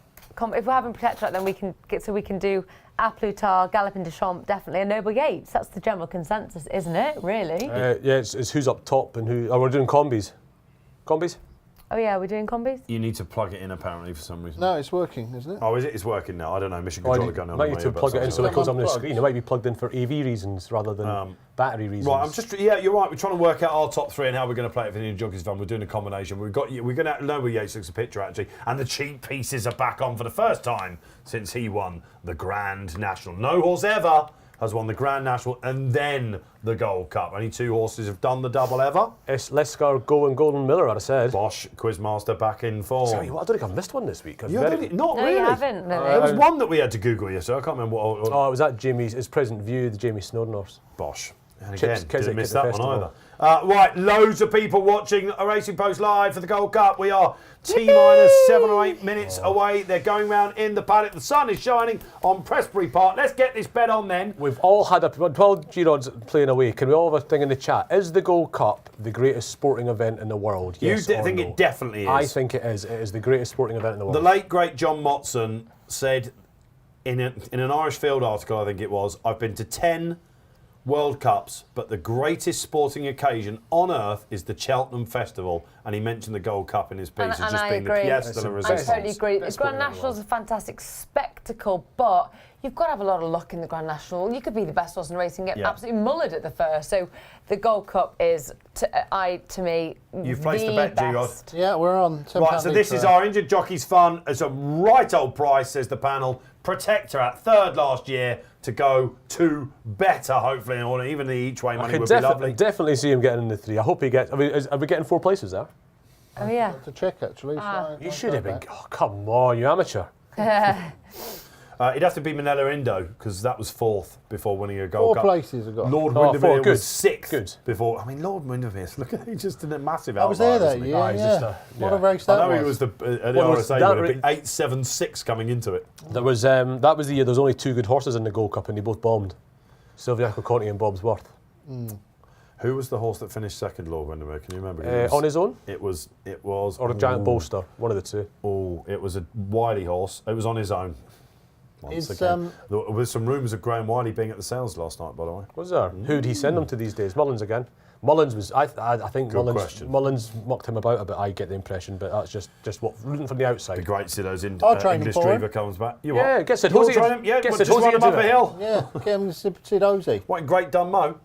If we're having Protectorat, then we can do Aplutar, Galopin de Champs, definitely, and Noble Yates. That's the general consensus, isn't it? Really? Yeah, it's who's up top and who. Oh, we're doing combis. Combis? Oh yeah, we're doing combis. You need to plug it in apparently for some reason. no, it's working, isn't it? Oh, is it? It's working now. I don't know. Mission Controller going on. Might need to plug it in so it goes on the Unplugged. screen. It might be plugged in for AV reasons rather than battery reasons. Right, you're right. We're trying to work out our top 3 and how we're going to play it for the Injured Jockeys Fun. We're doing a combination. We're going to Noble Yates looks a picture actually, and the cheap pieces are back on for the first time since he won the Grand National. No horse ever has won the Grand National and then the Gold Cup. Only 2 horses have done the double ever. It's Lescar, Go and Golden Miller, I'd have said. Bosch, Quizmaster back in form. Sorry, what? I don't think I've missed one this week. Not really. No, you haven't. No. There was one that we had to Google yesterday. I can't remember what. Oh, it was that his present view, the Jamie Snowden horse. Bosch. And Chips again, Keswick didn't miss at the that one either. festival. Right, loads of people watching a Racing Post live for the Gold Cup. We are T-minus 7 or 8 minutes away. They're going round in the paddock. The sun is shining on Prestbury Park. Let's get this bet on then. We've all had 12 G-Rods playing away. Can we all have a thing in the chat? Is the Gold Cup the greatest sporting event in the world? Yes or think no? it definitely is. I think it is. It is the greatest sporting event in the world. The late, great John Motson said in an Irish Field article, I think it was, I've been to 10 World Cups, but the greatest sporting occasion on earth is the Cheltenham Festival, and he mentioned the Gold Cup in his piece as just being the pièce de la I resistance. totally agree. The Grand National is a fantastic spectacle, but you've got to have a lot of luck in the Grand National. You could be the best horse in racing, get absolutely mullered at the first. So the Gold Cup is, to me, You've placed the bet, G-Rod. Yeah, we're on. Right, so this is our Injured Jockeys Fun. It's a right old price, says the panel. Protectorat, 3rd last year, to go to better, hopefully, or even the each way money would be lovely. Definitely see him getting in the 3. I hope he gets. Are we getting 4 places there? Oh yeah. To check actually. You should have been. Oh, come on, you amateur. It'd have to be Manila Indo, because that was 4th before winning a Gold 4 Cup. places have got. Lord 4, Windermere good. was 6th Good. before. I mean, Lord Windermere, look at he's just in a massive I was there outlier, that isn't he? year. he's Yeah. just What a race that I know was. he was the Well, was RSA that would have been 8.76 coming into it. That was the year. There was only 2 good horses in the Gold Cup, and they both bombed. Sylviaco Conti and Bob's Worth. Who was the horse that finished 2nd, Lord Windermere? Can you remember? On his own, It was. or a Giant Bolster, one of the 2. Oh, it was a Wiley horse. It was on his own. Once It's, again. There was some rumours of Graeme Rodway being at the sales last night, by the way. Was there? Who'd he send them to these days? Mullins again. Mullins was. I think Good question. Mullins mucked him about a bit. I get the impression, but that's just what rooting from the outside. Be great to see those I'll train him English for him. Dreamer comes back. You Yeah, what? get Sid You'll Hosey. train him? Yeah, Get well, Sid just Hosey run him to up do a it. hill. Yeah, get him to Sid Hosey. What in Great Dunmow?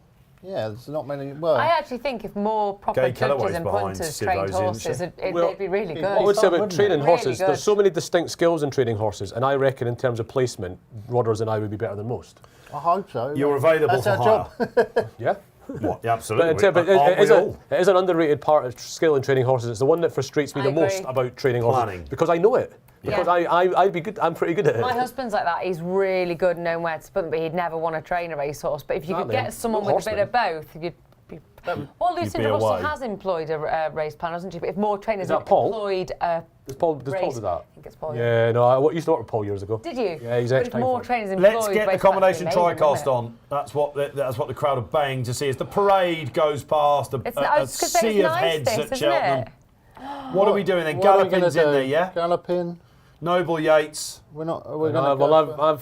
Yeah, there's not many. Well, I actually think if more proper Gay judges Kellaway's and behind punters Sid trained Hosey, horses, isn't they'd be really good. What I would say about wouldn't training it? horses, Really good. there's so many distinct skills in training horses, and I reckon in terms of placement, Rodders and I would be better than most. I hope so. You're available That's for our hire. job. Yeah. What? Yeah, But, absolutely. but Aren't we all? it is an underrated part of skill in training horses. It's the one that frustrates me I the most agree. about training Planning. horses because I know it. Yeah. Because I'd be good. I'm pretty good at it. My husband's like that. He's really good knowing where to put them, but he'd never want to train a racehorse. But if you could Exactly. get someone Good with a bit of both, you'd be... Well, Lucinda Russell away. has employed a race planner, hasn't she? But if more trainers Is that had Paul? employed a Does Paul do race... that? I think it's Paul. Yeah, no, I used to work with Paul years ago. Did you? Yeah, he's But if ex-time more for it. trainers employed... Let's get the race combination planners, amazing, tricast isn't it? on. That's what the crowd are baying to see as the parade goes past. It's, A it's 'cause it's sea of nice, heads this, at isn't Cheltenham. it? What are we doing then? What are we gonna Galopin's in do? there, yeah? Galopin. Noble Yates. We're not. We're going to. Well,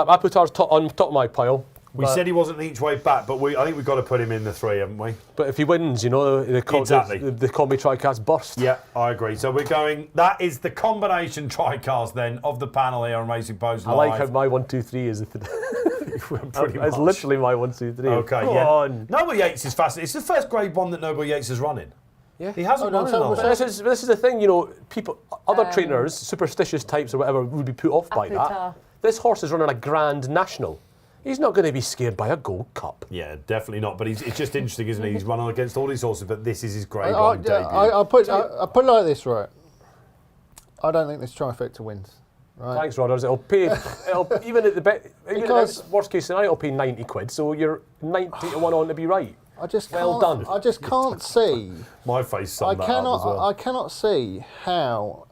I put ours on top of my pile. We but- said he wasn't each way back, but I think we've got to put him in the 3, haven't we? But if he wins, you know, Exactly. the combi tricast burst. Yeah, I agree. So we're going. That is the combination tricast then of the panel here on Racing Post I Live. like how my 1, 2, 3 is. Pretty It's much. literally my 1, 2, 3. Okay, Come yeah. on. Noble Yates is fascinating. It's the first Grade 1 that Noble Yates is running. Yeah. He hasn't Oh, no, run in so a was while. But this is the thing, you know, other trainers, superstitious types or whatever, would be put off by that. Aplutar. This horse is running a Grand National. He's not going to be scared by a Gold Cup. Yeah, definitely not. But it's just interesting, isn't it? He's run on against all these horses, but this is his Grade 1 debut. I put it like this, right? I don't think this trifecta wins. Right. Thanks, Rodders. It'll pay. Even at the worst case scenario, it'll pay 90 quid. So you're 90 to 1 on to be right. I just well can't, done. I just can't see. My face summed that up as well. I cannot see how.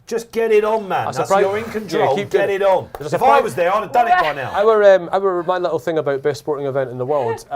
Just get it on, man. That's you're in control. Yeah, get it on. If I was there, I'd have done it by now. My little thing about best sporting event in the world.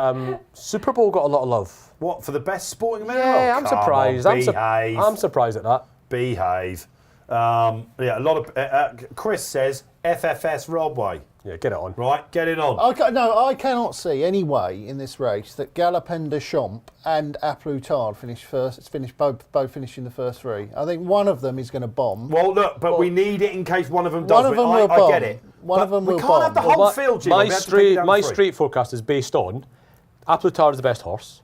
Super Bowl got a lot of love. What, for the best sporting event? Yeah, I'm surprised. I'm surprised at that. Behave. Yeah, a lot of. Chris says FFS Rodway. Yeah, get it on. Right, get it on. I cannot see any way in this race that Galopin de Champs and A Plus Tard finish first. It's finished both finishing the first three. I think one of them is going to bomb. Well, look, but we need it in case one of them does. One of them will bomb. I get it. One of them will bomb. We can't bomb. have the whole field, Jim. My street forecast is based on A Plus Tard is the best horse.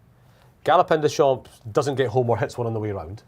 Galopin de Champs doesn't get home or hits one on the way round.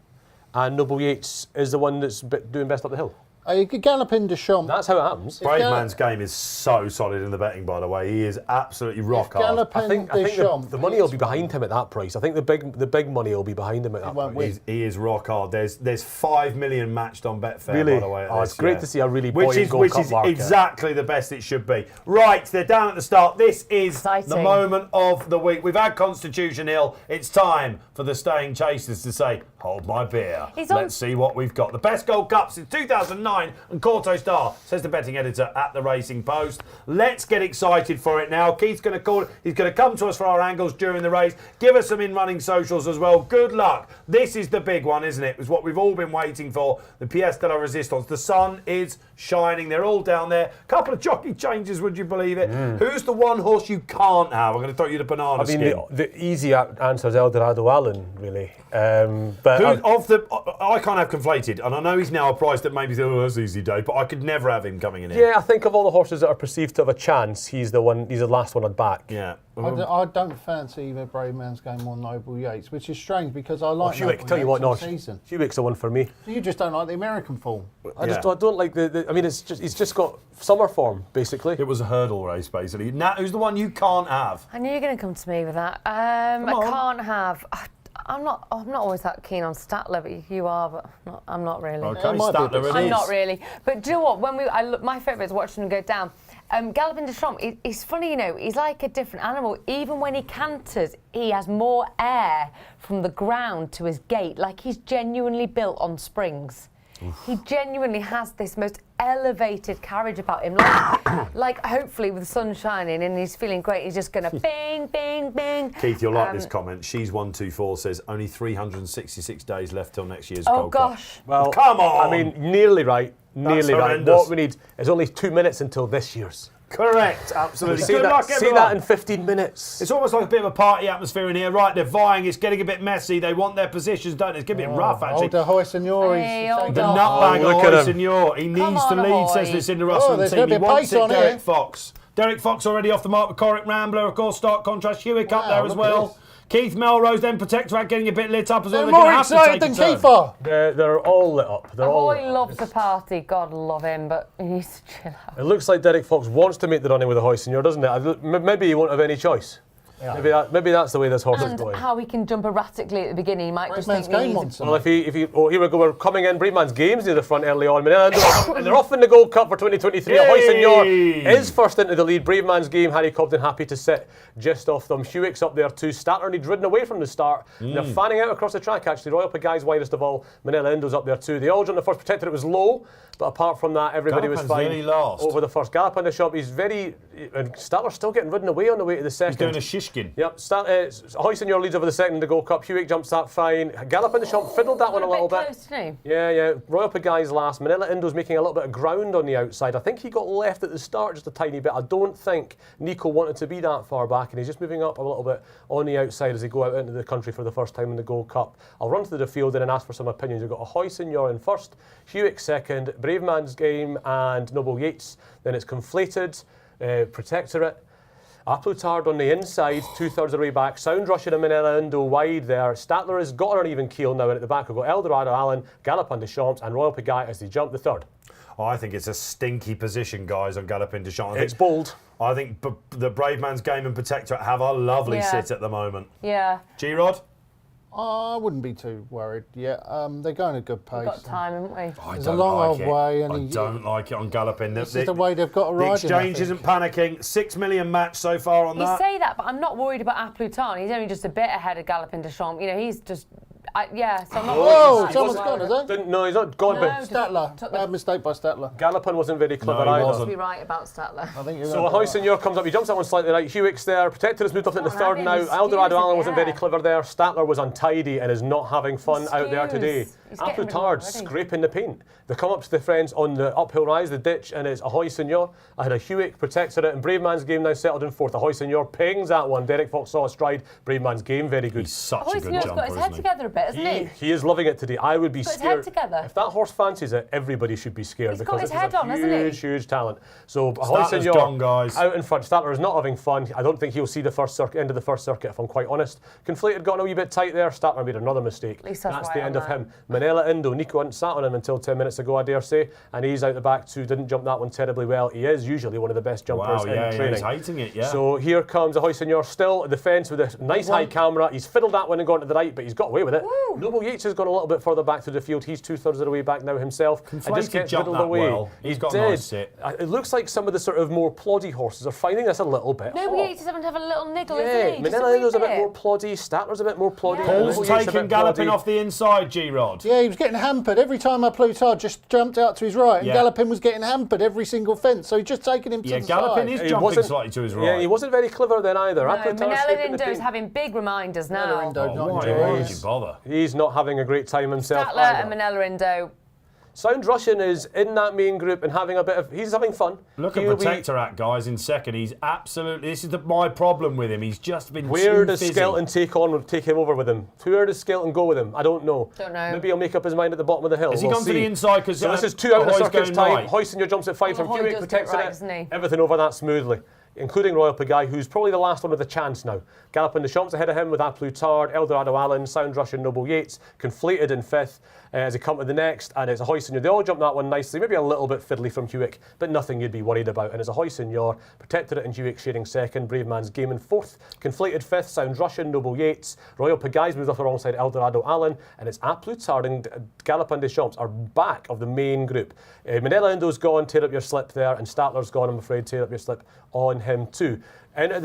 And Noble Yates is the one that's doing best up the hill. Galopin de Champs. That's how it happens. Brave Man's Game is so solid in the betting, by the way. He is absolutely rock hard. I think the money will be behind him at that price. I think the big money will be behind him at that price. He is rock hard. There's 5 million matched on Betfair, really? by the way. It's great to see a really buoyant Gold Cup market. Which is exactly the best it should be. Right, they're down at the start. This is exciting. The moment of the week. We've had Constitution Hill. It's time for the staying chasers to say, hold my beer. Let's see what we've got. The best Gold Cup since 2009 and Corto Star, says the betting editor at the Racing Post. Let's get excited for it now. Keith's going to call it. He's going to come to us for our angles during the race. Give us some in-running socials as well. Good luck. This is the big one, isn't it? It's what we've all been waiting for. The Pièce de la Résistance. The sun is shining. They're all down there. Couple of jockey changes, would you believe it? Who's the one horse you can't have? I'm going to throw you the banana skin. The easy answer is Eldorado Allen, really. I can't have Conflated, and I know he's now a price that maybe that's easy, Dave, but I could never have him coming in here. Yeah, I think of all the horses that are perceived to have a chance, he's the last one I'd back. Yeah. I don't fancy either Brave Man's Game or Noble Yates, which is strange because I like Noble tell you what, season. Hewitt's the one for me. You just don't like the American form. I don't like he's just got summer form, basically. It was a hurdle race, basically. Nat, who's the one you can't have? I knew you were going to come to me with that. I can't have. I'm not always that keen on Statler, but you are, but I'm not really. Okay, Statler it is. I'm not really. But do you know what? My favourite is watching him go down. Galopin de Champs, he's funny, he's like a different animal. Even when he canters, he has more air from the ground to his gait. Like he's genuinely built on springs. He genuinely has this most elevated carriage about him. Like hopefully with the sun shining and he's feeling great, he's just going to bing, bing, bing. Keith, you'll like this comment. She's 124 says only 366 days left till next year's Gold Cup. Oh gosh. Well, come on. I mean, nearly right. Nearly right. Horrendous. What we need is only 2 minutes until this year's. Correct, absolutely. See that in 15 minutes. It's almost like a bit of a party atmosphere in here. Right, they're vying. It's getting a bit messy. They want their positions, don't they? It's getting a bit rough, actually. The Hoy Senor. The nutbag look Hoy at him. Senor. He needs to lead, says this in the Russell team. He wants it, Derek Fox. Derek Fox already off the mark with Corrick Rambler, of course, start contrast. Hewitt up there as well. Keith Melrose, then Protectorate getting a bit lit up as well. They're more excited than Keith are. They're all lit up. Hoy loves the party. God love him, but he needs to chill out. It looks like Derek Fox wants to make the running with the Hoy Senor, doesn't it? Maybe he won't have any choice. Yeah. Maybe that's the way this horse is going. And how he can jump erratically at the beginning. He might just think well, if he, here we go. We're coming in. Brave Man's Game's near the front early on. And they're off in the Gold Cup for 2023. Hoy Senor is first into the lead. Brave Man's Game. Harry Cobden happy to sit just off them. Hewitt's up there too. Statler needs ridden away from the start. They're fanning out across the track. Actually, Royal Pagai's widest of all. Manila Indo's up there too. They all jumped the first Protectorate. It was low, but apart from that, everybody was fine. Really last. Over the first Galopin de Champs. He's very. And Statler's still getting ridden away on the way to the second. He's doing a shishkin. Yep. Hoy Senor leads over the second in the Gold Cup. Hewitt jumps that fine. Galopin de Champs fiddled that one a little bit. Close to Yeah. Royal Pagai's last. Manila Indo's making a little bit of ground on the outside. I think he got left at the start just a tiny bit. I don't think Nico wanted to be that far back, and he's just moving up a little bit on the outside as they go out into the country for the first time in the Gold Cup. I'll run to the field and ask for some opinions. We've got a Hoy Senor in first, Hewitt second, Brave Man's Game and Noble Yates. Then it's Conflated, Protectorate. A Plus Tard on the inside, 2/3 of the way back. Sound Rush and Manila Indo wide there. Statler has got an even keel now, and at the back we've got Eldorado Allen, Galopin de Champs and Royal Pagai as they jump the third. I think it's a stinky position, guys, on Galopin Des Champs. It's bold. I think the Brave Man's Game and Protectorate have a lovely sit at the moment. Yeah. G-Rod? I wouldn't be too worried. Yeah, they're going at a good pace. We've got time, haven't we? It's a long old way. And I don't like it on Galopin. This is the way they've got to ride. The exchange isn't panicking. 6 million match so far on that. You say that, but I'm not worried about Aplutan. He's only just a bit ahead of Galopin Des Champs. You know, he's just... so I'm not Whoa, Thomas gone, is it? No, he's not gone, but Statler. Bad mistake by Statler. Galopin wasn't very clever No, he either. wasn't. be right about Statler. I think you're So Hoysenor comes up, he jumps that one slightly right. Hewick's there, Protector has moved up into Not third having now. his Eldorado excuse, Allen wasn't very yeah. clever there. Statler was untidy and is not having fun out there today. He's getting rid of Aplutard them already. scraping the paint. They come up to the friends on the uphill rise, the ditch, and it's Ahoy Senor. I had a Hewick, Protectorate, and Brave Man's Game now settled in fourth. Ahoy Senor pings that one. Derek Fox saw a stride. Brave Man's Game, very good. He's such a good Hoysenor's jumper, got his head isn't he? together a bit, hasn't he? He is loving it today. I would be He's got his scared. head together. If that horse fancies it, everybody should be scared He's got because his this is head a on, hasn't he? huge talent. So Ahoy Statler's Senor gone, guys. out in front. Statler is not having fun. I don't think he'll see the first end of the first circuit, if I'm quite honest. Conflated got a wee bit tight there. Statler made another mistake. least that's That's right the on end of that. him. Manila Indo, Nico hadn't sat on him until 10 minutes ago, I dare say, and he's out the back too. Didn't jump that one terribly well. He is usually one of the best jumpers Wow, in yeah, training. he's hating it, yeah. So here comes Ahoy Senor still at the fence with a nice high camera. He's fiddled that one and gone to the right, but he's got away with it. Woo. Noble Yates has gone a little bit further back through the field. He's 2/3 of the way back now himself. And just Conflated gets jumped riddled that away. well. He's He got a did. nice sit. It looks like some of the sort of more ploddy horses are finding this a little bit No, hard. Yates is having to have a little niggle, isn't Yeah, he? Just Manila Indo's a bit wee more ploddy. Statler's a bit more ploddy. Yeah. Paul's Noble Yates a taking bit Galopin ploddy. off the inside, G-Rod. Yeah, he was getting hampered. Every time Aplutard just jumped out to his right, and Yeah. Galopin was getting hampered every single fence, so he's just taking him to Yeah, the Galopin side. is He jumping wasn't- slightly to his right. Yeah, he wasn't very clever then either. No, Aplutard's Manila scraping the Indo's paint. having big reminders now. Manila Indo, Oh, not why enjoying would it. you bother? He's not having a great time himself Statler either. and Manila Indo. Sound Russian is in that main group and having a bit of... He's having fun. Look at He'll be- Protectorate, guys, in second. He's absolutely... This is my problem with him. He's just been Where too does fizzy. Skelton take him over with him? Where does Skelton go with him? I don't know. Don't know. Maybe he'll make up his mind at the bottom of the hill. Has he We'll gone to see. the inside? Because So this is 2 out of the circuit's time. Right. Hoysenor jumps at 5 from Ahoy Hewick, does do it protects right, it. doesn't he? Everything over that smoothly, including Royal Pagaille, who's probably the last one with a chance now. Galopin Des Champs ahead of him with Aplutard, Eldorado Allen, Sound Russian, Noble Yates, conflated in 5th as he come to the next, and it's a Hoysenor. They all jump that one nicely, maybe a little bit fiddly from Hewick, but nothing you'd be worried about. And it's a Hoysenor, Protectorate and Hewick sharing 2nd, Brave Man's Game in 4th, conflated 5th, Sound Russian, Noble Yates, Royal Pagaille's moved up alongside Eldorado Allen, and it's Aplutard and Galopin Des Champs are back of the main group. Manila Indo's gone, tear up your slip there, and Statler's gone, I'm afraid, tear up your slip on him too. Into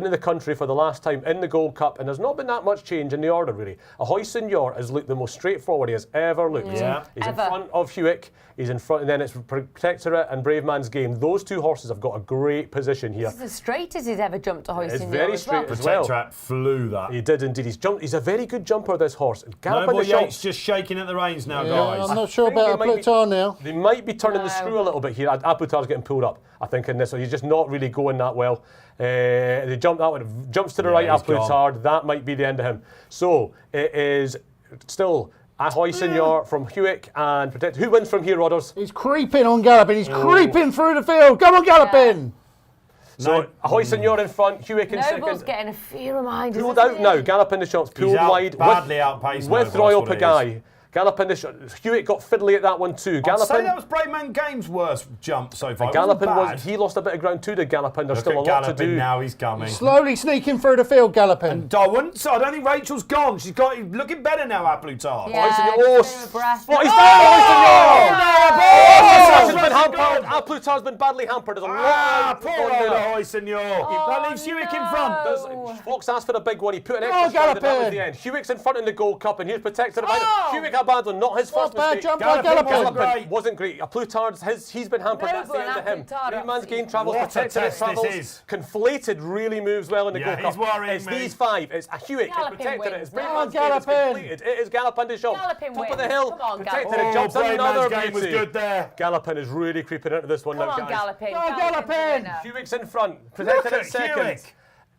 the country for the last time in the Gold Cup, and there's not been that much change in the order really. Ahoy Senor has looked the most straightforward he has ever looked. Yeah. He's Ever. in front of Hewick, he's in front, and then it's Protectorate and Brave Man's Game. Those 2 horses have got a great position here. This is the straightest he's ever jumped to Hoysenor. It's very as straight well. as well. Protectorate flew that. He did indeed. He's a very good jumper, this horse. Galopin Noble Des Yates Champs. just shaking at the reins now, Yeah, guys. I'm not sure think about they might be- Aplutard now. They might be turning the No. screw a little bit here. Aplutard's getting pulled up, I think, in this one. He's just not really going that well. They jump that one, jumps to the right, he's gone. Aplutard. That might be the end of him. So it is still Ahoy Senor from Hewick and Protect. Who wins from here, Rodders? He's creeping on Galopin. He's creeping through the field. Come on, Galopin! So Ahoy Senor in front, Hewick in Noble's second. getting a few reminders. Pulled isn't out he? now. Galopin Des Champs pulled out wide badly outpaced with Noble, Royal that's what it is. Pagaille. Galopin Des Champs. Hewick got fiddly at that one too. I'd say Galopin. that was Brave Man Game's worst jump so far. It Gallopin wasn't was. bad. He lost a bit of ground too to Gallopin. There's Look still a at lot to Gallopin do. now, he's coming. Slowly sneaking through the field, Galopin. I don't think Rachel's gone. She's got looking better now, Aplutard. Yeah, Hoysenor. just a breath. What is Oh! that? Hoysenor! Aplutard's been hampered. Aplutard's been badly hampered. There's a lot Poor on old there. Hoysenor. That leaves Hewick in front. Does Fox asked for a big one. He put an Oh, extra stride and that was Gallopin. the end. Hewick's in front in the Gold Cup and here's protected by Oh. Hewick abandoned, not his What first a bad mistake. jump by Gallopin Galopin. wasn't great. Wasn't great. Aplutard's he's been hampered. That's the Noble end of him. and Aplutard Brave Man's Game travels, What a protected it test this travels. is. Conflated really moves well in the Yeah, Gold he's Cup. worrying It's me. these 5. It's a Hewick. It's Gallopin protected it. wins. It's Brave Come Man's on, Game. It's Gallopin. completed. It is Galopin Des Champs. Gallopin Top of wins. the hill. Come on, Protected Gallopin. it. Jumps Brave another Man's Game was beauty. good there. Gallopin is really creeping into this one Come now, on, guys. Gallopin. Go, Gallopin's Gallopin. the winner. Hewick's in front, protected at at second. Hewick.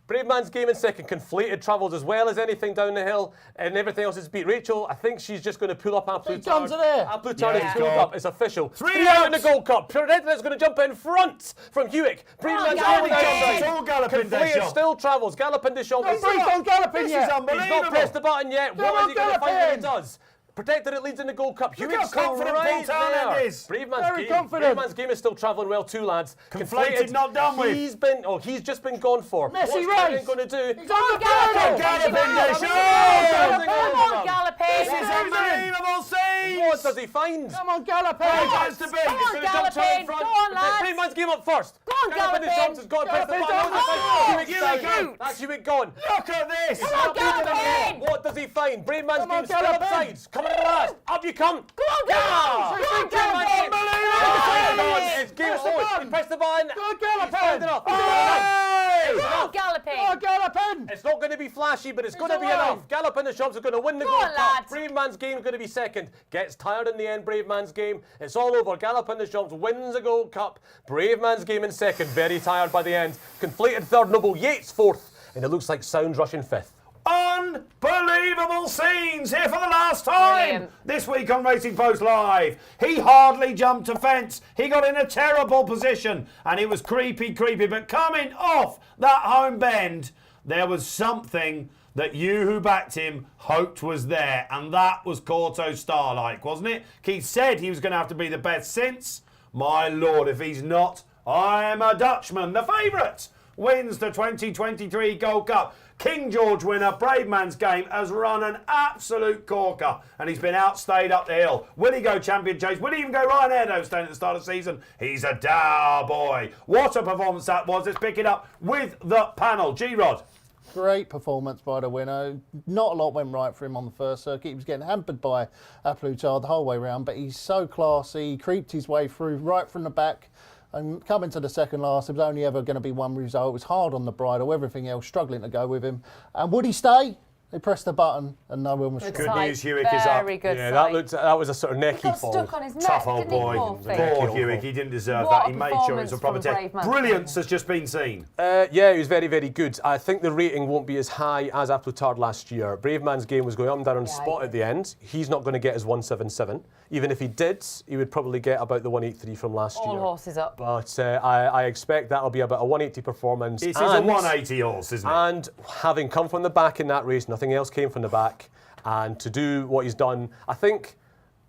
Brave Man's Game in second, conflated travels as well as anything down the hill, and everything else is beat. Rachel, I think she's just going to pull up Aplutard. comes it there. Aplutard Yeah, is he's pulled gone. up. It's official. Three out in the outs. Gold Cup. Protected is going to jump in front from Hewick. Brave on, Man's Gallopin. Game It's outside. all Galopin Des Conflated Champs. still travels. Galopin Des Champs. Don't breathe on Galopin This yet. is unbelievable. He's not pressed the button yet. Come What on, is he going to find when he Galopin. does? Protected it leads in the Gold Cup. Look Hewitt's how still confident right Paul Townend there. is. Brave Man's Very game. confident. Brave Man's game is still travelling well too, lads. Conflated, not done with. He's just been gone for. Messy What's race. Townend going to do? He's on the Gallopin. Gallopin, Come Nation. on, Gallopin. This is unbelievable scenes. What does he find? Come on, Gallopin. Where it goes to be. Come on, Gonna jump to in Gallopin. front. Go on, lads. Brave Man's game up first. Go on, Gallopin Gallopin. Champs has got press the Gallopin's button. on. Hewitt's Hewitt down. go. That's Hewitt gone. Look at this. Come on, Gallopin. What does he find? Brave Man's Come on, game still Gallopin. upsides. Coming in the last. Up you come. Go on, Gallopin. Go on, Gallopin. It's game on. He pressed the button. Go on, He's found Gallopin. enough. Go on, Go Gallopin. on, Gallopin. It's not going to be flashy, but it's going to be alive. enough. Gallopin the Champs are going to win the Go Gold on, Cup. lads. Brave Man's game is going to be second. Gets tired in the end, Brave Man's game. It's all over. Gallopin the Champs wins the Gold Cup. Brave Man's game in second. Very tired by the end. Conflated third. Noble Yates fourth. And it looks like Sound rushing fifth. Unbelievable scenes here for the last time. Brilliant. This week on Racing Post Live. He hardly jumped a fence. He got in a terrible position and it was creepy. But coming off that home bend, there was something that you who backed him hoped was there, and that was Corto Starlike, wasn't it? Keith said he was going to have to be the best since. My Lord, if he's not, I am a Dutchman. The favourite wins the 2023 Gold Cup. King George winner, Brave Man's game, has run an absolute corker and he's been outstayed up the hill. Will he go champion chase? Will he even go Ryan Airdale at the start of the season? He's a Dow boy. What a performance that was. Let's pick it up with the panel. G-Rod. Great performance by the winner. Not a lot went right for him on the first circuit. He was getting hampered by Plutard the whole way round, but he's so classy. He creeped his way through right from the back. And coming to the second last, there was only ever going to be one result. It was hard on the bridle, everything else struggling to go with him. And would he stay? They pressed the button and no one was Good Good sight. news, Hewitt is up. Very good Yeah, sight. that was a sort of He necky got fall. stuck on his neck, Tough old didn't he, boy. poor thing? Poor Necky Hewitt. awful. He didn't deserve What that. a He made sure it was a performance proper from test. Brave Man's Brilliance game. has just been seen. Yeah, he was very, very good. I think the rating won't be as high as Plutard last year. Brave Man's game was going up and down on the spot at the end. He's not going to get his 177. Even if he did, he would probably get about the 183 from last All year. horses up. But I expect that'll be about a 180 performance. This is a 180 horse, isn't it? And having come from the back in that race, nothing else came from the back. And to do what he's done, I think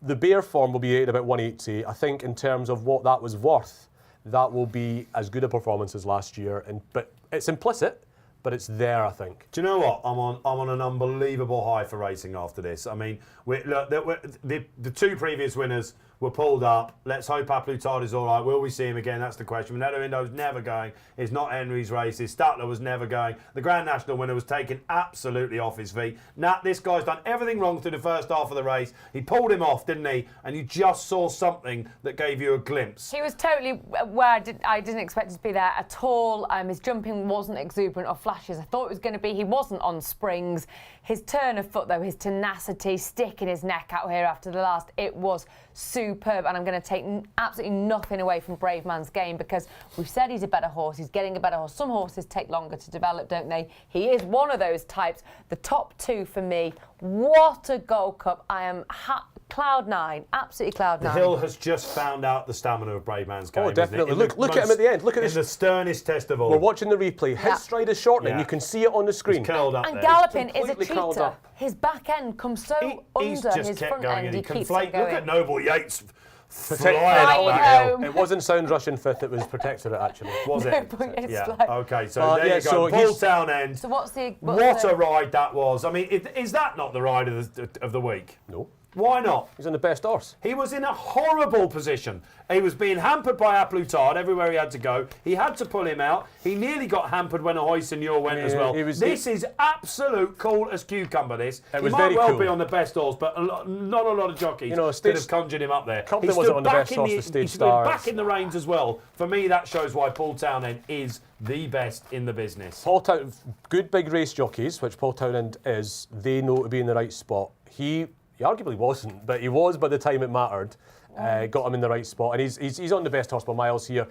the bare form will be at about 180. I think in terms of what that was worth, that will be as good a performance as last year. But it's implicit, but it's there, I think. Do you know what? I'm on an unbelievable high for racing after this. I mean, the two previous winners were pulled up. Let's hope Plutard is all right. Will we see him again? That's the question. Minetto Indo's never going. It's not Henry's race. Statler was never going. The Grand National winner was taken absolutely off his feet. This guy's done everything wrong through the first half of the race. He pulled him off, didn't he? And you just saw something that gave you a glimpse. He was totally where I didn't expect to be there at all. His jumping wasn't exuberant or flashy as I thought it was going to be. He wasn't on springs. His turn of foot, though, his tenacity, sticking his neck out here after the last, it was superb. And I'm going to take absolutely nothing away from Brave Man's game because we've said he's a better horse. He's getting a better horse. Some horses take longer to develop, don't they? He is one of those types. The top two for me. What a Gold Cup. I am cloud nine, absolutely cloud nine. The Hill has just found out the stamina of Brave Man's game. Oh, definitely. Isn't it? Look at him at the end. Look at this. this. The sternest test of all. We're watching the replay. His Yeah. stride is shortening. Yeah. You can see it on the screen. He's curled up And there. Gallopin is a completely curled cheater. up. His back end comes so He's under just his kept front going end. and He he keeps on conflated. going. Look at Noble Yates Protect- flying up Flying that hill. home. It wasn't Sound rushing fifth, it was Protectorate actually. Was No, it? but it's Yeah. like- Okay, so there yeah, you go. so Paul he's- Townend. So what's the What a ride that was. I mean, is that not the ride of the week? No. Why not? He's on the best horse. He was in a horrible position. He was being hampered by Plutard everywhere he had to go. He had to pull him out. He nearly got hampered when a Hoyson-Ure went as well. This is absolute cool as cucumber, this. He was might very well cool. be on the best horse, but not a lot of jockeys could have conjured him up there. Compton He wasn't stood on the back best in horse, the the Stage he stood Stars. back in the reins as well. For me, that shows why Paul Townend is the best in the business. Good big race jockeys, which Paul Townend is, they know to be in the right spot. He arguably wasn't, but he was by the time it mattered. Got him in the right spot, and he's on the best horse by miles here.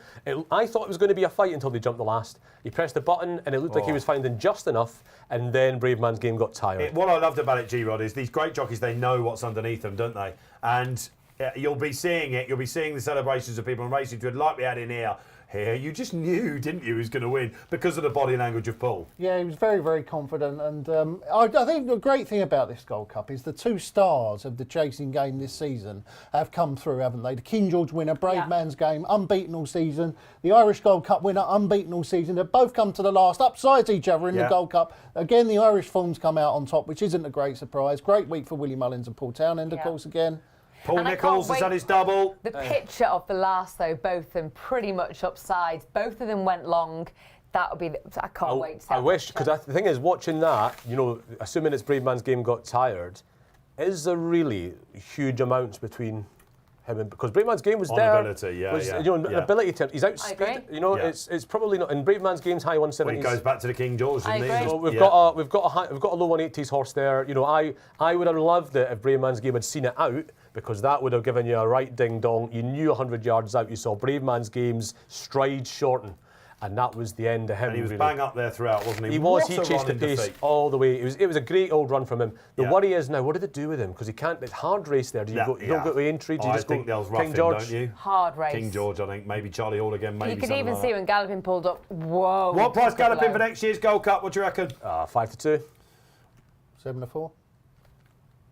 I thought it was going to be a fight until they jumped the last. He pressed the button, and it looked like he was finding just enough, and then Brave Man's game got tired. What I loved about it, G-Rod, is these great jockeys, they know what's underneath them, don't they? And You'll be seeing it. You'll be seeing the celebrations of people on racing to it, like we had in here. You just knew, didn't you, he was going to win because of the body language of Paul. Yeah, he was very, very confident. And I think the great thing about this Gold Cup is the two stars of the chasing game this season have come through, haven't they? The King George winner, Brave Man's Game, unbeaten all season. The Irish Gold Cup winner, unbeaten all season. They've both come to the last, upsides each other in the Gold Cup. Again, the Irish forms come out on top, which isn't a great surprise. Great week for Willie Mullins and Paul Townend, of course, again. Paul Nicholls has had his double. The picture of the last, though, both of them pretty much upsides. Both of them went long. That would be. I can't wait to see. I wish, because the thing is, watching that, you know, assuming it's Brave Man's Game got tired, is there really huge amounts between him and, because Brave Man's Game was there. Ability, You know, ability to, he's outspeed. You know, it's probably not in Brave Man's Game's high 170s. Well, he goes back to the King George, doesn't he? So we've got a low 180s horse there. You know, I would have loved it if Brave Man's Game had seen it out, because that would have given you a right ding dong. You knew 100 yards out. You saw Brave Man's Game's stride shorten, and that was the end of him. And he was bang up there throughout, wasn't he? He was. He chased the pace all the way. It was a great old run from him. The worry is now, what do they do with him? Because he can't. It's hard race there. Do you go? You don't go to Aintree. Do you just think go they'll rough King him, George? don't you? Hard race. King George, I think. Maybe Charlie Hall again. Maybe. You could even see when Galopin pulled up. Whoa. What price Galopin for next year's Gold Cup? What do you reckon? 5-2. 7-4.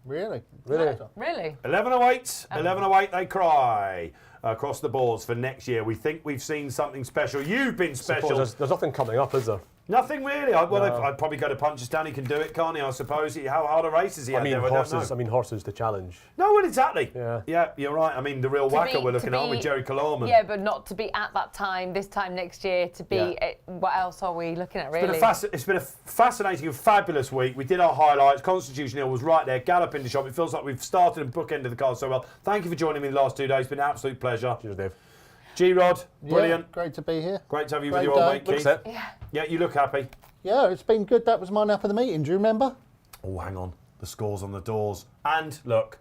Really? Really? Really? 11:08. 11:08. They cry across the boards for next year. We think we've seen something special. You've been special. There's nothing coming up, is there? Nothing really. I'd probably go to Punchestown. He can do it, can't he? I suppose. How hard a race is he? I mean, horses to challenge. No, well, exactly. Yeah, you're right. I mean, the real whacker we're looking at with Jerry Colorman. Yeah, but not to be at that time, this time next year, to be... what else are we looking at, really? It's been a fascinating and fabulous week. We did our highlights. Constitution Hill was right there. Gallop in the shop. It feels like we've started and bookended the card so well. Thank you for joining me the last 2 days. It's been an absolute pleasure. Cheers, Dave. G-Rod, brilliant. Great to be here. Great to have you Great with your old day. mate, Keith. Yeah, you look happy. Yeah, it's been good. That was my nap of the meeting. Do you remember? Oh, hang on. The score's on the doors. And look.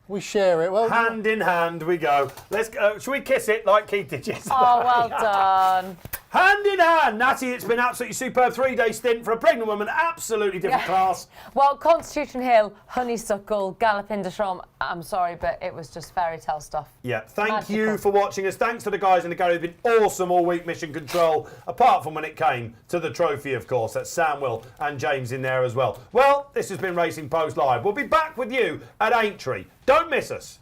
We share it. Well, hand in hand we go. Let's go. Shall we kiss it like Keith did yesterday? Oh, well done. Hand in hand. Natty, it's been absolutely superb 3-day stint for a pregnant woman. Absolutely different class. Well, Constitution Hill, Honeysuckle, Galopin de Champs, I'm sorry, but it was just fairy tale stuff. Yeah, thank you for watching us. Thanks to the guys in the gallery. They've been awesome all week, Mission Control, apart from when it came to the trophy, of course. That's Sam, Will and James in there as well. Well, this has been Racing Post Live. We'll be back with you at Aintree. Don't miss us.